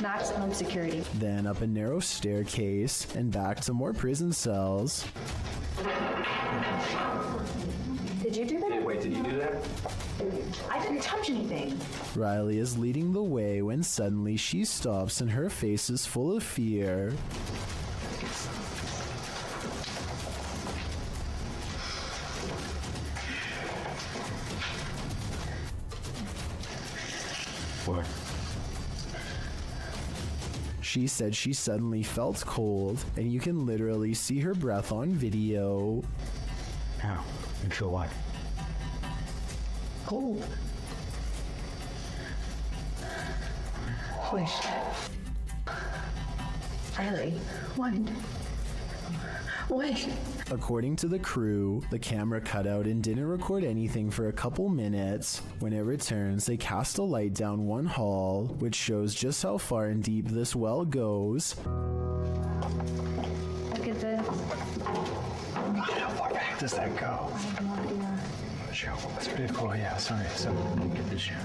maximum security. Then up a narrow staircase and back to more prison cells. Did you do that? Wait, did you do that? I didn't touch anything. Riley is leading the way when suddenly she stops and her face is full of fear. What? She said she suddenly felt cold, and you can literally see her breath on video. How? You feel what? Cold. Holy shit. Riley, what? According to the crew, the camera cut out and didn't record anything for a couple minutes. When it returns, they cast a light down one hall, which shows just how far and deep this well goes. Look at this. How far back does that go? I have no idea. That's pretty cool, yeah, sorry. So, get this here.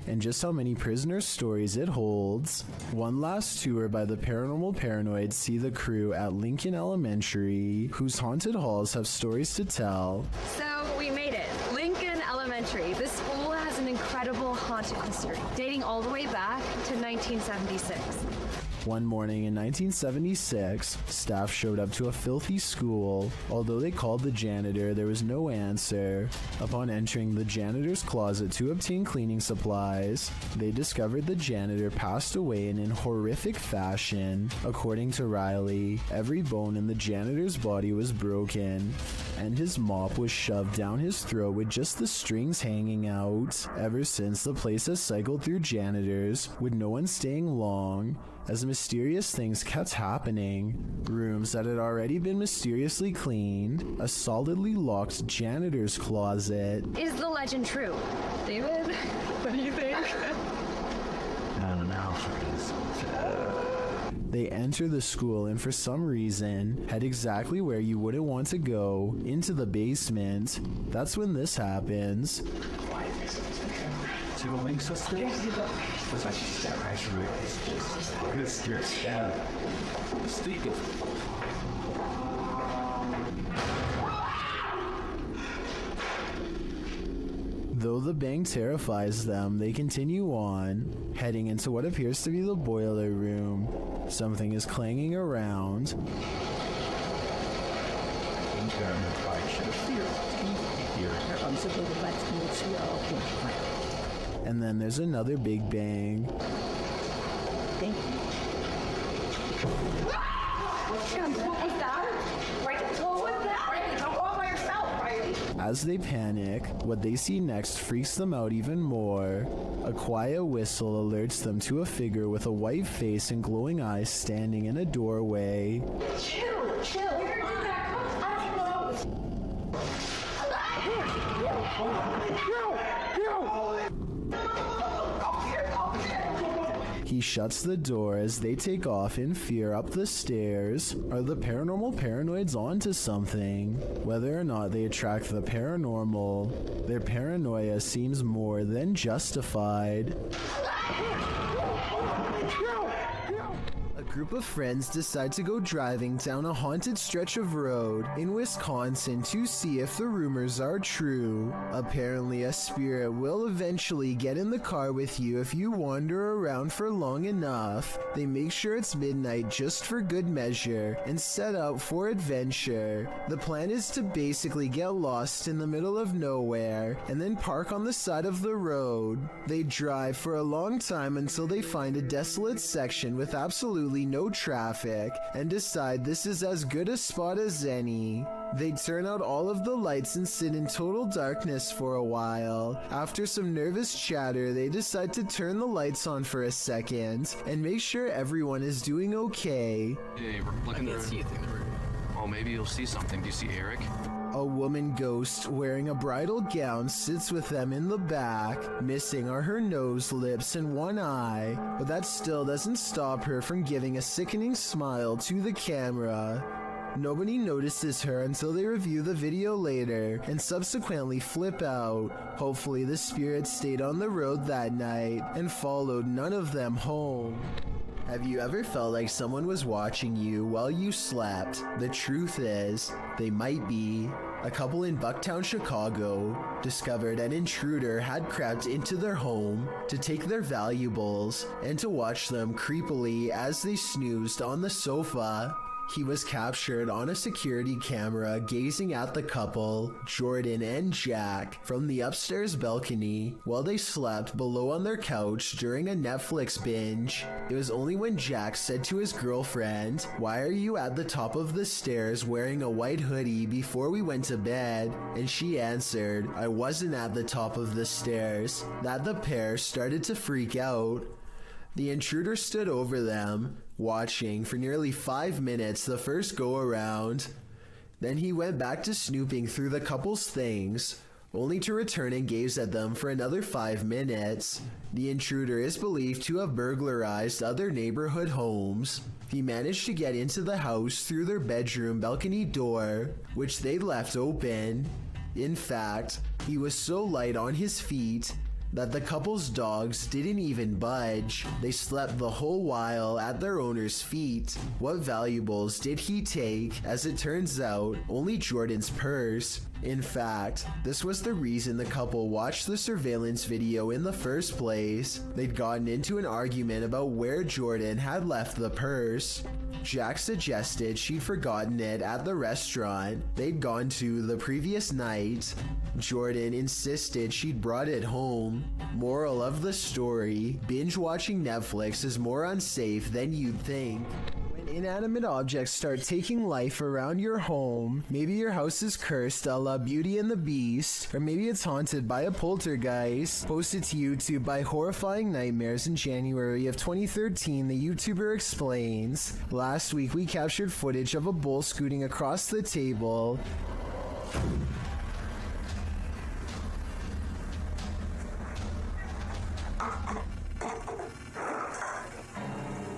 And just how many prisoners' stories it holds. One last tour by the Paranormal Paranoids see the crew at Lincoln Elementary, whose haunted halls have stories to tell. So we made it. Lincoln Elementary. This school has an incredible haunted history, dating all the way back to 1976. One morning in 1976, staff showed up to a filthy school. Although they called the janitor, there was no answer. Upon entering the janitor's closet to obtain cleaning supplies, they discovered the janitor passed away in horrific fashion. According to Riley, every bone in the janitor's body was broken, and his mop was shoved down his throat with just the strings hanging out. Ever since, the place has cycled through janitors, with no one staying long, as mysterious things kept happening. Rooms that had already been mysteriously cleaned, a solidly locked janitor's closet. Is the legend true? David, what do you think? I don't know. They enter the school and for some reason head exactly where you wouldn't want to go, into the basement. That's when this happens. Though the bang terrifies them, they continue on, heading into what appears to be the boiler room. Something is clanging around. And then there's another big bang. As they panic, what they see next freaks them out even more. A quiet whistle alerts them to a figure with a white face and glowing eyes standing in a doorway. Chill. He shuts the door as they take off in fear up the stairs. Are the paranormal paranoids onto something? Whether or not they attract the paranormal, their paranoia seems more than justified. A group of friends decide to go driving down a haunted stretch of road in Wisconsin to see if the rumors are true. Apparently, a spirit will eventually get in the car with you if you wander around for long enough. They make sure it's midnight just for good measure and set out for adventure. The plan is to basically get lost in the middle of nowhere and then park on the side of the road. They drive for a long time until they find a desolate section with absolutely no traffic and decide this is as good a spot as any. They turn out all of the lights and sit in total darkness for a while. After some nervous chatter, they decide to turn the lights on for a second and make sure everyone is doing okay. Hey, look in there. I can't see a thing. Oh, maybe you'll see something. Do you see Eric? A woman ghost wearing a bridal gown sits with them in the back. Missing are her nose, lips, and one eye, but that still doesn't stop her from giving a sickening smile to the camera. Nobody notices her until they review the video later and subsequently flip out. Hopefully the spirit stayed on the road that night and followed none of them home. Have you ever felt like someone was watching you while you slept? The truth is, they might be. A couple in Bucktown, Chicago, discovered an intruder had crept into their home to take their valuables and to watch them creepily as they snoozed on the sofa. He was captured on a security camera gazing at the couple, Jordan and Jack, from the upstairs balcony while they slept below on their couch during a Netflix binge. It was only when Jack said to his girlfriend, "Why are you at the top of the stairs wearing a white hoodie before we went to bed?" and she answered, "I wasn't at the top of the stairs," that the pair started to freak out. The intruder stood over them, watching for nearly 5 minutes the first go around. Then he went back to snooping through the couple's things, only to return and gaze at them for another 5 minutes. The intruder is believed to have burglarized other neighborhood homes. He managed to get into the house through their bedroom balcony door, which they left open. In fact, he was so light on his feet that the couple's dogs didn't even budge. They slept the whole while at their owner's feet. What valuables did he take? As it turns out, only Jordan's purse. In fact, this was the reason the couple watched the surveillance video in the first place. They'd gotten into an argument about where Jordan had left the purse. Jack suggested she'd forgotten it at the restaurant they'd gone to the previous night. Jordan insisted she'd brought it home. Moral of the story, binge watching Netflix is more unsafe than you'd think. Inanimate objects start taking life around your home. Maybe your house is cursed a la Beauty and the Beast, or maybe it's haunted by a poltergeist. Posted to YouTube by Horrifying Nightmares in January of 2013, the YouTuber explains, "Last week we captured footage of a bull scooting across the table.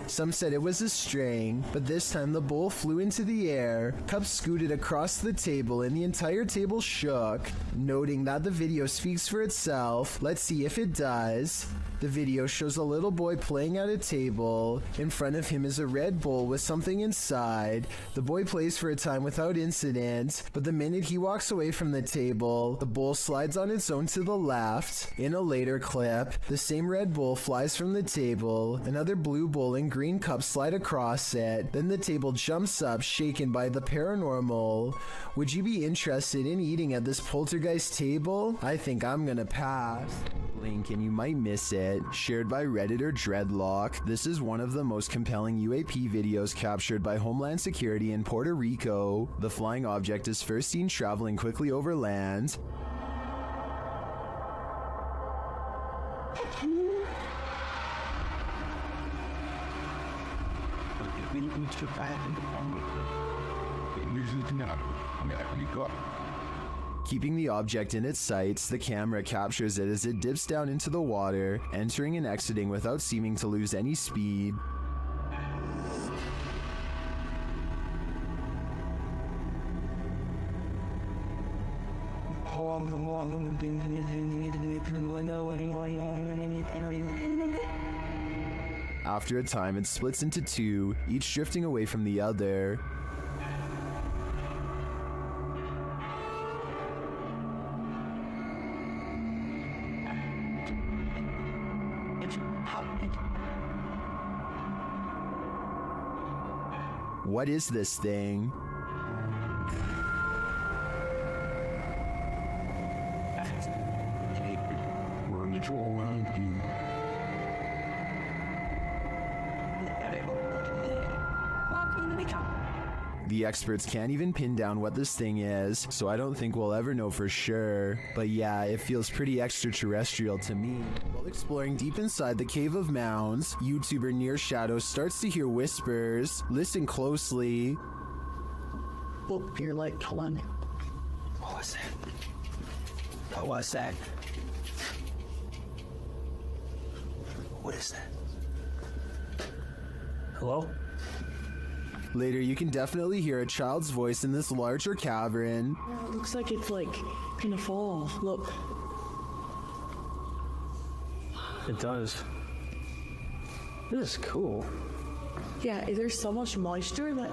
Some said it was a string, but this time the bull flew into the air, cups scooted across the table, and the entire table shook." Noting that the video speaks for itself, let's see if it does. The video shows a little boy playing at a table. In front of him is a red bowl with something inside. The boy plays for a time without incident, but the minute he walks away from the table, the bowl slides on its own to the left. In a later clip, the same red bowl flies from the table. Another blue bowl and green cup slide across it. Then the table jumps up, shaken by the paranormal. Would you be interested in eating at this poltergeist table? I think I'm gonna pass. Link and you might miss it. Shared by Redditor Dreadlock. This is one of the most compelling UAP videos captured by Homeland Security in Puerto Rico. The flying object is first seen traveling quickly over land. Keeping the object in its sights, the camera captures it as it dips down into the water, entering and exiting without seeming to lose any speed. After a time, it splits into two, each drifting away from the other. What is this thing? The experts can't even pin down what this thing is, so I don't think we'll ever know for sure. But yeah, it feels pretty extraterrestrial to me. While exploring deep inside the Cave of Mounds, YouTuber Near Shadow starts to hear whispers. Listen closely. Oh, you're late. Hold on. What was that? What was that? What is that? Hello? Later, you can definitely hear a child's voice in this larger cavern. It looks like it's like gonna fall. Look. It does. This is cool. Yeah, there's so much moisture that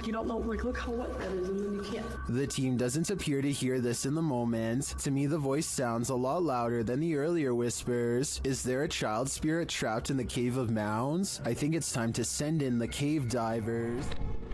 you don't know. Like, look how wet that is, and then you can't. The team doesn't appear to hear this in the moment. To me, the voice sounds a lot louder than the earlier whispers. Is there a child spirit trapped in the Cave of Mounds? I think it's time to send in the cave divers.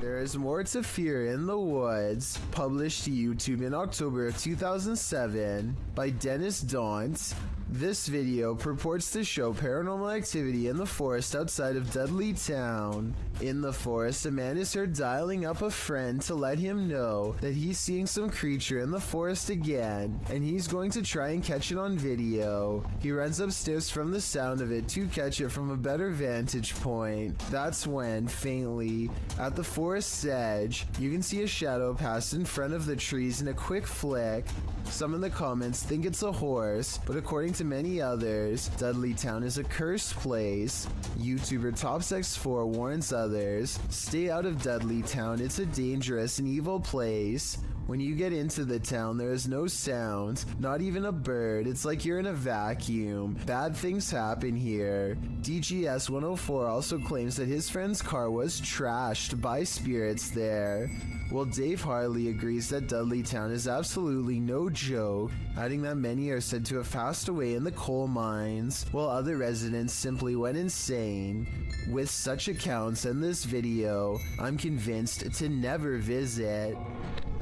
There is more to fear in the woods. Published to YouTube in October of 2007 by Dennis Daunt. This video purports to show paranormal activity in the forest outside of Dudley Town. In the forest, a man is heard dialing up a friend to let him know that he's seeing some creature in the forest again, and he's going to try and catch it on video. He runs upstairs from the sound of it to catch it from a better vantage point. That's when, faintly, at the forest's edge, you can see a shadow pass in front of the trees in a quick flick. Some in the comments think it's a horse, but according to many others, Dudley Town is a cursed place. YouTuber TopsX4 warns others, stay out of Dudley Town, it's a dangerous and evil place. When you get into the town, there is no sound, not even a bird. It's like you're in a vacuum. Bad things happen here. DGS 104 also claims that his friend's car was trashed by spirits there. Well, Dave Harley agrees that Dudleytown is absolutely no joke, adding that many are said to have passed away in the coal mines, while other residents simply went insane. With such accounts and this video, I'm convinced to never visit.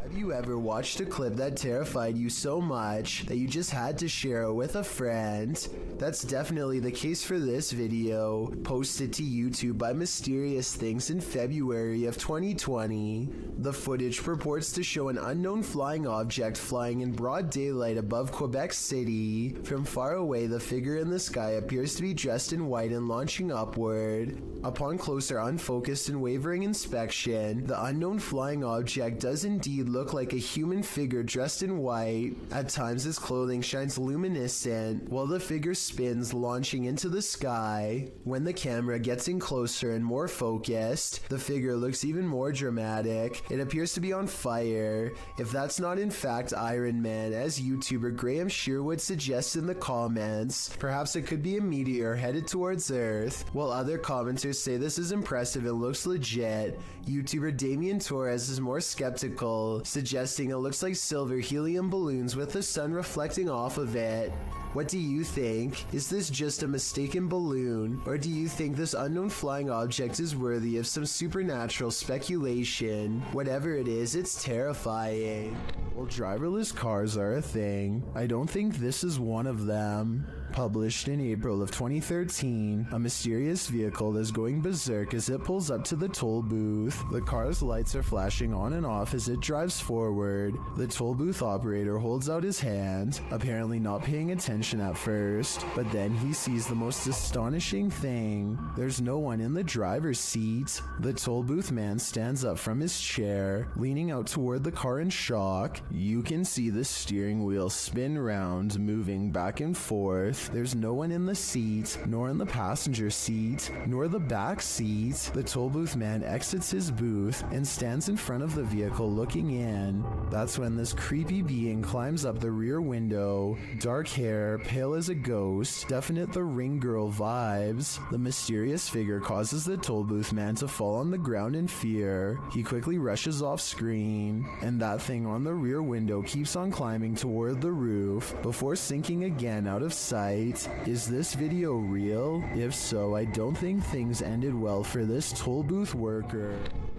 Have you ever watched a clip that terrified you so much that you just had to share it with a friend? That's definitely the case for this video, posted to YouTube by Mysterious Things in February of 2020. The footage purports to show an unknown flying object flying in broad daylight above Quebec City. From far away, the figure in the sky appears to be dressed in white and launching upward. Upon closer, unfocused and wavering inspection, the unknown flying object does indeed look like a human figure dressed in white. At times, his clothing shines luminescent, while the figure spins, launching into the sky. When the camera gets in closer and more focused, the figure looks even more dramatic. It appears to be on fire. If that's not in fact Iron Man, as YouTuber Graham Sherwood suggests in the comments, perhaps it could be a meteor headed towards Earth. While other commenters say this is impressive and looks legit, YouTuber Damian Torres is more skeptical, suggesting it looks like silver helium balloons with the sun reflecting off of it. What do you think? Is this just a mistaken balloon, or do you think this unknown flying object is worthy of some supernatural speculation? Whatever it is, it's terrifying. Well, driverless cars are a thing. I don't think this is one of them. Published in April of 2013, a mysterious vehicle is going berserk as it pulls up to the toll booth. The car's lights are flashing on and off as it drives forward. The toll booth operator holds out his hand, apparently not paying attention at first, but then he sees the most astonishing thing. There's no one in the driver's seat. The toll booth man stands up from his chair, leaning out toward the car in shock. You can see the steering wheel spin round, moving back and forth. There's no one in the seat, nor in the passenger seat, nor the back seat. The toll booth man exits his booth and stands in front of the vehicle looking in. That's when this creepy being climbs up the rear window. Dark hair, pale as a ghost, definite The Ring Girl vibes. The mysterious figure causes the toll booth man to fall on the ground in fear. He quickly rushes off screen, and that thing on the rear window keeps on climbing toward the roof before sinking again out of sight. Is this video real? If so, I don't think things ended well for this toll booth worker.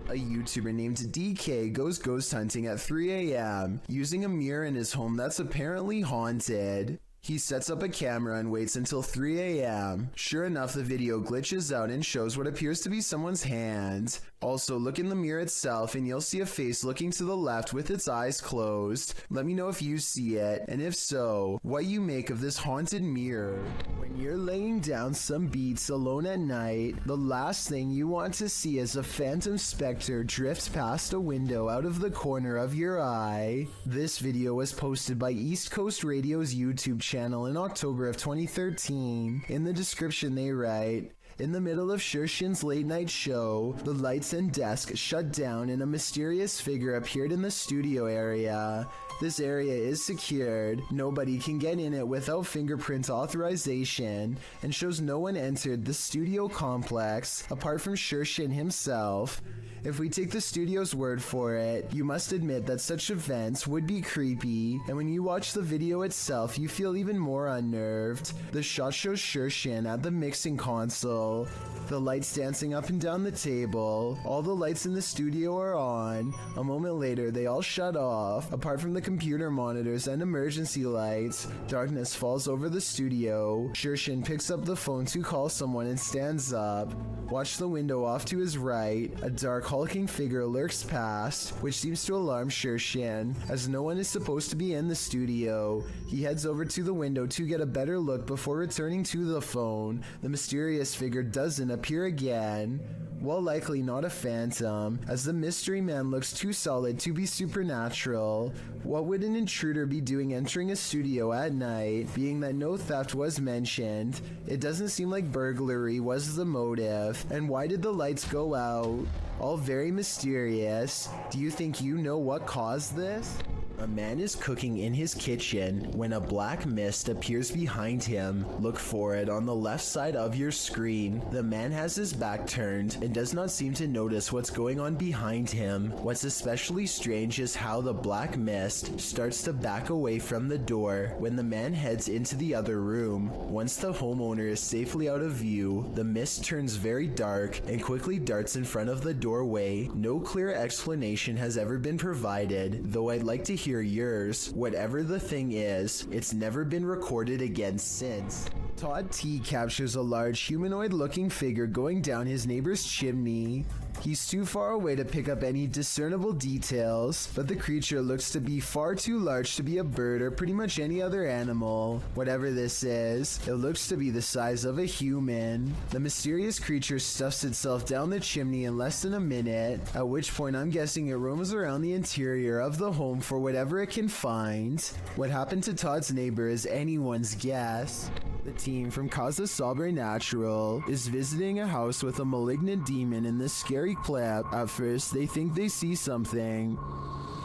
A YouTuber named DK goes ghost hunting at 3 a.m. using a mirror in his home that's apparently haunted. He sets up a camera and waits until 3 a.m. Sure enough, the video glitches out and shows what appears to be someone's hand. Also, look in the mirror itself and you'll see a face looking to the left with its eyes closed. Let me know if you see it, and if so, what you make of this haunted mirror. When you're laying down some beats alone at night, the last thing you want to see is a phantom specter drift past a window out of the corner of your eye. This video was posted by East Coast Radio's YouTube channel in October of 2013. In the description they write, "In the middle of Shershin's late night show, the lights and desk shut down and a mysterious figure appeared in the studio area. This area is secured, nobody can get in it without fingerprint authorization, and shows no one entered the studio complex apart from Shershin himself. If we take the studio's word for it, you must admit that such events would be creepy, and when you watch the video itself, you feel even more unnerved. The shot shows Shershin at the mixing console, the lights dancing up and down the table. All the lights in the studio are on. A moment later, they all shut off, apart from the computer monitors and emergency lights. Darkness falls over the studio. Shershin picks up the phone to call someone and stands up. Watch the window off to his right. A dark hulking figure lurks past, which seems to alarm Shershin. As no one is supposed to be in the studio, he heads over to the window to get a better look before returning to the phone. The mysterious figure doesn't appear again. Well, likely not a phantom, as the mystery man looks too solid to be supernatural. What would an intruder be doing entering a studio at night, being that no theft was mentioned? It doesn't seem like burglary was the motive, and why did the lights go out? All very mysterious. Do you think you know what caused this? A man is cooking in his kitchen when a black mist appears behind him. Look for it on the left side of your screen. The man has his back turned and does not seem to notice what's going on behind him. What's especially strange is how the black mist starts to back away from the door when the man heads into the other room. Once the homeowner is safely out of view, the mist turns very dark and quickly darts in front of the doorway. No clear explanation has ever been provided, though I'd like to hear yours. Whatever the thing is, it's never been recorded again since. Todd T captures a large humanoid-looking figure going down his neighbor's chimney. He's too far away to pick up any discernible details, but the creature looks to be far too large to be a bird or pretty much any other animal. Whatever this is, it looks to be the size of a human. The mysterious creature stuffs itself down the chimney in less than a minute, at which point I'm guessing it roams around the interior of the home for whatever it can find. What happened to Todd's neighbor is anyone's guess. The team from Casa Sobrenatural is visiting a house with a malignant demon in this scary clip. At first, they think they see something.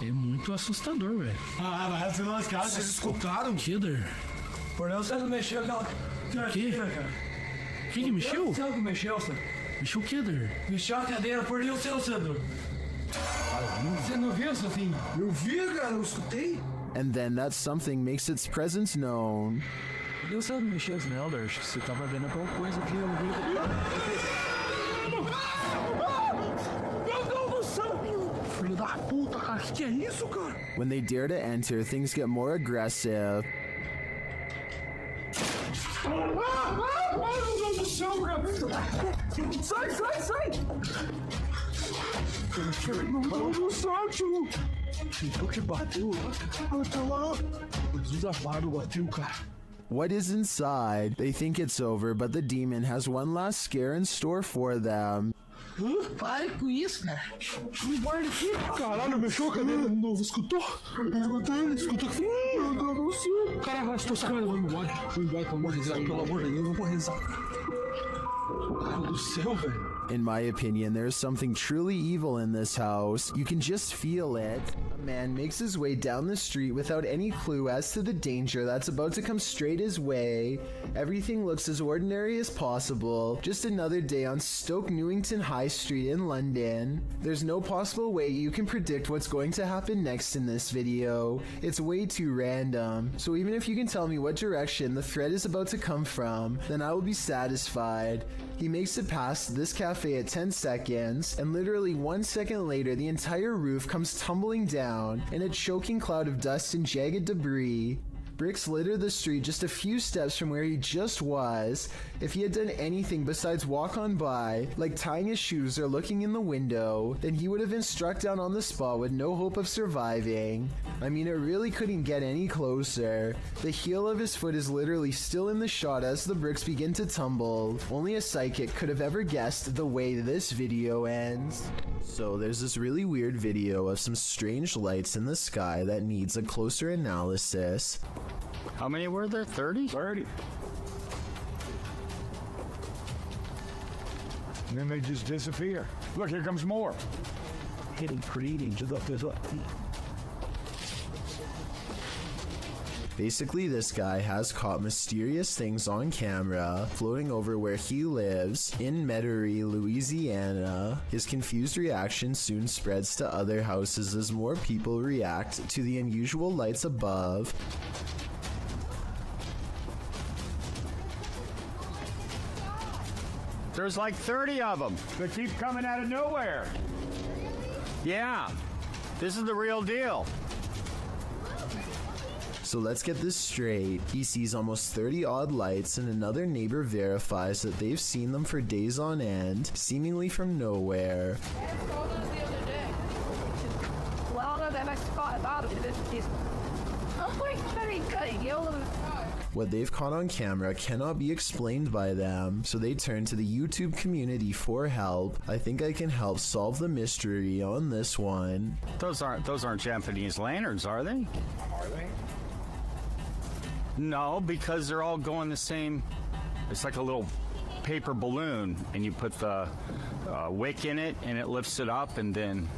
É muito assustador, velho. Ah, vai se lascar. Vocês escutaram? Killer. Por não, você não mexeu, não. O quê? Quem que mexeu? Você que mexeu, senhor? Mexeu o quê, Der? Mexeu a cadeira, por Deus, seu senhor. Você não viu, seu filho? Eu vi, cara, eu escutei. And then that something makes its presence known. Deus sabe mexer as elders. Você tava vendo alguma coisa aqui, eu vi. Meu Deus do céu! Filho da puta, cara, que é isso, cara? When they dare to enter, things get more aggressive. Meu Deus do céu, cara! Sai, sai, sai! Meu Deus do céu, tio! O que bateu? Tá lá! O desabado bateu, cara. What is inside? They think it's over, but the demon has one last scare in store for them. Pare com isso, cara. Me guarda aqui. Caralho, mexeu a cadeira de novo. Escutou? Escutou aqui. Meu Deus do céu. Caralho, estou sacando. Vamos embora. Vamos embora, pelo amor de Deus. Pelo amor de Deus, eu vou rezar. Meu Deus do céu, velho. In my opinion, there's something truly evil in this house. You can just feel it. A man makes his way down the street without any clue as to the danger that's about to come straight his way. Everything looks as ordinary as possible. Just another day on Stoke Newington High Street in London. There's no possible way you can predict what's going to happen next in this video. It's way too random. So even if you can tell me what direction the threat is about to come from, then I will be satisfied. He makes it past this cafe at 10 seconds, and literally 1 second later, the entire roof comes tumbling down in a choking cloud of dust and jagged debris. Bricks litter the street just a few steps from where he just was. If he had done anything besides walk on by, like tying his shoes or looking in the window, then he would have been struck down on the spot with no hope of surviving. I mean, it really couldn't get any closer. The heel of his foot is literally still in the shot as the bricks begin to tumble. Only a psychic could have ever guessed the way this video ends. So there's this really weird video of some strange lights in the sky that needs a closer analysis. How many were there? 30? 30. And then they just disappear. Look, here comes more. Hitting, creating, just up this up. Basically, this guy has caught mysterious things on camera floating over where he lives in Metairie, Louisiana. His confused reaction soon spreads to other houses as more people react to the unusual lights above. There's like 30 of them. They keep coming out of nowhere. Yeah, this is the real deal. So let's get this straight. He sees almost 30 odd lights, and another neighbor verifies that they've seen them for days on end, seemingly from nowhere. What they've caught on camera cannot be explained by them, so they turn to the YouTube community for help. I think I can help solve the mystery on this one. Those aren't Japanese lanterns, are they? Are they? No, because they're all going the same. It's like a little paper balloon, and you put the wick in it, and it lifts it up, and then...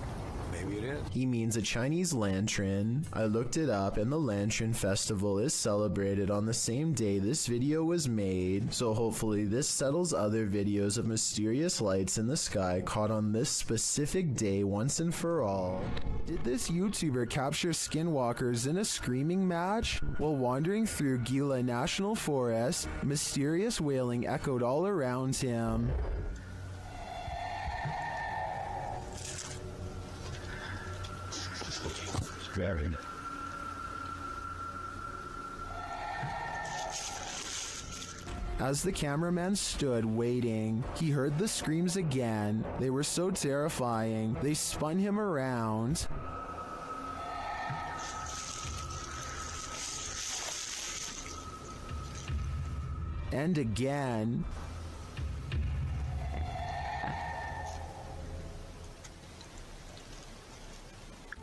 Maybe it is. He means a Chinese lantern. I looked it up, and the Lantern Festival is celebrated on the same day this video was made, so hopefully this settles other videos of mysterious lights in the sky caught on this specific day once and for all. Did this YouTuber capture skinwalkers in a screaming match? While wandering through Gila National Forest, mysterious wailing echoed all around him. Very. As the cameraman stood waiting, he heard the screams again. They were so terrifying, they spun him around. And again.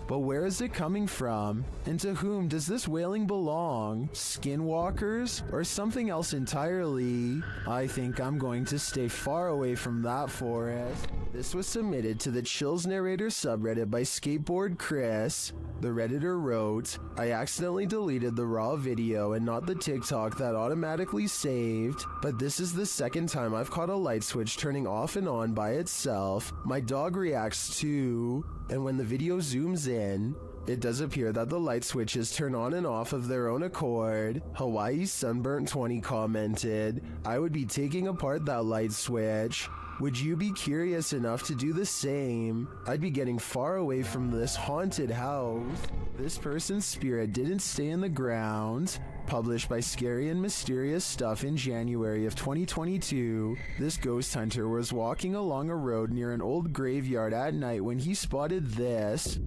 But where is it coming from? And to whom does this wailing belong? Skinwalkers? Or something else entirely? I think I'm going to stay far away from that forest. This was submitted to the Chills Narrator subreddit by Skateboard Chris. The Redditor wrote, I accidentally deleted the raw video and not the TikTok that automatically saved, but this is the second time I've caught a light switch turning off and on by itself. My dog reacts too, and when the video zooms in, it does appear that the light switches turn on and off of their own accord. Hawaii Sunburnt 20 commented, I would be taking apart that light switch. Would you be curious enough to do the same? I'd be getting far away from this haunted house. This person's spirit didn't stay in the ground. Published by Scary and Mysterious Stuff in January of 2022, this ghost hunter was walking along a road near an old graveyard at night when he spotted this.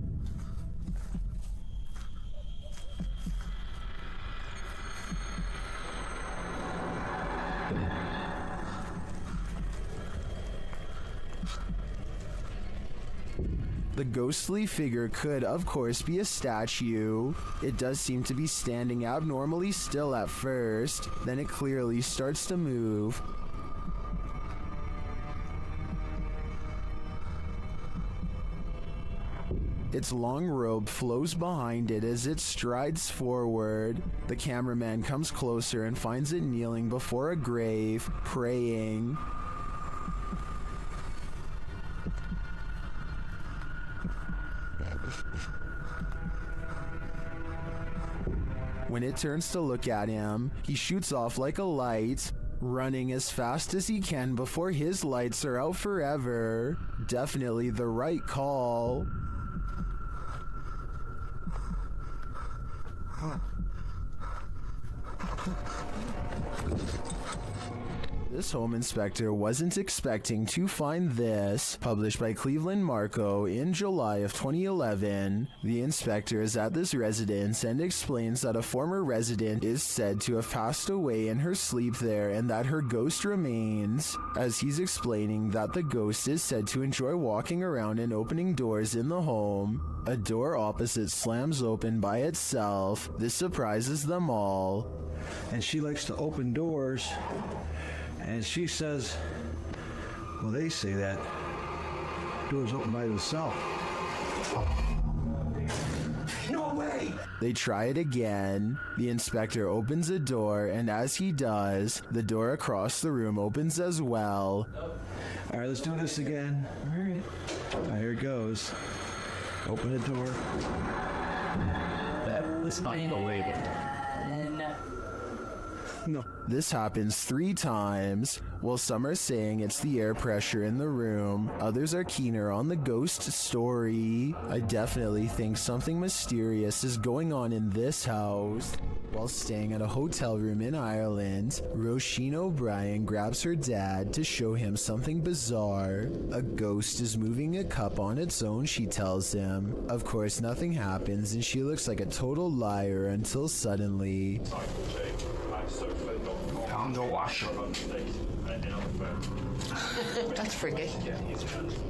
The ghostly figure could, of course, be a statue. It does seem to be standing abnormally still at first, then it clearly starts to move. Its long robe flows behind it as it strides forward. The cameraman comes closer and finds it kneeling before a grave, praying. When it turns to look at him, he shoots off like a light, running as fast as he can before his lights are out forever. Definitely the right call. This home inspector wasn't expecting to find this. Published by Cleveland Marco in July of 2011, the inspector is at this residence and explains that a former resident is said to have passed away in her sleep there and that her ghost remains. As he's explaining that the ghost is said to enjoy walking around and opening doors in the home, a door opposite slams open by itself. This surprises them all. And she likes to open doors. And she says, well, they say that doors open by themselves. No way! They try it again. The inspector opens a door, and as he does, the door across the room opens as well. All right, let's do this again. All right. Here it goes. Open the door. That was unbelievable. No. This happens 3 times. While some are saying it's the air pressure in the room, others are keener on the ghost story. I definitely think something mysterious is going on in this house. While staying at a hotel room in Ireland, Roisin O'Brien grabs her dad to show him something bizarre. A ghost is moving a cup on its own, she tells him. Of course, nothing happens and she looks like a total liar until suddenly... underwater. That's freaky.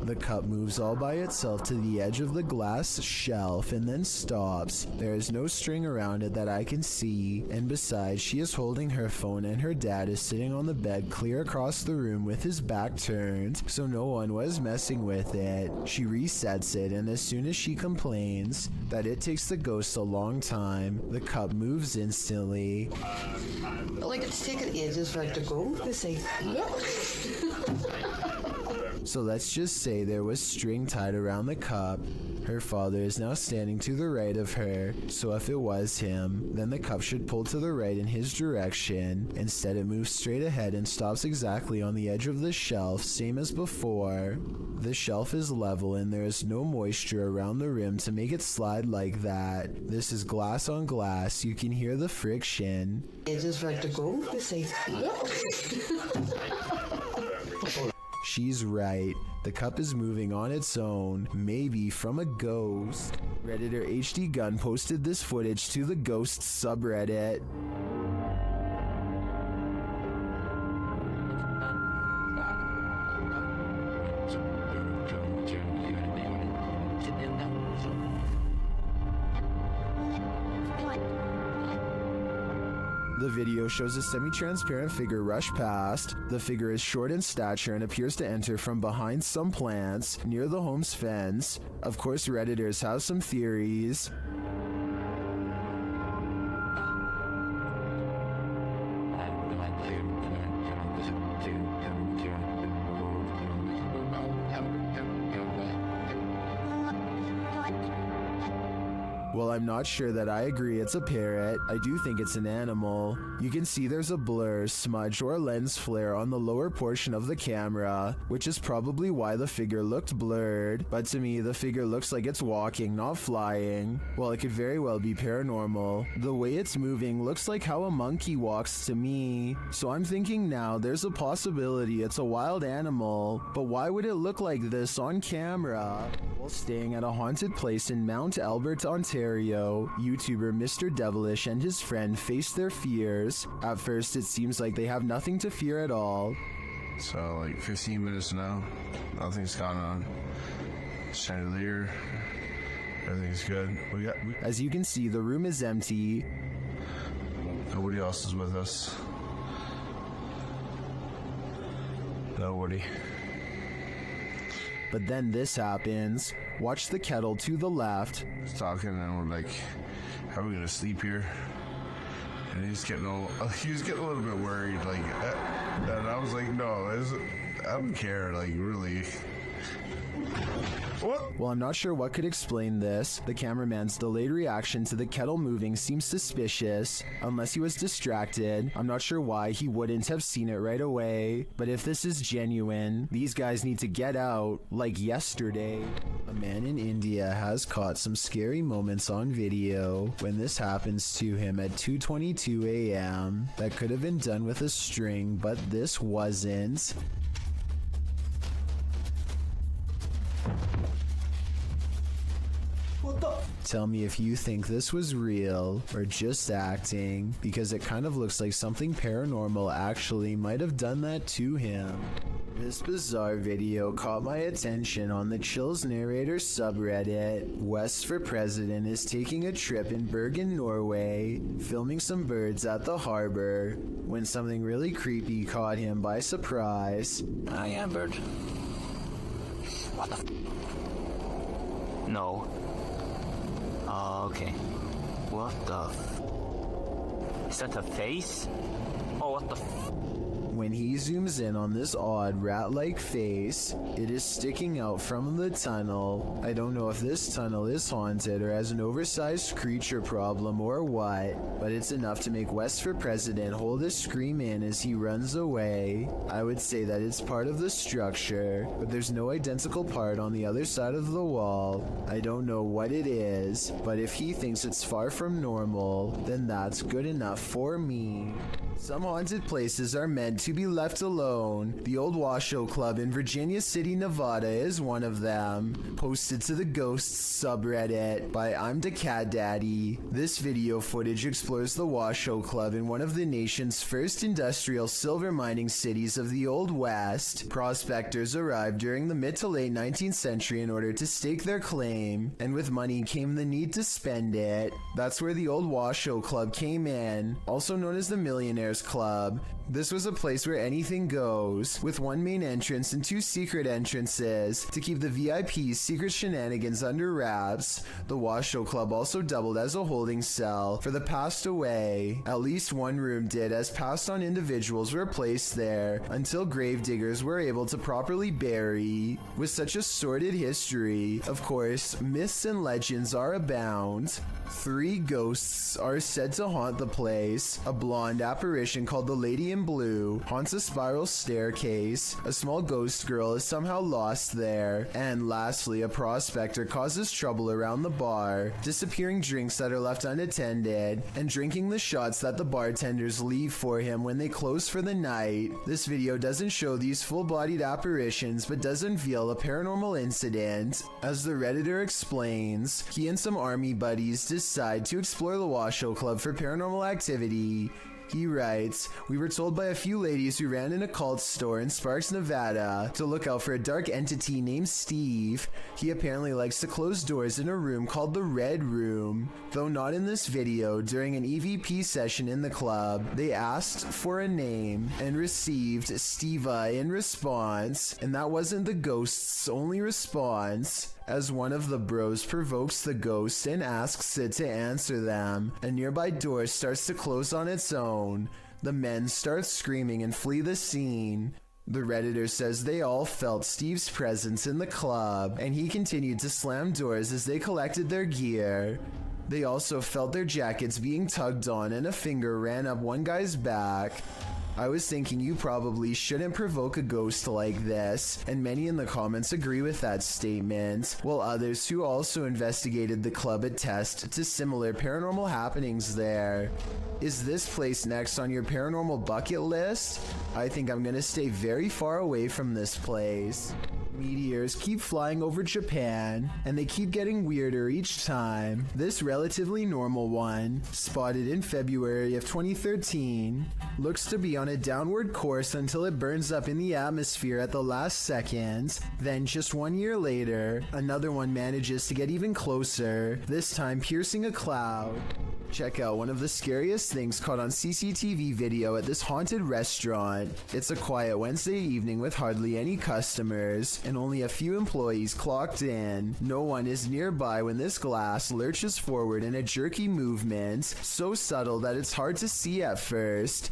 The cup moves all by itself to the edge of the glass shelf and then stops. There is no string around it that I can see, and besides, she is holding her phone and her dad is sitting on the bed clear across the room with his back turned, so no one was messing with it. She resets it, and as soon as she complains that it takes the ghost a long time, the cup moves instantly. Like it's taken ages for it to go. This thing. So let's just say there was string tied around the cup. Her father is now standing to the right of her, so if it was him, then the cup should pull to the right in his direction. Instead, it moves straight ahead and stops exactly on the edge of the shelf, same as before. The shelf is level and there is no moisture around the rim to make it slide like that. This is glass on glass, you can hear the friction. Ages for it to go. This thing. She's right. The cup is moving on its own, maybe from a ghost. Redditor HD Gun posted this footage to the Ghost subreddit. The video shows a semi-transparent figure rush past. The figure is short in stature and appears to enter from behind some plants near the home's fence. Of course, Redditors have some theories. While I'm not sure that I agree it's a parrot, I do think it's an animal. You can see there's a blur, smudge, or lens flare on the lower portion of the camera, which is probably why the figure looked blurred, but to me the figure looks like it's walking, not flying. While it could very well be paranormal, the way it's moving looks like how a monkey walks to me. So I'm thinking now there's a possibility it's a wild animal, but why would it look like this on camera? While staying at a haunted place in Mount Albert, Ontario, YouTuber Mr. Devilish and his friend face their fears. At first, it seems like they have nothing to fear at all. So, like 15 minutes now, nothing's gone on. Chandelier, everything's good. As you can see, the room is empty. Nobody else is with us. Nobody. But then this happens. Watch the kettle to the left. He's talking and we're like, how are we gonna sleep here? And he was getting a little bit worried, like, and I was like, no, I don't care, like, really. What? Well, I'm not sure what could explain this. The cameraman's delayed reaction to the kettle moving seems suspicious. Unless he was distracted, I'm not sure why he wouldn't have seen it right away. But if this is genuine, these guys need to get out, like yesterday. A man in India has caught some scary moments on video when this happens to him at 2:22 a.m. That could have been done with a string, but this wasn't. Tell me if you think this was real or just acting, because it kind of looks like something paranormal actually might have done that to him. This bizarre video caught my attention on the Chills Narrator subreddit. West for President is taking a trip in Bergen, Norway, filming some birds at the harbor, when something really creepy caught him by surprise. I am bird. What the No. Okay. What the Is that a face? Oh, what the When he zooms in on this odd rat-like face, it is sticking out from the tunnel. I don't know if this tunnel is haunted or has an oversized creature problem or what, but it's enough to make West for President hold his scream in as he runs away. I would say that it's part of the structure, but there's no identical part on the other side of the wall. I don't know what it is, but if he thinks it's far from normal, then that's good enough for me. Some haunted places are meant to be left alone. The Old Washoe Club in Virginia City, Nevada is one of them. Posted to the Ghosts subreddit by I'm the Cat Daddy. This video footage explores the Washoe Club in one of the nation's first industrial silver mining cities of the Old West. Prospectors arrived during the mid to late 19th century in order to stake their claim, and with money came the need to spend it. That's where the Old Washoe Club came in, also known as the Millionaires Club. This was a place where anything goes, with one main entrance and two secret entrances to keep the VIP's secret shenanigans under wraps. The Washoe Club also doubled as a holding cell for the passed away. At least one room did, as passed on individuals were placed there until gravediggers were able to properly bury. With such a sordid history, of course, myths and legends are abound. 3 ghosts are said to haunt the place. A blonde apparition called the Lady in Blue haunts a spiral staircase. A small ghost girl is somehow lost there. And lastly, a prospector causes trouble around the bar, disappearing drinks that are left unattended, and drinking the shots that the bartenders leave for him when they close for the night. This video doesn't show these full-bodied apparitions, but does unveil a paranormal incident. As the Redditor explains, he and some army buddies decide to explore the Washoe Club for paranormal activity. He writes, "We were told by a few ladies who ran an occult store in Sparks, Nevada, to look out for a dark entity named Steve. He apparently likes to close doors in a room called the Red Room. Though not in this video, during an EVP session in the club, they asked for a name and received Steva in response, and that wasn't the ghost's only response. As one of the bros provokes the ghost and asks it to answer them, a nearby door starts to close on its own. The men start screaming and flee the scene. The Redditor says they all felt Steve's presence in the club, and he continued to slam doors as they collected their gear. They also felt their jackets being tugged on, and a finger ran up one guy's back. I was thinking you probably shouldn't provoke a ghost like this, and many in the comments agree with that statement, while others who also investigated the club attest to similar paranormal happenings there. Is this place next on your paranormal bucket list? I think I'm gonna stay very far away from this place. Meteors keep flying over Japan, and they keep getting weirder each time. This relatively normal one, spotted in February of 2013, looks to be on a downward course until it burns up in the atmosphere at the last second. Then just 1 year later, another one manages to get even closer, this time piercing a cloud. Check out one of the scariest things caught on CCTV video at this haunted restaurant. It's a quiet Wednesday evening with hardly any customers and only a few employees clocked in. No one is nearby when this glass lurches forward in a jerky movement, so subtle that it's hard to see at first.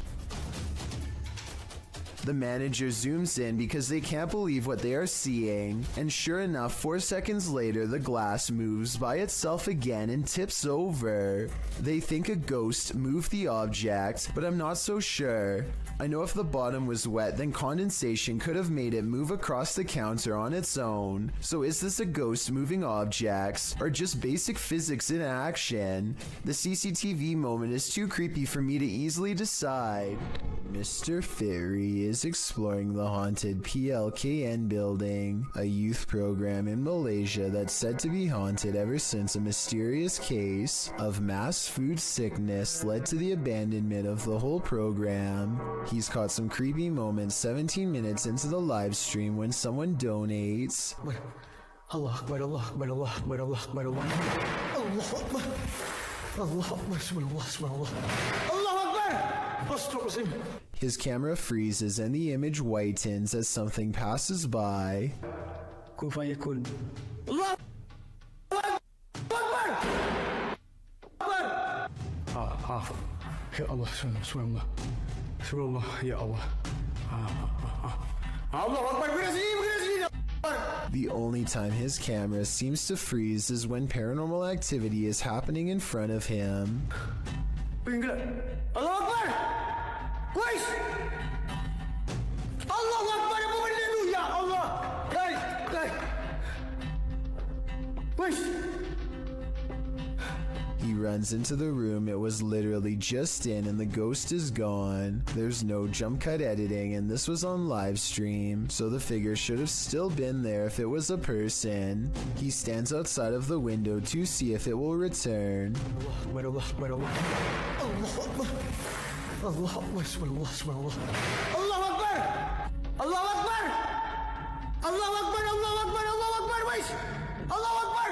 The manager zooms in because they can't believe what they are seeing, and sure enough, 4 seconds later, the glass moves by itself again and tips over. They think a ghost moved the object, but I'm not so sure. I know if the bottom was wet, then condensation could have made it move across the counter on its own. So is this a ghost moving objects, or just basic physics in action? The CCTV moment is too creepy for me to easily decide. Mr. Fairy is exploring the haunted PLKN building, a youth program in Malaysia that's said to be haunted ever since a mysterious case of mass food sickness led to the abandonment of the whole program. He's caught some creepy moments 17 minutes into the live stream when someone donates. Allah Akbar, Allah Akbar, Allah Akbar, Allah Akbar, Allah Akbar, Allah Akbar, Allah Akbar, subhanallah, Allah Akbar, Astaghfirullah. His camera freezes and the image whitens as something passes by. Kun fayakun. Allah Akbar! Akbar! Ya Allah, subhanallah. Subhanallah, ya Allah. Allah Akbar, bukan sini. The only time his camera seems to freeze is when paranormal activity is happening in front of him. Allah Akbar! Wais! Allah Akbar, apa benda tu? Ya Allah! Guys! Wais! He runs into the room it was literally just in and the ghost is gone. There's no jump cut editing and this was on live stream, so the figure should have still been there if it was a person. He stands outside of the window to see if it will return. Allah Akbar, Allah Akbar, Allah Akbar, Allah Akbar, Allah Akbar, Allah Akbar, Allah Akbar, Allah Akbar, wait, Allah Akbar,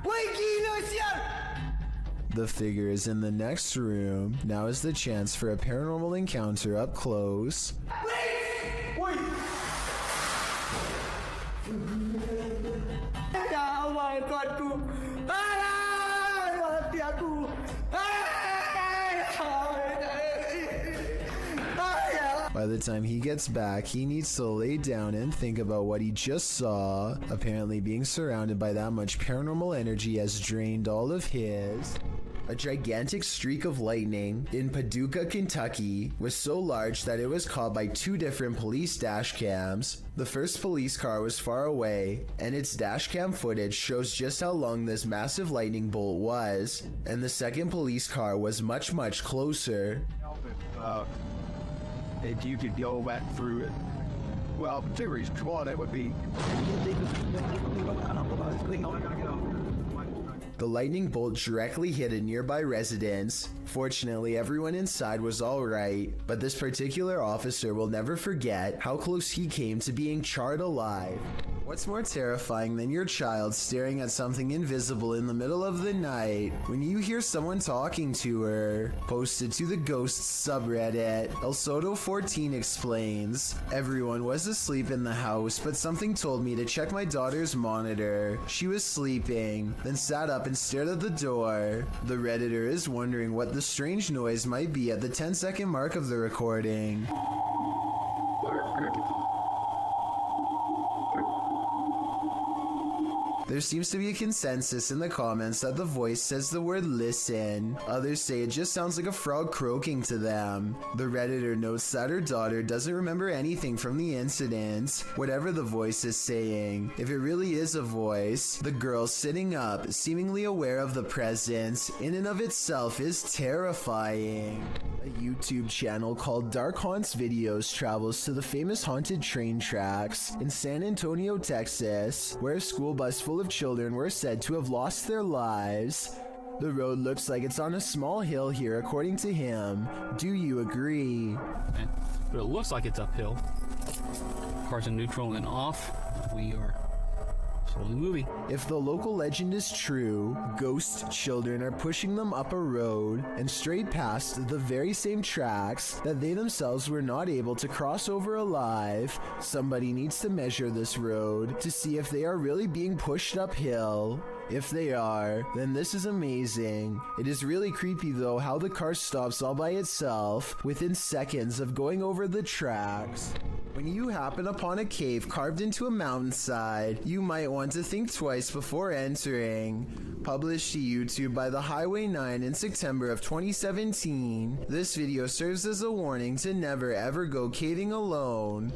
wait, kilos yan. The figure is in the next room. Now is the chance for a paranormal encounter up close. Wait. Ya Allah, Tuhanku. Mati aku. By the time he gets back, he needs to lay down and think about what he just saw. Apparently being surrounded by that much paranormal energy has drained all of his. A gigantic streak of lightning in Paducah, Kentucky was so large that it was caught by 2 different police dash cams. The first police car was far away, and its dash cam footage shows just how long this massive lightning bolt was, and the second police car was much, much closer. If you could go back through it, well, series 1, it would be. The lightning bolt directly hit a nearby residence. Fortunately, everyone inside was alright, but this particular officer will never forget how close he came to being charred alive. What's more terrifying than your child staring at something invisible in the middle of the night when you hear someone talking to her? Posted to the Ghosts subreddit, El Soto14 explains, everyone was asleep in the house, but something told me to check my daughter's monitor. She was sleeping, then sat up and stared at the door. The Redditor is wondering what the strange noise might be at the 10-second mark of the recording. There seems to be a consensus in the comments that the voice says the word listen. Others say it just sounds like a frog croaking to them. The Redditor notes that her daughter doesn't remember anything from the incident, whatever the voice is saying. If it really is a voice, the girl sitting up, seemingly aware of the presence, in and of itself is terrifying. A YouTube channel called Dark Haunts Videos travels to the famous haunted train tracks in San Antonio, Texas, where a school bus full of children were said to have lost their lives. The road looks like it's on a small hill here, according to him. Do you agree? But it looks like it's uphill. Cars in neutral and off. We are slowly moving. If the local legend is true, ghost children are pushing them up a road and straight past the very same tracks that they themselves were not able to cross over alive. Somebody needs to measure this road to see if they are really being pushed uphill. If they are, then this is amazing. It is really creepy though how the car stops all by itself within seconds of going over the tracks. When you happen upon a cave carved into a mountainside, you might want to think twice before entering. Published to YouTube by the Highway 9 in September of 2017, this video serves as a warning to never ever go caving alone.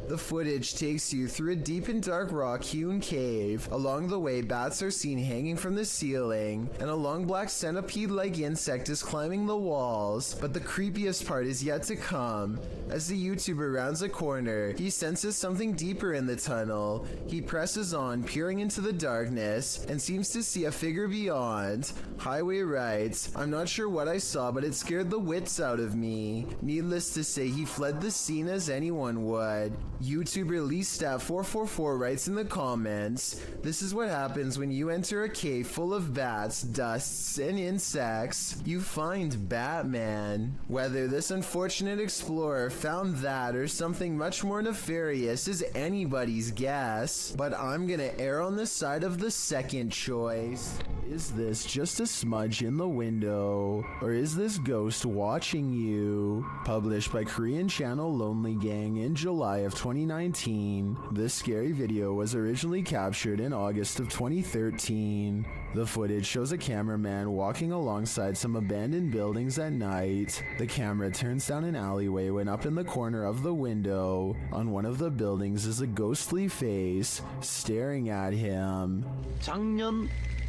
The footage takes you through a deep and dark rock-hewn cave. Along the way, bats are seen hanging from the ceiling, and a long black centipede-like insect is climbing the walls. But the creepiest part is yet to come. As the YouTuber rounds a corner, he senses something deeper in the tunnel. He presses on, peering into the darkness, and seems to see a figure beyond. Highway writes, "I'm not sure what I saw, but it scared the wits out of me." Needless to say, he fled the scene as anyone would. YouTuber LeeStat444 writes in the comments, "This is what happens when you enter a cave full of bats, dusts, and insects. You find Batman." Whether this unfortunate explorer found that or something much more nefarious is anybody's guess, but I'm gonna err on the side of the second choice. Is this just a smudge in the window, or is this ghost watching you? Published by Korean channel Lonely Gang in July of 2019, this scary video was originally captured in August of 2013. The footage shows a cameraman walking alongside some abandoned buildings at night. The camera turns down an alleyway when up in the corner of the window, on one of the buildings, is a ghostly face staring at him. 작년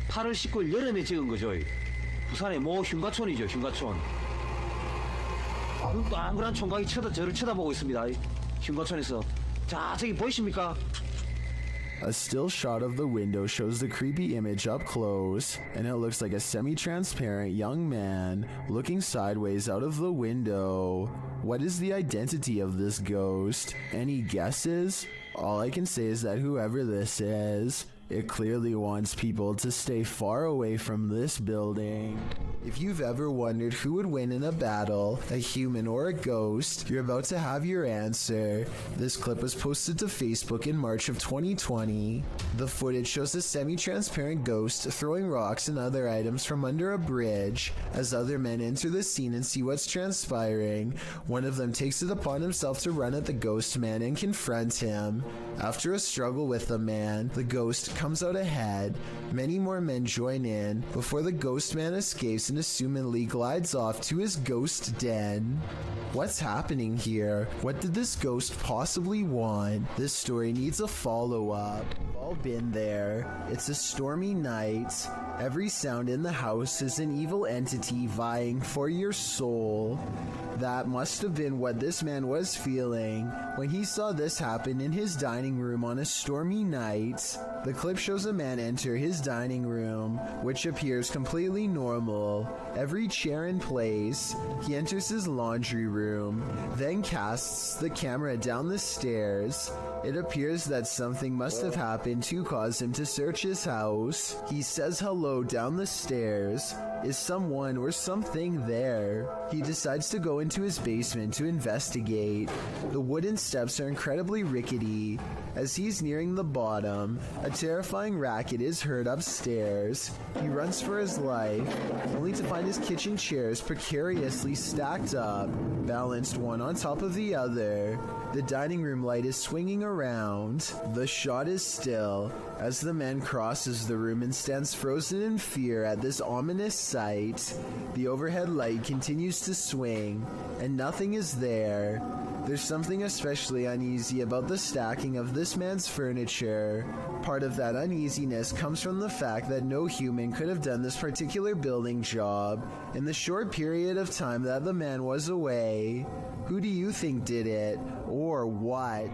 8월 19일 여름에 찍은 거죠. 부산의 모 흉가촌이죠, 흉가촌. 눈 동그란 총각이 저를 쳐다보고 있습니다. 흉가촌에서. 자, 저기 보이십니까? A still shot of the window shows the creepy image up close, and it looks like a semi-transparent young man looking sideways out of the window. What is the identity of this ghost? Any guesses? All I can say is that whoever this is, it clearly wants people to stay far away from this building. If you've ever wondered who would win in a battle, a human or a ghost, you're about to have your answer. This clip was posted to Facebook in March of 2020. The footage shows a semi-transparent ghost throwing rocks and other items from under a bridge. As other men enter the scene and see what's transpiring, one of them takes it upon himself to run at the ghost man and confront him. After a struggle with the man, the ghost comes out ahead. Many more men join in before the ghost man escapes and assumedly glides off to his ghost den. What's happening here? What did this ghost possibly want? This story needs a follow-up. We've all been there. It's a stormy night. Every sound in the house is an evil entity vying for your soul. That must have been what this man was feeling when he saw this happen in his dining room on a stormy night. The clip shows a man enter his dining room, which appears completely normal. Every chair in place. He enters his laundry room, then casts the camera down the stairs. It appears that something must have happened to cause him to search his house. He says hello down the stairs. Is someone or something there? He decides to go into his basement to investigate. The wooden steps are incredibly rickety. As he's nearing the bottom, a terrifying racket is heard upstairs. He runs for his life, only to find his kitchen chairs precariously stacked up, balanced one on top of the other. The dining room light is swinging around. The shot is still as the man crosses the room and stands frozen in fear at this ominous sight. The overhead light continues to swing, and nothing is there. There's something especially uneasy about the stacking of this man's furniture. Part of that uneasiness comes from the fact that no human could have done this particular building job in the short period of time that the man was away. Who do you think did it, or what?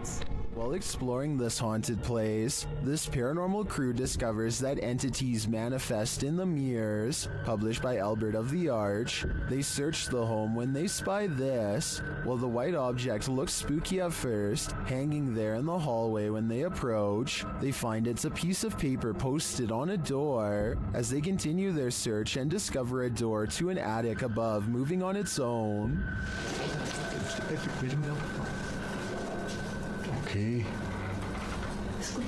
While exploring this haunted place, this paranormal crew discovers that entities manifest in the mirrors, published by Albert of the Arch. They search the home when they spy this. While the white object looks spooky at first, hanging there in the hallway when they approach, they find it's a piece of paper posted on a door. As they continue their search and discover a door to an attic above moving on its own. Ok.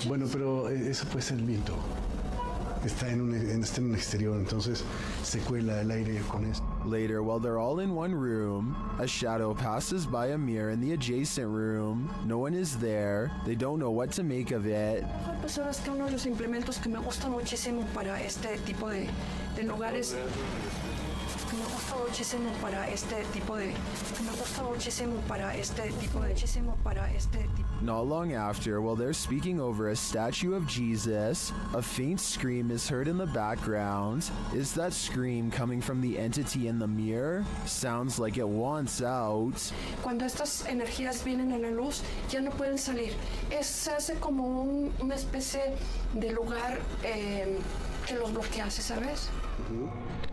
Bueno, pero eso puede ser el viento. Está en un exterior, entonces se cuela el aire con eso. Later, while they're all in one room, a shadow passes by a mirror in the adjacent room. No one is there. They don't know what to make of it. Pues sabes que uno de los implementos que me gusta muchísimo para este tipo de lugares. Not long after, while they're speaking over a statue of Jesus, a faint scream is heard in the background. Is that scream coming from the entity in the mirror? Sounds like it wants out. Cuando estas energías vienen a la luz, ya no pueden salir. Se hace como una especie de lugar que los bloquea, ¿sabes?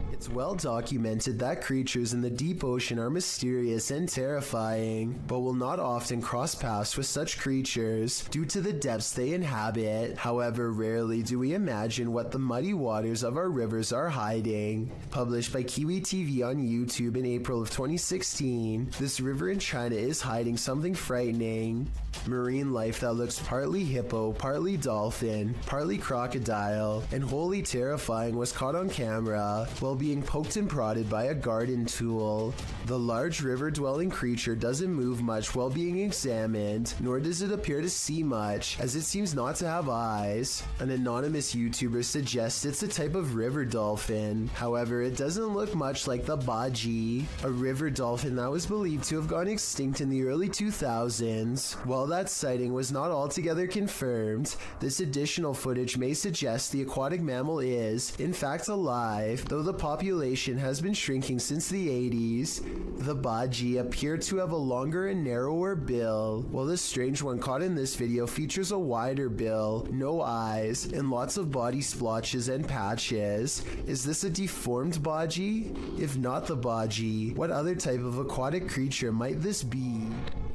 It's well documented that creatures in the deep ocean are mysterious and terrifying, but will not often cross paths with such creatures due to the depths they inhabit. However, rarely do we imagine what the muddy waters of our rivers are hiding. Published by Kiwi TV on YouTube in April of 2016, this river in China is hiding something frightening. Marine life that looks partly hippo, partly dolphin, partly crocodile, and wholly terrifying was caught on camera while being poked and prodded by a garden tool. The large river-dwelling creature doesn't move much while being examined, nor does it appear to see much, as it seems not to have eyes. An anonymous YouTuber suggests it's a type of river dolphin. However, it doesn't look much like the baji, a river dolphin that was believed to have gone extinct in the early 2000s. While that sighting was not altogether confirmed, this additional footage may suggest the aquatic mammal is, in fact, alive, though the population has been shrinking since the 80s. The Baji appear to have a longer and narrower bill, while this strange one caught in this video features a wider bill, no eyes, and lots of body splotches and patches. Is this a deformed Baji? If not the Baji, what other type of aquatic creature might this be?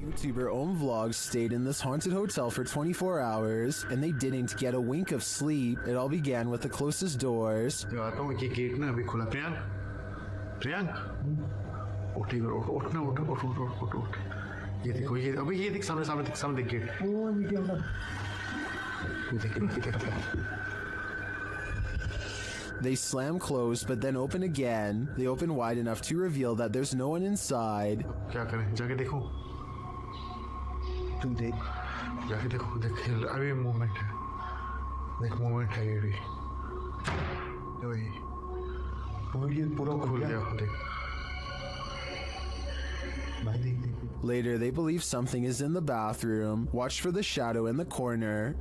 YouTuber Om Vlogs stayed in this haunted hotel for 24 hours, and they didn't get a wink of sleep. It all began with the closest doors. They slam closed, but then open again. They open wide enough to reveal that there's no one inside. Later, they believe something is in the bathroom. Watch for the shadow in the corner.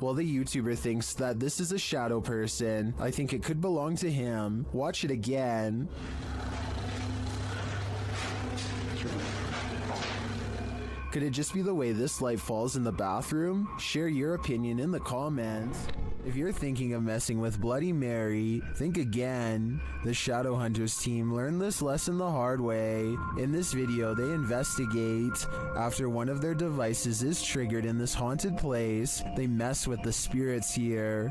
Well, the YouTuber thinks that this is a shadow person. I think it could belong to him. Watch it again. Could it just be the way this light falls in the bathroom? Share your opinion in the comments. If you're thinking of messing with Bloody Mary, think again. The Shadowhunters team learned this lesson the hard way. In this video, they investigate. After one of their devices is triggered in this haunted place, they mess with the spirits here.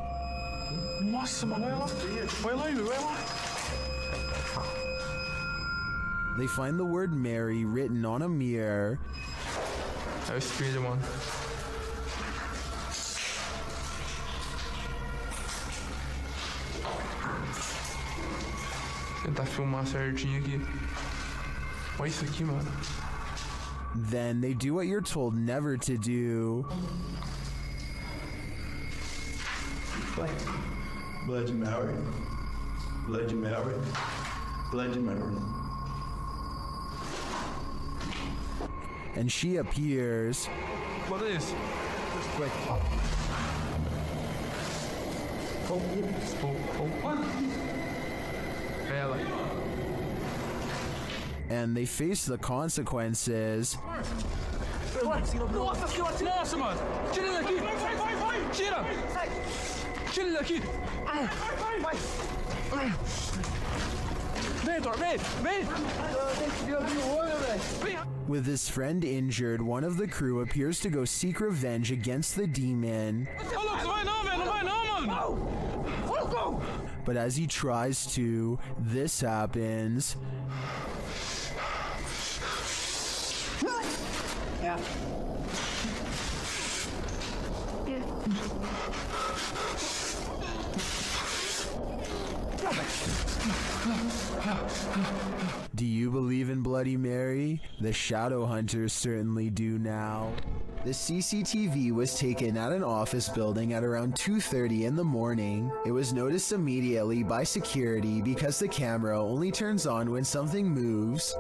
They find the word Mary written on a mirror. Tentar filmar certinho aqui. Olha isso aqui, mano. Then they do what you're told never to do. Bloody Mary. Bloody Mary. Bloody Mary. And she appears. What is? Just quick. And they face the consequences. Nossa, mano! Tira ele daqui! Vai! Tira! Tira ele daqui! Vem, Thor! Vem! With his friend injured, one of the crew appears to go seek revenge against the demon. But as he tries to, this happens. Yeah. Do you believe in Bloody Mary? The Shadowhunters certainly do now. The CCTV was taken at an office building at around 2:30 in the morning. It was noticed immediately by security because the camera only turns on when something moves.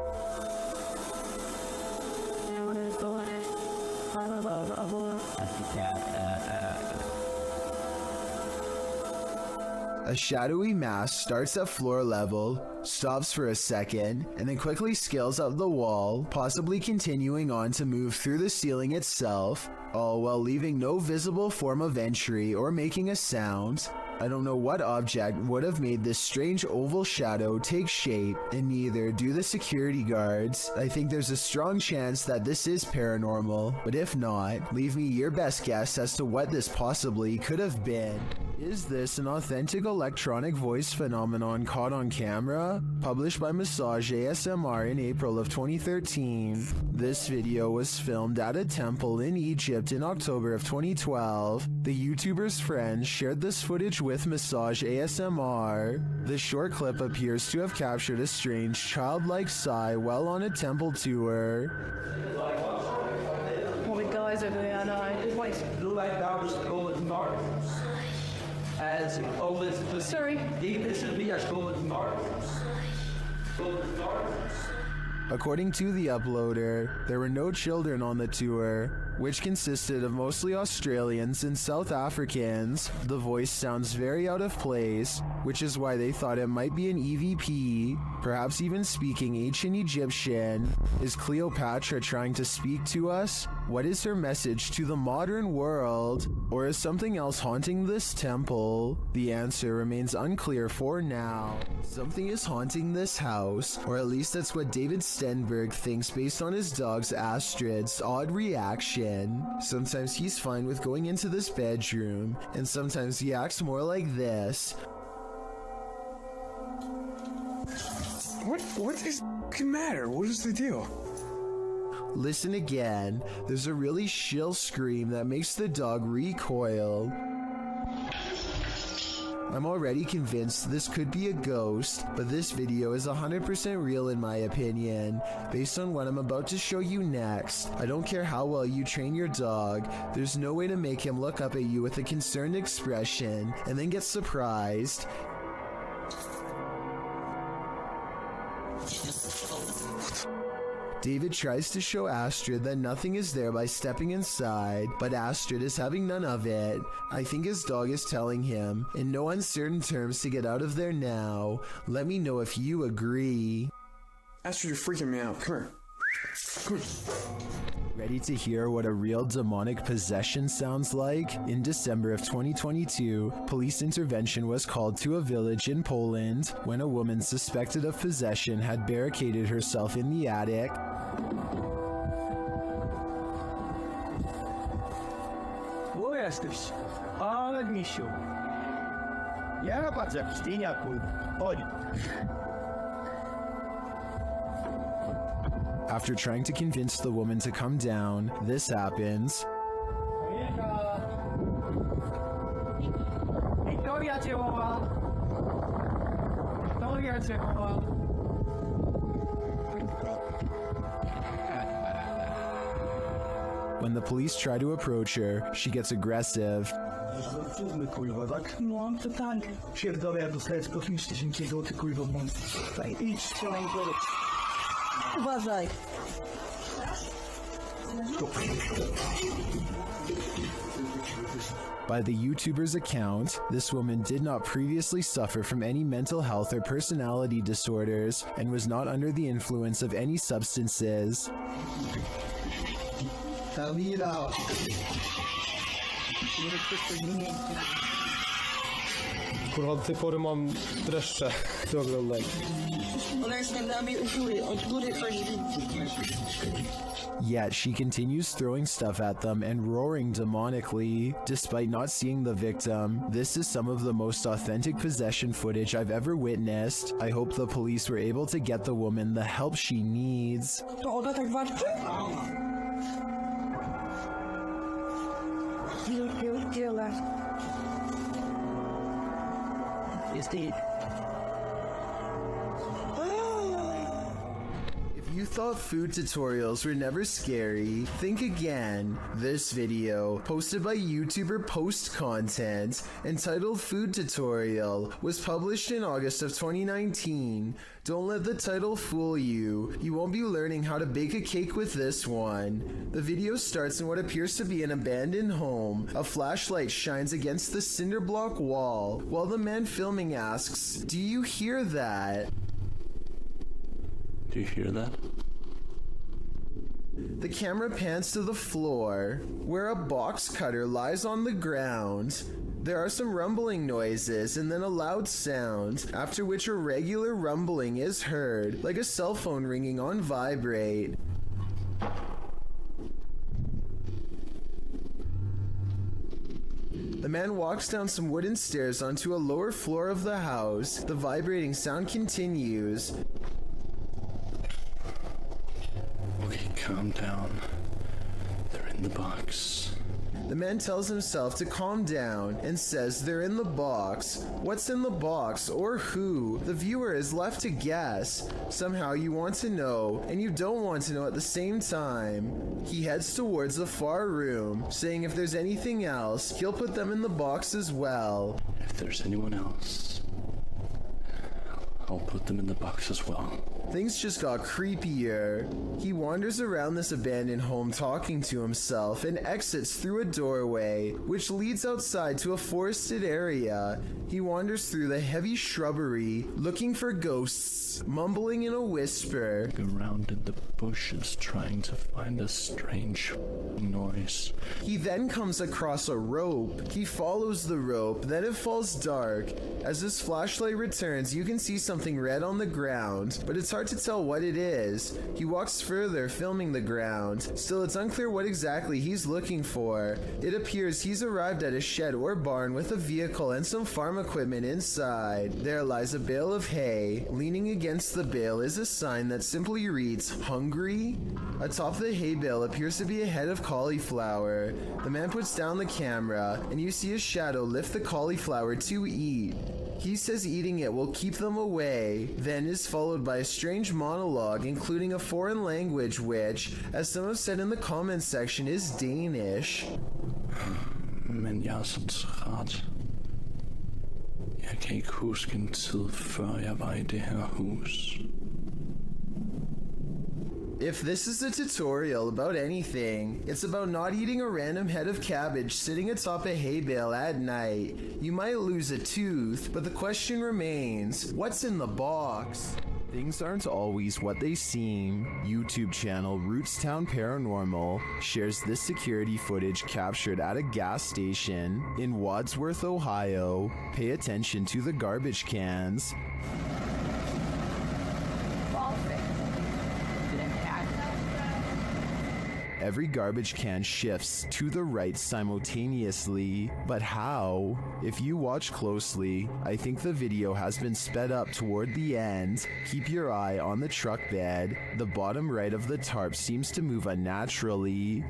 A shadowy mass starts at floor level, stops for a second, and then quickly scales up the wall, possibly continuing on to move through the ceiling itself, all while leaving no visible form of entry or making a sound. I don't know what object would have made this strange oval shadow take shape, and neither do the security guards. I think there's a strong chance that this is paranormal, but if not, leave me your best guess as to what this possibly could have been. Is this an authentic electronic voice phenomenon caught on camera? Published by Massage ASMR in April of 2013. This video was filmed at a temple in Egypt in October of 2012. The YouTuber's friends shared this footage with Massage ASMR. The short clip appears to have captured a strange childlike sigh while on a temple tour. What guys are doing? I know. Wait. Like that was golden marks. As old as sorry. This is the golden marks. According to the uploader, there were no children on the tour, which consisted of mostly Australians and South Africans. The voice sounds very out of place, which is why they thought it might be an EVP, perhaps even speaking ancient Egyptian. Is Cleopatra trying to speak to us? What is her message to the modern world? Or is something else haunting this temple? The answer remains unclear for now. Something is haunting this house, or at least that's what David Stenberg thinks based on his dog's Astrid's odd reaction. Sometimes he's fine with going into this bedroom, and sometimes he acts more like this. What is the matter? What is the deal? Listen again. There's a really shrill scream that makes the dog recoil. I'm already convinced this could be a ghost, but this video is 100% real in my opinion, based on what I'm about to show you next. I don't care how well you train your dog, there's no way to make him look up at you with a concerned expression and then get surprised. David tries to show Astrid that nothing is there by stepping inside, but Astrid is having none of it. I think his dog is telling him, in no uncertain terms, to get out of there now. Let me know if you agree. Astrid, you're freaking me out. Come here. Come here. Ready to hear what a real demonic possession sounds like? In December of 2022, police intervention was called to a village in Poland when a woman suspected of possession had barricaded herself in the attic. Wo jesteś? Ale misiu. Ja patrz jak ścieniaku. Chodź. After trying to convince the woman to come down, this happens. Victoria cię woła. Victoria cię woła. When the police try to approach her, she gets aggressive. Kurwa, tak? No, to tak. Pierdolę, jak dostaję z kosmicznej dziękiego, ty kurwa, mam. Idźcie na imprezę. Uważaj. By the YouTuber's account, this woman did not previously suffer from any mental health or personality disorders and was not under the influence of any substances. Kurwa, do tej pory mam dreszcze do oglądania. Yet she continues throwing stuff at them and roaring demonically, despite not seeing the victim. This is some of the most authentic possession footage I've ever witnessed. I hope the police were able to get the woman the help she needs. To ona tak walczy? If you thought food tutorials were never scary, think again. This video, posted by YouTuber Post Content, entitled Food Tutorial, was published in August of 2019. Don't let the title fool you. You won't be learning how to bake a cake with this one. The video starts in what appears to be an abandoned home. A flashlight shines against the cinder block wall, while the man filming asks, "Do you hear that?" Do you hear that? The camera pans to the floor, where a box cutter lies on the ground. There are some rumbling noises and then a loud sound, after which a regular rumbling is heard, like a cell phone ringing on vibrate. The man walks down some wooden stairs onto a lower floor of the house. The vibrating sound continues. Okay, calm down. They're in the box. The man tells himself to calm down and says they're in the box. What's in the box or who? The viewer is left to guess. Somehow you want to know and you don't want to know at the same time. He heads towards the far room, saying if there's anything else, he'll put them in the box as well. If there's anyone else, I'll put them in the box as well. Things just got creepier. He wanders around this abandoned home talking to himself and exits through a doorway, which leads outside to a forested area. He wanders through the heavy shrubbery, looking for ghosts, mumbling in a whisper. Around in the bushes trying to find a strange noise. He then comes across a rope. He follows the rope, then it falls dark. As his flashlight returns, you can see something red on the ground, but it's hard to tell what it is. He walks further, filming the ground. Still, it's unclear what exactly he's looking for. It appears he's arrived at a shed or barn with a vehicle and some farm equipment inside. There lies a bale of hay. Leaning against the bale is a sign that simply reads, "Hungry?" Atop the hay bale appears to be a head of cauliflower. The man puts down the camera, and you see a shadow lift the cauliflower to eat. He says eating it will keep them away, then is followed by a strange monologue including a foreign language which, as some have said in the comments section, is Danish. Men jeg er så træt. Jeg kan ikke huske en tid før jeg var i det her hus. If this is a tutorial about anything, it's about not eating a random head of cabbage sitting atop a hay bale at night. You might lose a tooth, but the question remains, what's in the box? Things aren't always what they seem. YouTube channel Rootstown Paranormal shares this security footage captured at a gas station in Wadsworth, Ohio. Pay attention to the garbage cans. Every garbage can shifts to the right simultaneously, but how? If you watch closely, I think the video has been sped up toward the end. Keep your eye on the truck bed. The bottom right of the tarp seems to move unnaturally.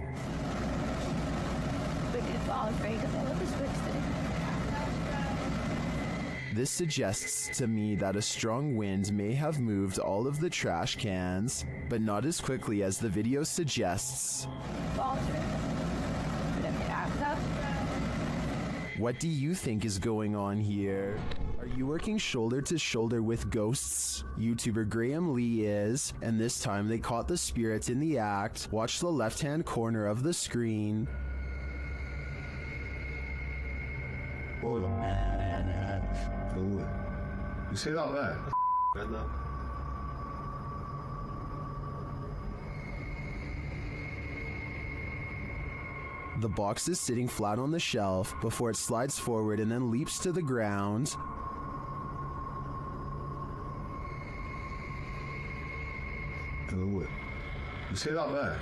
This suggests to me that a strong wind may have moved all of the trash cans, but not as quickly as the video suggests. What do you think is going on here? Are you working shoulder to shoulder with ghosts? YouTuber Graham Lee is, and this time they caught the spirits in the act. Watch the left-hand corner of the screen. You see that there? The box is sitting flat on the shelf before it slides forward and then leaps to the ground. You see that there?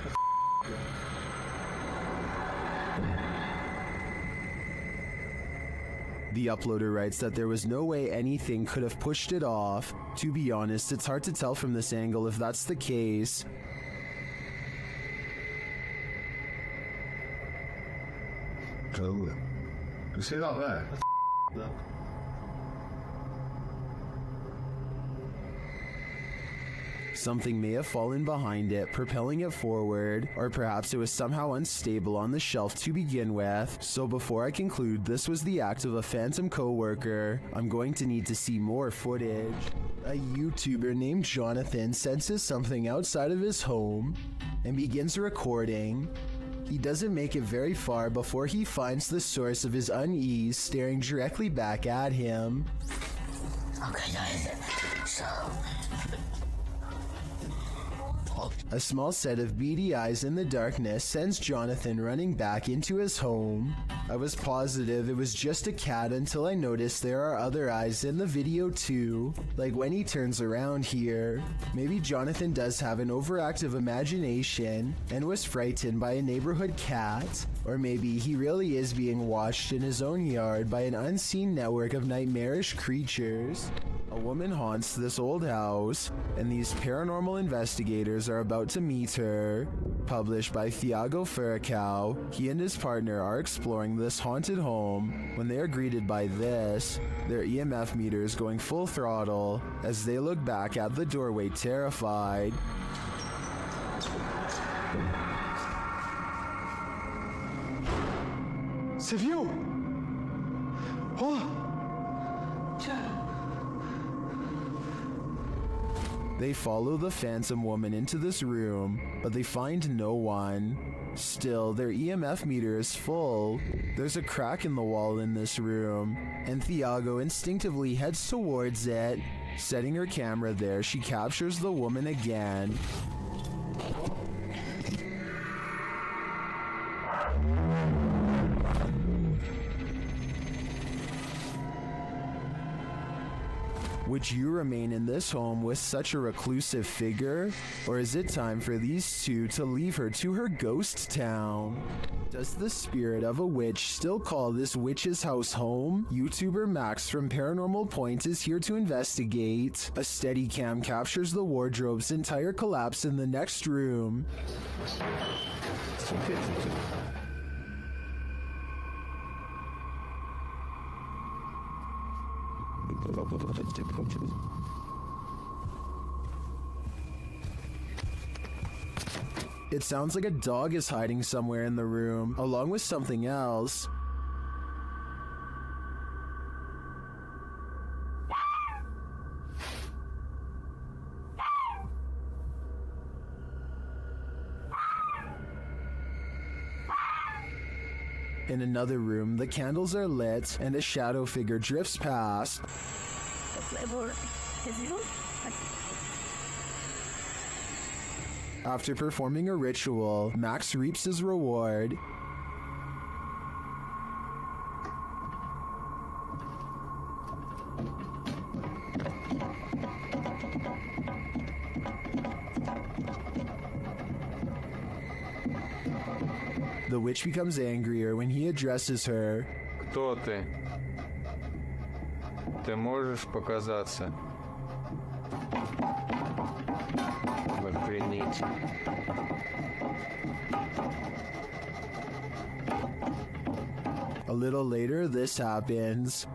The uploader writes that there was no way anything could have pushed it off. To be honest, it's hard to tell from this angle if that's the case. You see that there? Something may have fallen behind it, propelling it forward, or perhaps it was somehow unstable on the shelf to begin with. So before I conclude this was the act of a phantom co-worker, I'm going to need to see more footage. A YouTuber named Jonathan senses something outside of his home and begins recording. He doesn't make it very far before he finds the source of his unease staring directly back at him. Okay, guys. So... A small set of beady eyes in the darkness sends Jonathan running back into his home. I was positive it was just a cat until I noticed there are other eyes in the video too, like when he turns around here. Maybe Jonathan does have an overactive imagination and was frightened by a neighborhood cat, or maybe he really is being watched in his own yard by an unseen network of nightmarish creatures. A woman haunts this old house, and these paranormal investigators are about to meet her. Published by Thiago Furacao, he and his partner are exploring this haunted home when they are greeted by this, their EMF meters going full throttle as they look back at the doorway terrified. C'est vieux! Oh! They follow the phantom woman into this room, but they find no one. Still, their EMF meter is full. There's a crack in the wall in this room, and Thiago instinctively heads towards it. Setting her camera there, she captures the woman again. Would you remain in this home with such a reclusive figure? Or is it time for these two to leave her to her ghost town? Does the spirit of a witch still call this witch's house home? YouTuber Max from Paranormal Point is here to investigate. A Steadicam captures the wardrobe's entire collapse in the next room. It sounds like a dog is hiding somewhere in the room, along with something else. In another room, the candles are lit and a shadow figure drifts past. After performing a ritual, Max reaps his reward. The witch becomes angrier when he addresses her. Кто ты? Ты можешь показаться? Охренеть. A little later, this happens.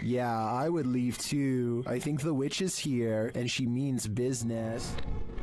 Yeah, I would leave too. I think the witch is here, and she means business.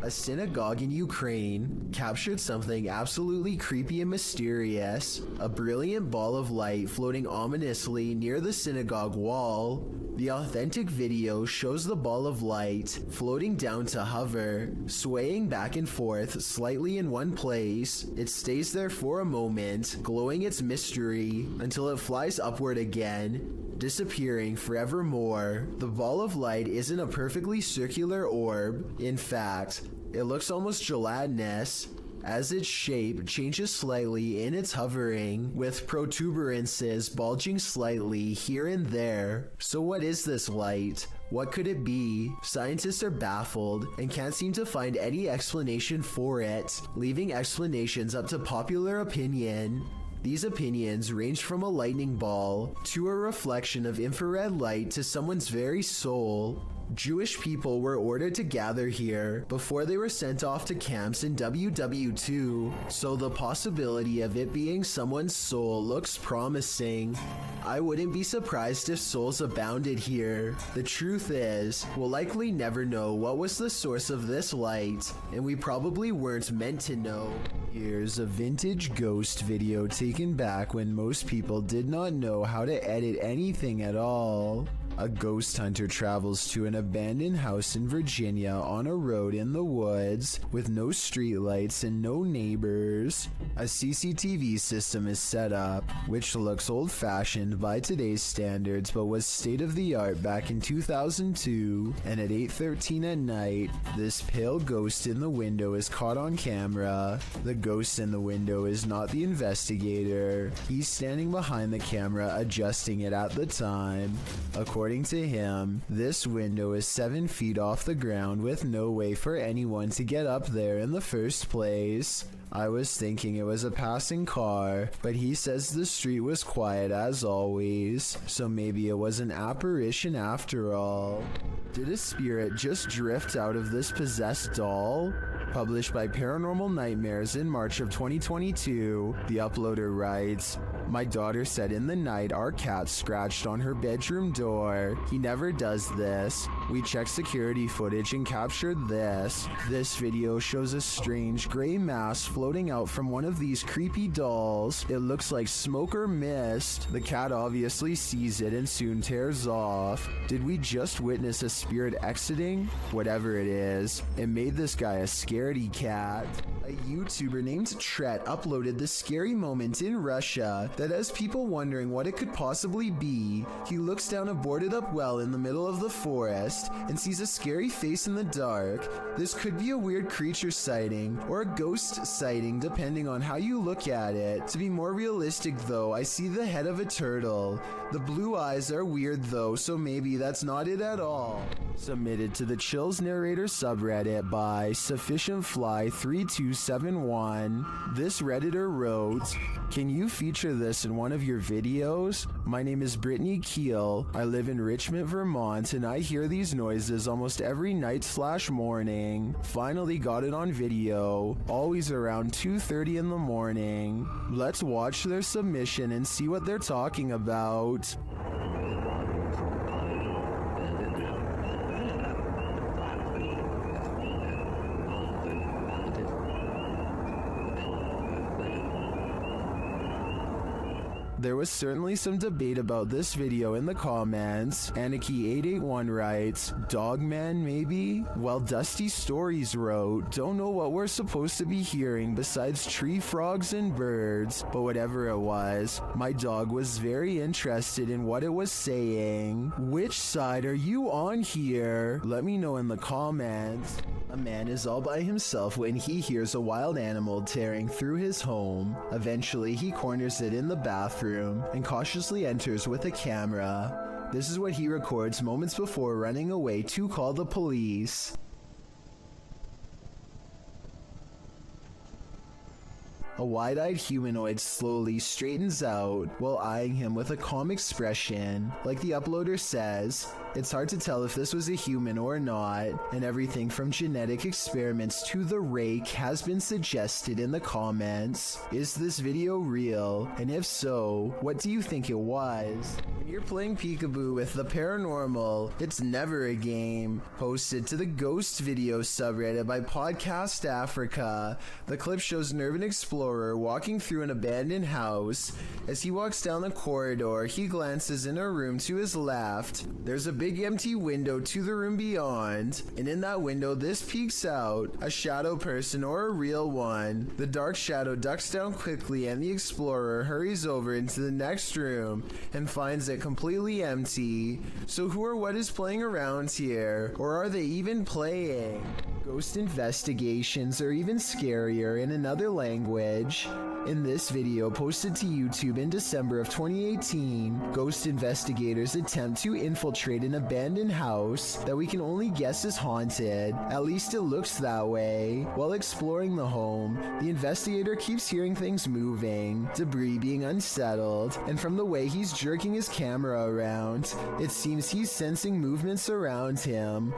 A synagogue in Ukraine captured something absolutely creepy and mysterious. A brilliant ball of light floating ominously near the synagogue wall. The authentic video shows the ball of light floating down to hover, swaying back and forth slightly in one place. It stays there for a moment, glowing its mystery, until it flies upward again, disappearing forevermore. The ball of light isn't a perfectly circular orb. In fact, it looks almost gelatinous, as its shape changes slightly in its hovering, with protuberances bulging slightly here and there. So what is this light? What could it be? Scientists are baffled and can't seem to find any explanation for it, leaving explanations up to popular opinion. These opinions range from a lightning ball to a reflection of infrared light to someone's very soul. Jewish people were ordered to gather here before they were sent off to camps in WW2, so the possibility of it being someone's soul looks promising. I wouldn't be surprised if souls abounded here. The truth is, we'll likely never know what was the source of this light, and we probably weren't meant to know. Here's a vintage ghost video taken back when most people did not know how to edit anything at all. A ghost hunter travels to an abandoned house in Virginia on a road in the woods with no streetlights and no neighbors. A CCTV system is set up, which looks old-fashioned by today's standards but was state-of-the-art back in 2002, and at 8:13 at night, this pale ghost in the window is caught on camera. The ghost in the window is not the investigator. He's standing behind the camera adjusting it at the time. According to him, this window is 7 feet off the ground with no way for anyone to get up there in the first place. I was thinking it was a passing car, but he says the street was quiet as always, so maybe it was an apparition after all. Did a spirit just drift out of this possessed doll? Published by Paranormal Nightmares in March of 2022, the uploader writes, "My daughter said in the night our cat scratched on her bedroom door. He never does this. We checked security footage and captured this. This video shows a strange gray mass floating out from one of these creepy dolls. It looks like smoke or mist. The cat obviously sees it and soon tears off. Did we just witness a spirit exiting? Whatever it is, it made this guy a scaredy cat." A YouTuber named Tret uploaded this scary moment in Russia that has people wondering what it could possibly be. He looks down a boarded up well in the middle of the forest and sees a scary face in the dark. This could be a weird creature sighting or a ghost sighting depending on how you look at it. To be more realistic though, I see the head of a turtle. The blue eyes are weird though, so maybe that's not it at all. Submitted to the Chills Narrator subreddit by SufficientFly3271. This Redditor wrote, "Can you feature this in one of your videos? My name is Brittany Keel. I live in Richmond, Vermont, and I hear these noises almost every night/morning. Finally got it on video, always around 2:30 in the morning. Let's watch their submission and see what they're talking about." There was certainly some debate about this video in the comments. Anarchy881 writes, "Dogman maybe?" While Dusty Stories wrote, "Don't know what we're supposed to be hearing besides tree frogs and birds, but whatever it was, my dog was very interested in what it was saying. Which side are you on here? Let me know in the comments." A man is all by himself when he hears a wild animal tearing through his home. Eventually, he corners it in the bathroom and cautiously enters with a camera. This is what he records moments before running away to call the police. A wide-eyed humanoid slowly straightens out while eyeing him with a calm expression. Like the uploader says, it's hard to tell if this was a human or not, and everything from genetic experiments to the rake has been suggested in the comments. Is this video real? And if so, what do you think it was? When you're playing peekaboo with the paranormal, it's never a game. Posted to the Ghost Video subreddit by Podcast Africa. The clip shows an urban explorer walking through an abandoned house. As he walks down the corridor, he glances in a room to his left. There's a big empty window to the room beyond, and in that window this peeks out, a shadow person or a real one. The dark shadow ducks down quickly and the explorer hurries over into the next room and finds it completely empty. So who or what is playing around here? Or are they even playing? Ghost investigations are even scarier in another language. In this video posted to YouTube in December of 2018, ghost investigators attempt to infiltrate an abandoned house that we can only guess is haunted. At least it looks that way. While exploring the home, the investigator keeps hearing things moving, debris being unsettled, and from the way he's jerking his camera around, it seems he's sensing movements around him.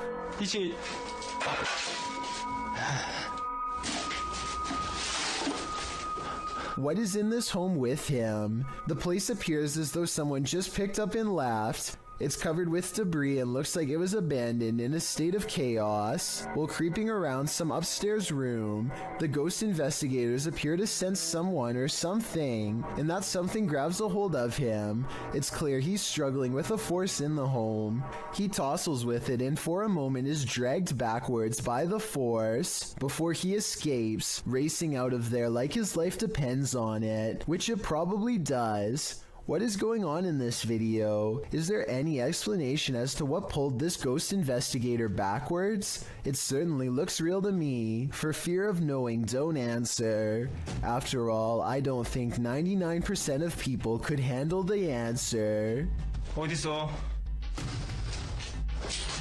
What is in this home with him? The place appears as though someone just picked up and left. It's covered with debris and looks like it was abandoned in a state of chaos. While creeping around some upstairs room, the ghost investigators appear to sense someone or something, and that something grabs a hold of him. It's clear he's struggling with a force in the home. He tussles with it and for a moment is dragged backwards by the force before he escapes, racing out of there like his life depends on it, which it probably does. What is going on in this video? Is there any explanation as to what pulled this ghost investigator backwards? It certainly looks real to me. For fear of knowing, don't answer. After all, I don't think 99% of people could handle the answer. 어딨어?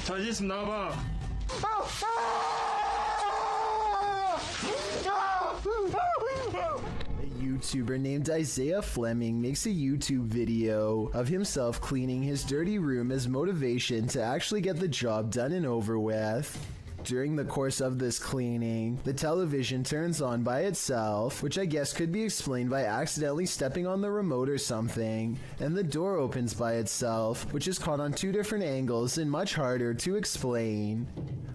자신 있으면 나와봐. YouTuber named Isaiah Fleming makes a YouTube video of himself cleaning his dirty room as motivation to actually get the job done and over with. during the course of this cleaning, the television turns on by itself, which I guess could be explained by accidentally stepping on the remote or something, and the door opens by itself, which is caught on 2 different angles and much harder to explain.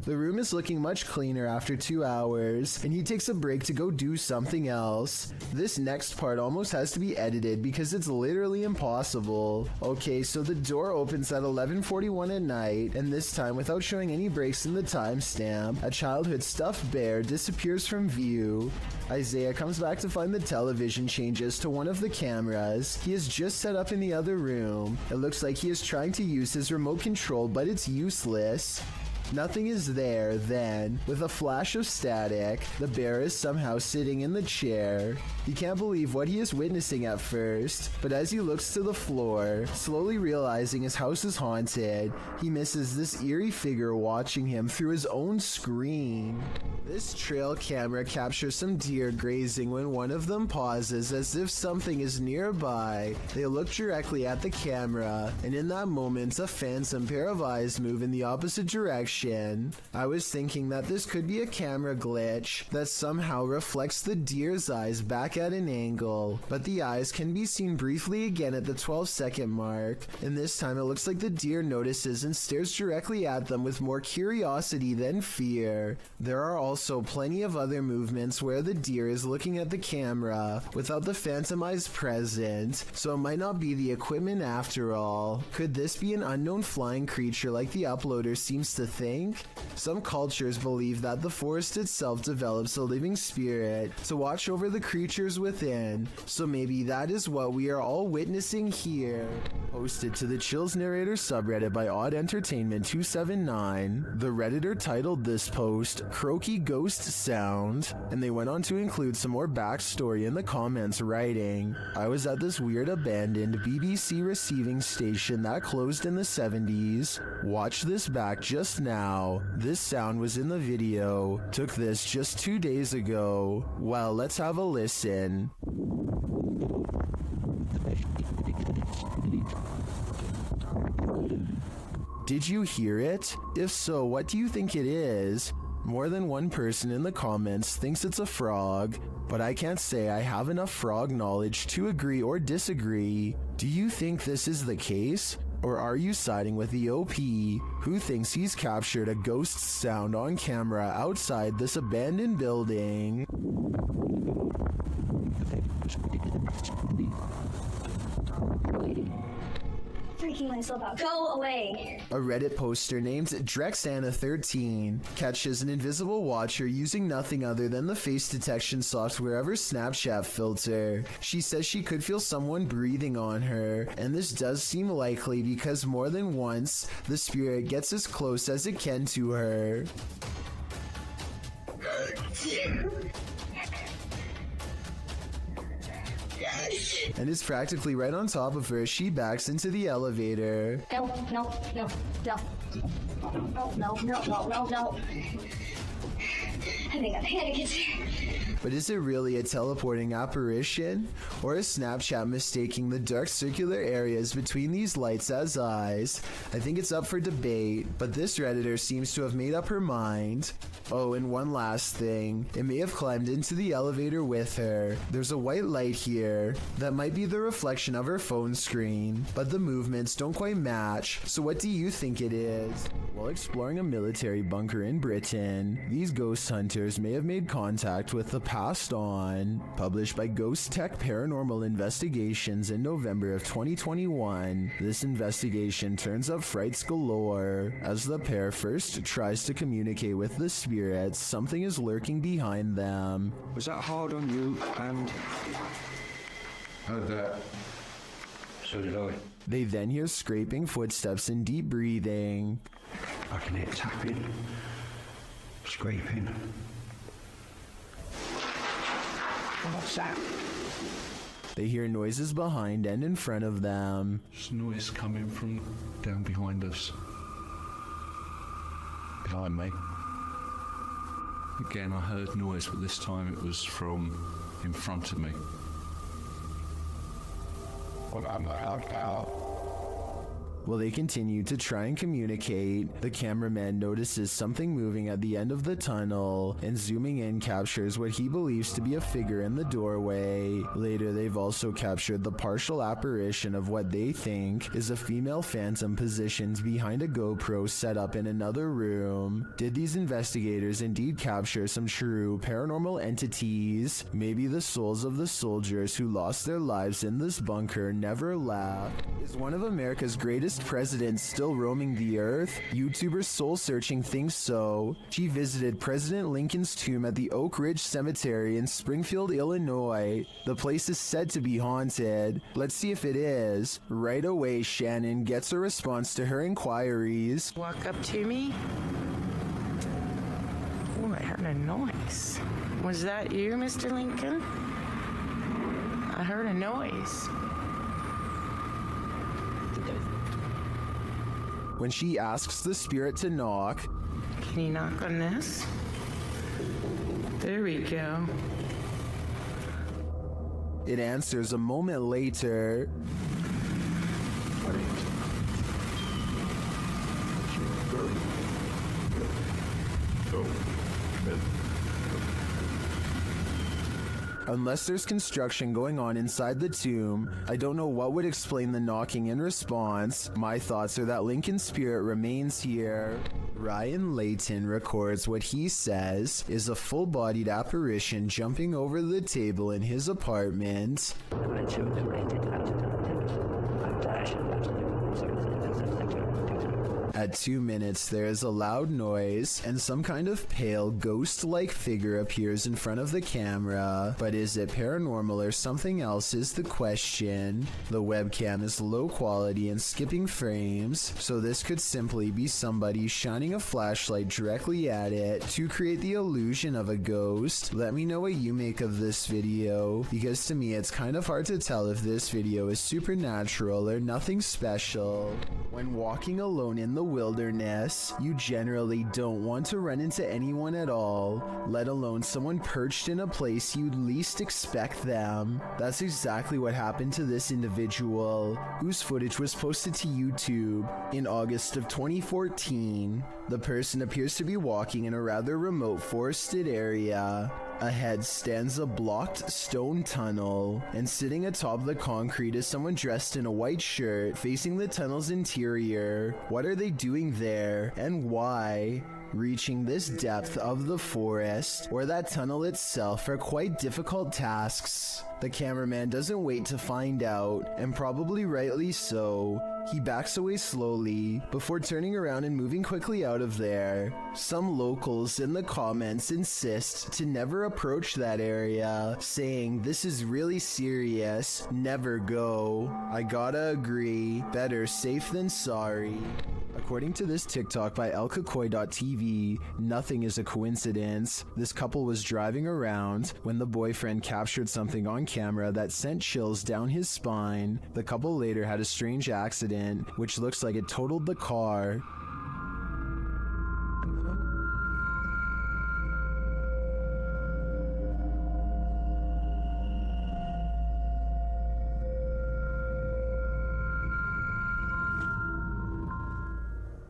The room is looking much cleaner after 2 hours, and he takes a break to go do something else. This next part almost has to be edited because it's literally impossible. Okay, so the door opens at 11:41 at night, and this time, without showing any breaks in the timestamp, a childhood stuffed bear disappears from view. Isaiah comes back to find the television changes to one of the cameras he has just set up in the other room. It looks like he is trying to use his remote control, but it's useless. Nothing is there. Then, with a flash of static, the bear is somehow sitting in the chair. He can't believe what he is witnessing at first, but as he looks to the floor, slowly realizing his house is haunted, he misses this eerie figure watching him through his own screen. This trail camera captures some deer grazing when one of them pauses as if something is nearby. They look directly at the camera, and in that moment, a phantom pair of eyes move in the opposite direction. I was thinking that this could be a camera glitch that somehow reflects the deer's eyes back at an angle, but the eyes can be seen briefly again at the 12-second mark, and this time it looks like the deer notices and stares directly at them with more curiosity than fear. There are also plenty of other movements where the deer is looking at the camera without the phantom eyes present, so it might not be the equipment after all. Could this be an unknown flying creature like the uploader seems to think? Some cultures believe that the forest itself develops a living spirit to watch over the creatures within, so maybe that is what we are all witnessing here. Posted to the Chills Narrator subreddit by Odd Entertainment 279, the Redditor titled this post Croaky Ghost Sound, and they went on to include some more backstory in the comments, writing, I was at this weird abandoned BBC receiving station that closed in the 70s. Watch this back just now. This sound was in the video. Took this just 2 days ago. Well, let's have a listen. Did you hear it? If so, what do you think it is? More than one person in the comments thinks it's a frog, but I can't say I have enough frog knowledge to agree or disagree. Do you think this is the case? Or are you siding with the OP, who thinks he's captured a ghost sound on camera outside this abandoned building? Freaking myself out. Go away. A Reddit poster named Drexana13 catches an invisible watcher using nothing other than the face detection software of her Snapchat filter. She says she could feel someone breathing on her, and this does seem likely because more than once, the spirit gets as close as it can to her. And is practically right on top of her as she backs into the elevator. No. I think I'm panicking. But is it really a teleporting apparition? Or is Snapchat mistaking the dark circular areas between these lights as eyes? I think it's up for debate, but this Redditor seems to have made up her mind. Oh, and one last thing. It may have climbed into the elevator with her. There's a white light here that might be the reflection of her phone screen, but the movements don't quite match. So what do you think it is? While exploring a military bunker in Britain, these ghost hunters may have made contact with the Passed On, published by Ghost Tech Paranormal Investigations in November of 2021. This investigation turns up frights galore. As the pair first tries to communicate with the spirits, something is lurking behind them. Was that hard on you? And how did that? So did I. They then hear scraping footsteps and deep breathing. I can hear tapping, scraping. What's that? They hear noises behind and in front of them. There's noise coming from down behind us. Behind me. Again, I heard noise, but this time it was from in front of me. While they continue to try and communicate, the cameraman notices something moving at the end of the tunnel and zooming in captures what he believes to be a figure in the doorway. Later, they've also captured the partial apparition of what they think is a female phantom positioned behind a GoPro set up in another room. Did these investigators indeed capture some true paranormal entities? Maybe the souls of the soldiers who lost their lives in this bunker never left? Is one of America's greatest presidents still roaming the earth? YouTuber Soul Searching thinks so. She visited President Lincoln's tomb at the Oak Ridge Cemetery in Springfield, Illinois. The place is said to be haunted. Let's see if it is. Right away, Shannon gets a response to her inquiries. Walk up to me. Oh, I heard a noise. Was that you, Mr. Lincoln? I heard a noise. When she asks the spirit to knock, can you knock on this? There we go. It answers a moment later. Unless there's construction going on inside the tomb, I don't know what would explain the knocking in response. My thoughts are that Lincoln's spirit remains here. Ryan Layton records what he says is a full-bodied apparition jumping over the table in his apartment. At 2 minutes, there is a loud noise, and some kind of pale, ghost-like figure appears in front of the camera. But is it paranormal or something else is the question. The webcam is low quality and skipping frames, so this could simply be somebody shining a flashlight directly at it to create the illusion of a ghost. Let me know what you make of this video, because to me it's kind of hard to tell if this video is supernatural or nothing special. When walking alone in the wilderness, you generally don't want to run into anyone at all, let alone someone perched in a place you'd least expect them. That's exactly what happened to this individual, whose footage was posted to YouTube in August of 2014. The person appears to be walking in a rather remote forested area. Ahead stands a blocked stone tunnel, and sitting atop the concrete is someone dressed in a white shirt facing the tunnel's interior. What are they doing there, and why? Reaching this depth of the forest or that tunnel itself are quite difficult tasks. The cameraman doesn't wait to find out, and probably rightly so. He backs away slowly before turning around and moving quickly out of there. Some locals in the comments insist to never approach that area, saying this is really serious, never go. I gotta agree, better safe than sorry. According to this TikTok by elkakoi.tv, nothing is a coincidence. This couple was driving around when the boyfriend captured something on camera that sent chills down his spine. The couple later had a strange accident, which looks like it totaled the car.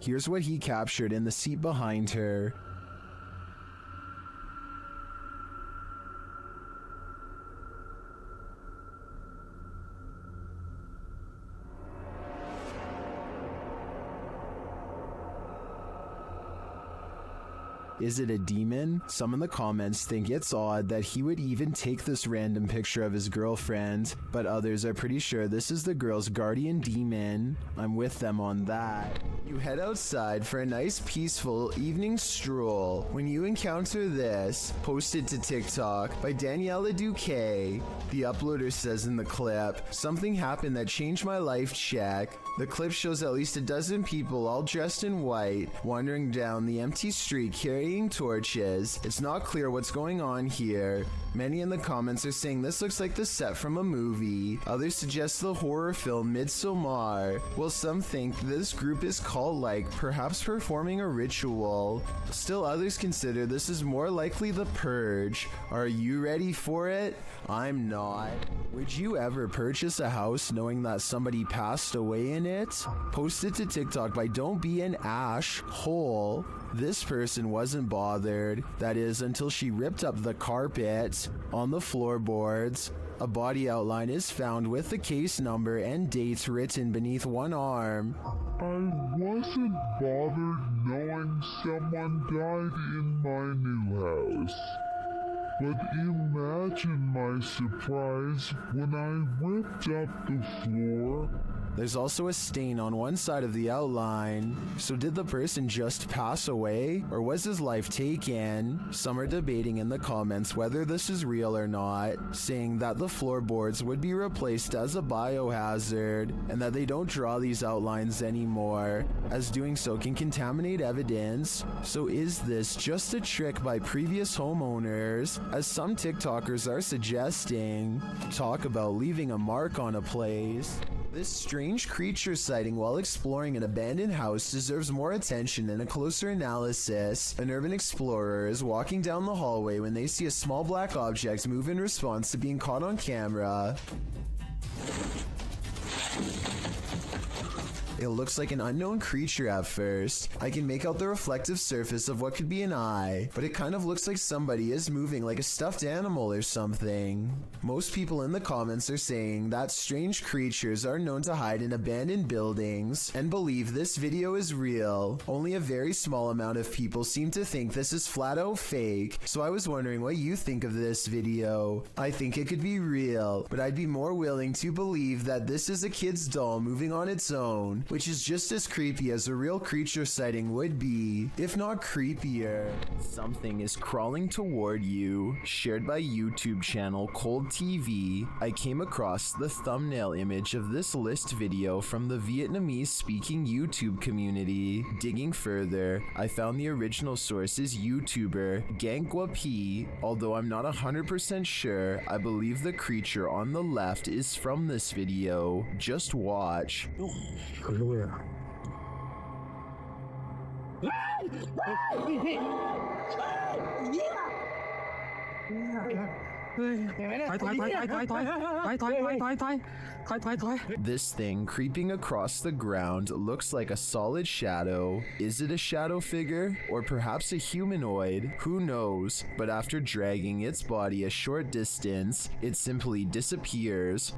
Here's what he captured in the seat behind her. Is it a demon? Some in the comments think it's odd that he would even take this random picture of his girlfriend, but others are pretty sure this is the girl's guardian demon. I'm with them on that. You head outside for a nice peaceful evening stroll when you encounter this, posted to TikTok by Daniela Duque. The uploader says in the clip, "Something happened that changed my life, check." The clip shows at least a dozen people all dressed in white wandering down the empty street carrying carrying torches. It's not clear what's going on here. Many in the comments are saying this looks like the set from a movie. Others suggest the horror film Midsommar. While some think this group is cult-like, perhaps performing a ritual. Still others consider this is more likely the Purge. Are you ready for it? I'm not. Would you ever purchase a house knowing that somebody passed away in it? Post it to TikTok by Don't Be an Ash Hole. This person wasn't bothered, that is, until she ripped up the carpet. On the floorboards, a body outline is found with the case number and date written beneath one arm. I wasn't bothered knowing someone died in my new house. But imagine my surprise when I ripped up the floor. There's also a stain on one side of the outline. So did the person just pass away, or was his life taken? Some are debating in the comments whether this is real or not, saying that the floorboards would be replaced as a biohazard, and that they don't draw these outlines anymore, as doing so can contaminate evidence. So is this just a trick by previous homeowners, as some TikTokers are suggesting? Talk about leaving a mark on a place. This strange creature sighting while exploring an abandoned house deserves more attention and a closer analysis. An urban explorer is walking down the hallway when they see a small black object move in response to being caught on camera. It looks like an unknown creature at first. I can make out the reflective surface of what could be an eye, but it kind of looks like somebody is moving like a stuffed animal or something. Most people in the comments are saying that strange creatures are known to hide in abandoned buildings and believe this video is real. Only a very small amount of people seem to think this is flat out fake, so I was wondering what you think of this video. I think it could be real, but I'd be more willing to believe that this is a kid's doll moving on its own, which is just as creepy as a real creature sighting would be, if not creepier. Something is crawling toward you. Shared by YouTube channel Cold TV, I came across the thumbnail image of this list video from the Vietnamese-speaking YouTube community. Digging further, I found the original source is YouTuber Gang Qua P. Although I'm not 100% sure, I believe the creature on the left is from this video. Just watch. This thing creeping across the ground looks like a solid shadow. Is it a shadow figure? Or perhaps a humanoid? Who knows? But after dragging its body a short distance, it simply disappears.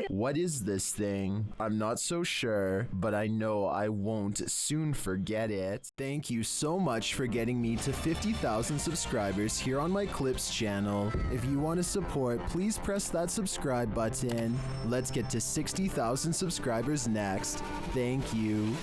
What is this thing? I'm not so sure, but I know I won't soon forget it. Thank you so much for getting me to 50,000 subscribers here on my Clips channel. If you want to support, please press that subscribe button. Let's get to 60,000 subscribers next. Thank you.